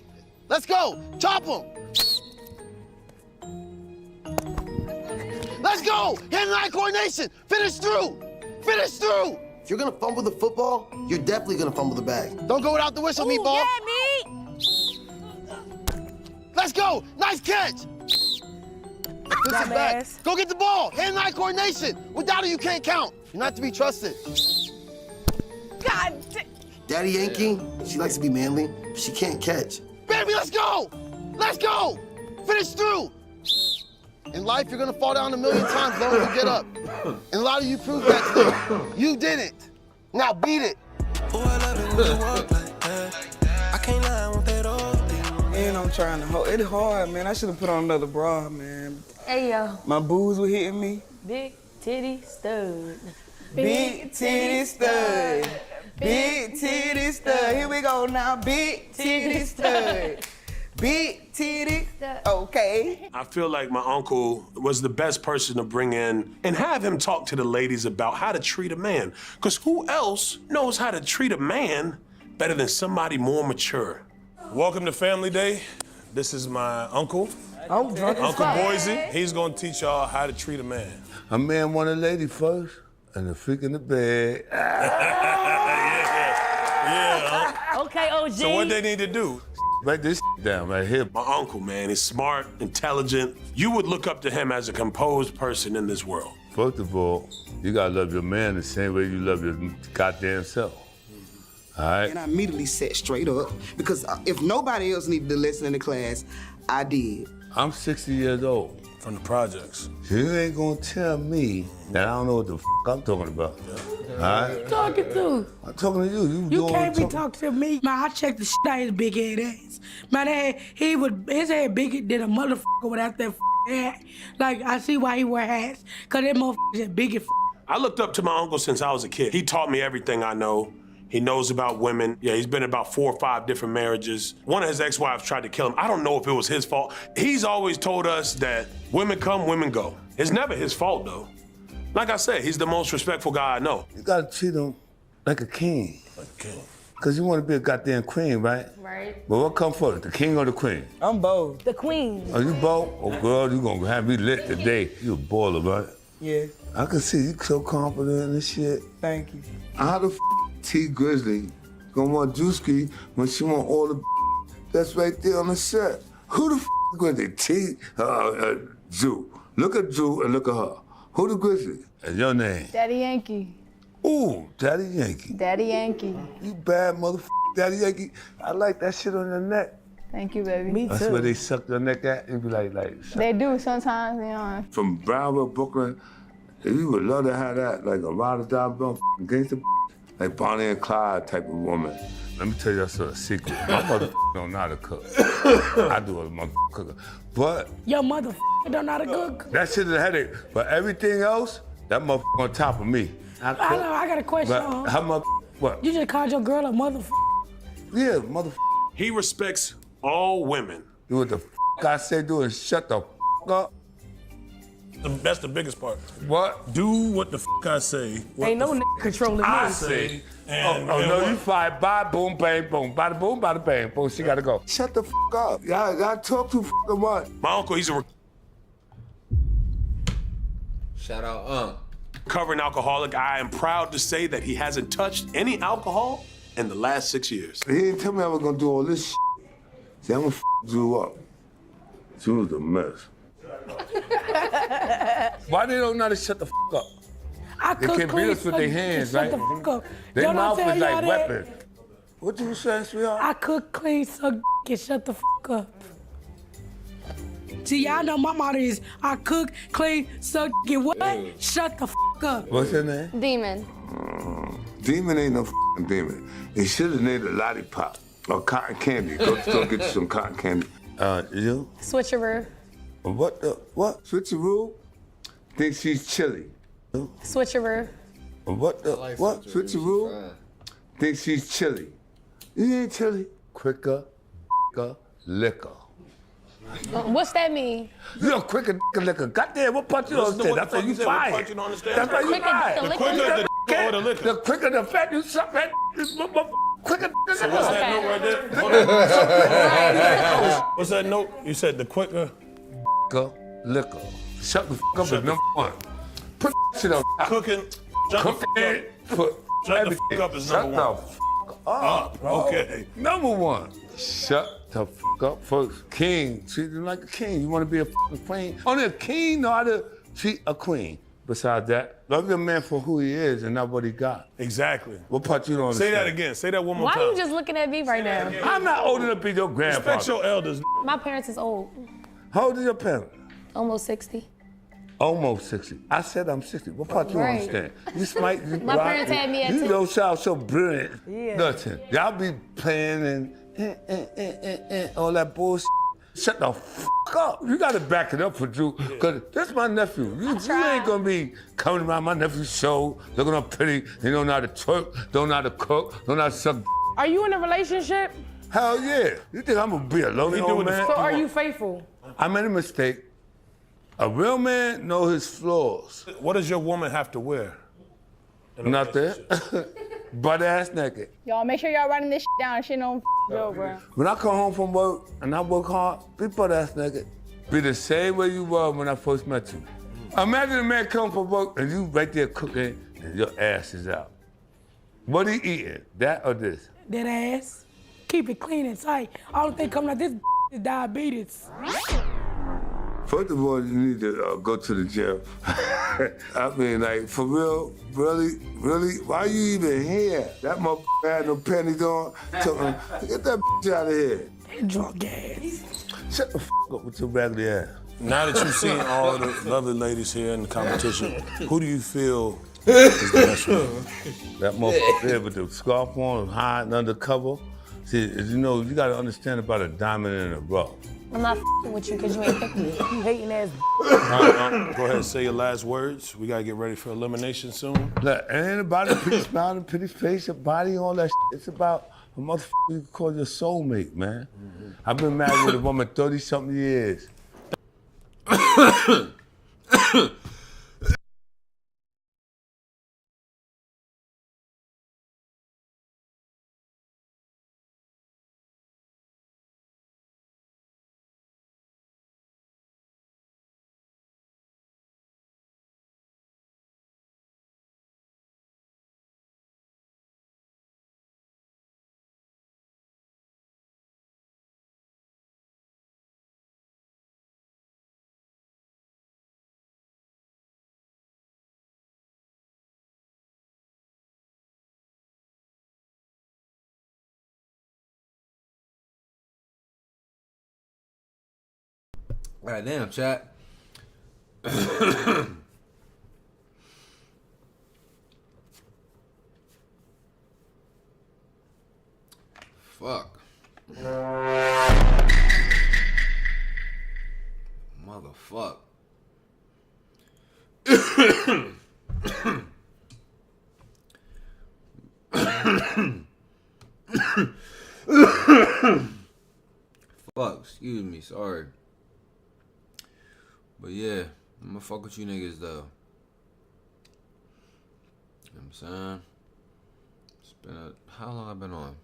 [SPEAKER 21] Let's go, chop him. Let's go, hand-eye coordination. Finish through, finish through. If you're gonna fumble the football, you're definitely gonna fumble the bag. Don't go without the whistle, meatball.
[SPEAKER 12] Yeah, me.
[SPEAKER 21] Let's go, nice catch. Defensive back. Go get the ball, hand-eye coordination. Without it, you can't count. You're not to be trusted.
[SPEAKER 12] God.
[SPEAKER 21] Daddy Yankee, she likes to be manly, but she can't catch. Baby, let's go! Let's go! Finish through! In life, you're gonna fall down a million times, long as you get up. And a lot of you proved that today. You didn't. Now beat it.
[SPEAKER 27] Oh, I love it when you walk like that. I can't lie, I want that all day.
[SPEAKER 2] And I'm trying to hold. It's hard, man. I should have put on another bra, man.
[SPEAKER 10] Hey, yo.
[SPEAKER 2] My boobs were hitting me.
[SPEAKER 10] Big titty stud.
[SPEAKER 2] Big titty stud. Big titty stud. Here we go now. Big titty stud. Big titty stud. Okay.
[SPEAKER 18] I feel like my uncle was the best person to bring in and have him talk to the ladies about how to treat a man. Because who else knows how to treat a man better than somebody more mature? Welcome to Family Day. This is my uncle.
[SPEAKER 12] I'm drunk as
[SPEAKER 18] Uncle
[SPEAKER 12] fuck.
[SPEAKER 18] Boise. He's gonna teach y'all how to treat a man.
[SPEAKER 5] A man want a lady first, and a freak in the bed.
[SPEAKER 18] Yeah.
[SPEAKER 12] Okay, OG.
[SPEAKER 18] So what they need to do?
[SPEAKER 5] Write this down right here.
[SPEAKER 18] My uncle, man, is smart, intelligent. You would look up to him as a composed person in this world.
[SPEAKER 5] First of all, you gotta love your man the same way you love your goddamn self. All right?
[SPEAKER 2] And I immediately sat straight up because if nobody else needed to listen in the class, I did.
[SPEAKER 5] I'm 60 years old.
[SPEAKER 18] From the projects.
[SPEAKER 5] You ain't gonna tell me that I don't know what the I'm talking about. All right?
[SPEAKER 12] Talking to?
[SPEAKER 5] I'm talking to you.
[SPEAKER 12] You can't be talking to me. Man, I checked the shit out his big head ass. Man, his head bigger than a motherfucker without that hat. Like, I see why he wear hats. Cause that motherfucker's as big as
[SPEAKER 18] I looked up to my uncle since I was a kid. He taught me everything I know. He knows about women. Yeah, he's been in about 4 or 5 different marriages. One of his ex-wives tried to kill him. I don't know if it was his fault. He's always told us that women come, women go. It's never his fault, though. Like I said, he's the most respectful guy I know.
[SPEAKER 5] You gotta treat him like a king.
[SPEAKER 18] Like a king.
[SPEAKER 5] Cause you wanna be a goddamn queen, right?
[SPEAKER 10] Right.
[SPEAKER 5] But what come first, the king or the queen?
[SPEAKER 2] I'm both.
[SPEAKER 10] The queen.
[SPEAKER 5] Are you both? Oh, girl, you gonna have me lit today. You a baller, right?
[SPEAKER 2] Yeah.
[SPEAKER 5] I can see you so confident in this shit.
[SPEAKER 2] Thank you.
[SPEAKER 5] How the T Grizzly gonna want Drewski when she want all the that's right there on the set? Who the Grizzly? T Drew. Look at Drew and look at her. Who the Grizzly? And your name?
[SPEAKER 10] Daddy Yankee.
[SPEAKER 5] Ooh, Daddy Yankee.
[SPEAKER 10] Daddy Yankee.
[SPEAKER 5] You bad Daddy Yankee. I like that shit on your neck.
[SPEAKER 10] Thank you, baby.
[SPEAKER 12] Me
[SPEAKER 5] That's
[SPEAKER 12] too.
[SPEAKER 5] where they suck your neck at. You be like.
[SPEAKER 10] They do sometimes, you know.
[SPEAKER 5] From Brownville, Brooklyn, you would love to have that, like a ride-or-die gangster, like Bonnie and Clyde type of woman. Let me tell you a secret. My mother don't know how to cook. I do a mother cooker. But
[SPEAKER 12] Your motherfucker don't know how to cook.
[SPEAKER 5] that shit is a headache. But everything else, that motherfucker on top of me.
[SPEAKER 12] I know, I got a question.
[SPEAKER 5] But how much, what?
[SPEAKER 12] You just called your girl a motherfucker.
[SPEAKER 5] Yeah, mother.
[SPEAKER 18] He respects all women.
[SPEAKER 5] Do what the I say do and shut the up.
[SPEAKER 18] That's the biggest part.
[SPEAKER 5] What?
[SPEAKER 18] Do what the I say. What
[SPEAKER 12] Ain't no nigga controlling me.
[SPEAKER 18] I say. And,
[SPEAKER 5] Oh,
[SPEAKER 18] and
[SPEAKER 5] no,
[SPEAKER 18] what-
[SPEAKER 5] you fired. Bye, boom, bang, boom. Bada boom, bada bang, boom. She gotta go. Shut the up. Y'all talk too much.
[SPEAKER 18] My uncle, he's a
[SPEAKER 1] Shout out,
[SPEAKER 18] recovering alcoholic. I am proud to say that he hasn't touched any alcohol in the last 6 years.
[SPEAKER 5] He didn't tell me I was gonna do all this shit. See, I'm gonna Drew up. Drew's a mess. Why they don't know how to shut the up? They can't beat us with their hands, right?
[SPEAKER 12] Shut the fuck up.
[SPEAKER 5] Their
[SPEAKER 12] Don't I
[SPEAKER 5] mouth
[SPEAKER 12] tell
[SPEAKER 5] is like
[SPEAKER 12] y'all that?
[SPEAKER 5] weapons. What you saying, sweetheart?
[SPEAKER 12] I cook, clean, suck, and shut the fuck up. See, y'all know my motto is I cook, clean, suck, and what? Shut the fuck up.
[SPEAKER 5] What's her name?
[SPEAKER 10] Demon.
[SPEAKER 5] Demon ain't no demon. He should have named a lollipop or cotton candy. Go get you some cotton candy. You?
[SPEAKER 10] Switcheroo.
[SPEAKER 5] What the? What? Switcheroo? Think she's chilly.
[SPEAKER 10] Switcheroo.
[SPEAKER 5] What the? What? Switcheroo? Think she's chilly. You ain't chilly. Quicker, liquor.
[SPEAKER 10] What's that mean?
[SPEAKER 5] You're quicker, liquor. Goddamn, what part you don't understand? That's why you fired. That's why you fired.
[SPEAKER 10] The quicker
[SPEAKER 18] the liquor.
[SPEAKER 5] The quicker the fat you suck, man. Quicker.
[SPEAKER 18] So what's that note right there? What's that note? You said the quicker.
[SPEAKER 5] Liquor. Shut the fuck up is number one. Put shit on.
[SPEAKER 18] Cooking.
[SPEAKER 5] Shut
[SPEAKER 18] the fuck up is number one.
[SPEAKER 5] Up, bro.
[SPEAKER 18] Okay.
[SPEAKER 5] Number one. Shut the fuck up first. King, treat him like a king. You want to be a fucking queen? Only a king know how to treat a queen. Besides that, love your man for who he is and not what he got.
[SPEAKER 18] Exactly.
[SPEAKER 5] What part you don't
[SPEAKER 18] Say
[SPEAKER 5] understand?
[SPEAKER 18] that again. Say that one more
[SPEAKER 10] Why
[SPEAKER 18] time.
[SPEAKER 10] are you just looking at me right now?
[SPEAKER 5] I'm not old enough to be your grandfather.
[SPEAKER 18] Respect your elders.
[SPEAKER 10] My parents is old.
[SPEAKER 5] How old is your parents?
[SPEAKER 10] Almost 60.
[SPEAKER 5] Almost 60. I said I'm 60. What part you
[SPEAKER 10] Right.
[SPEAKER 5] understand? You smite. You
[SPEAKER 10] My parents had me at
[SPEAKER 5] You
[SPEAKER 10] 10.
[SPEAKER 5] know, sound so brilliant.
[SPEAKER 12] Yeah.
[SPEAKER 5] Nothing. Y'all be playing and all that bullshit. Shut the fuck up. You gotta back it up for Drew, because that's my nephew. You ain't gonna be coming around my nephew's show, looking up pretty, you don't know how to twerk, don't know how to cook, don't know how to suck.
[SPEAKER 12] Are you in a relationship?
[SPEAKER 5] Hell yeah. You think I'm gonna be a lonely old man?
[SPEAKER 12] So are you faithful?
[SPEAKER 5] I made a mistake. A real man knows his flaws.
[SPEAKER 18] What does your woman have to wear?
[SPEAKER 5] Not there. Butt ass naked.
[SPEAKER 6] Y'all make sure y'all writing this shit down. Shit don't go, bro.
[SPEAKER 5] When I come home from work and I work hard, be butt ass naked. Be the same way you were when I first met you. Imagine a man come from work and you right there cooking and your ass is out. What he eating? That or this?
[SPEAKER 12] That ass. Keep it clean and tight. All the thing coming out this is diabetes.
[SPEAKER 5] First of all, you need to go to the gym. I mean, like, for real, really, why you even here? That motherfucker had no panties on. So, get that bitch out of here.
[SPEAKER 12] Drunk ass.
[SPEAKER 5] Shut the fuck up with your raggedy ass.
[SPEAKER 18] Now that you've seen all the lovely ladies here in the competition, who do you feel is the best one?
[SPEAKER 5] That motherfucker there with the scarf on, hiding undercover. See, as you know, you gotta understand about a diamond in a rough.
[SPEAKER 10] I'm not f***ing with you because you ain't pick me.
[SPEAKER 12] You hating ass.
[SPEAKER 18] Go ahead and say your last words. We gotta get ready for elimination soon.
[SPEAKER 5] Look, it ain't about a pretty smile, a pretty face, your body, all that shit. It's about a motherfucker you can call your soulmate, man. I've been married with a woman 30-something years.
[SPEAKER 1] God damn, chat. Fuck. Motherfuck. Fuck, excuse me, sorry. But yeah, I'm gonna fuck with you niggas though. You know what I'm saying? It's been how long I been on?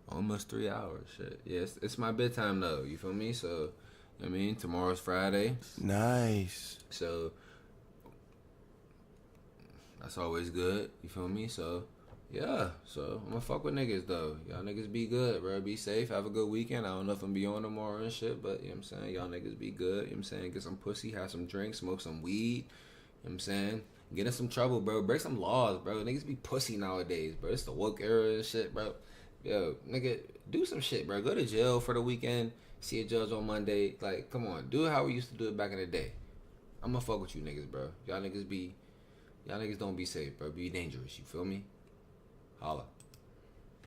[SPEAKER 1] Almost 3 hours. Shit. Yeah, it's my bedtime though. You feel me? So, you know what I mean? Tomorrow's Friday.
[SPEAKER 18] Nice.
[SPEAKER 1] So, that's always good. You feel me? So, Yeah, so I'm gonna fuck with niggas though. Y'all niggas be good, bro. Be safe. Have a good weekend. I don't know if I'm be on tomorrow and shit, but you know what I'm saying? Y'all niggas be good. You know what I'm saying? Get some pussy, have some drinks, smoke some weed. You know what I'm saying? Get in some trouble, bro. Break some laws, bro. Niggas be pussy nowadays, bro. It's the woke era and shit, bro. Yo, nigga, do some shit, bro. Go to jail for the weekend. See a judge on Monday. Like, come on. Do it how we used to do it back in the day. I'm gonna fuck with you niggas, bro. Y'all niggas don't be safe, bro. Be dangerous. You feel me? Holla.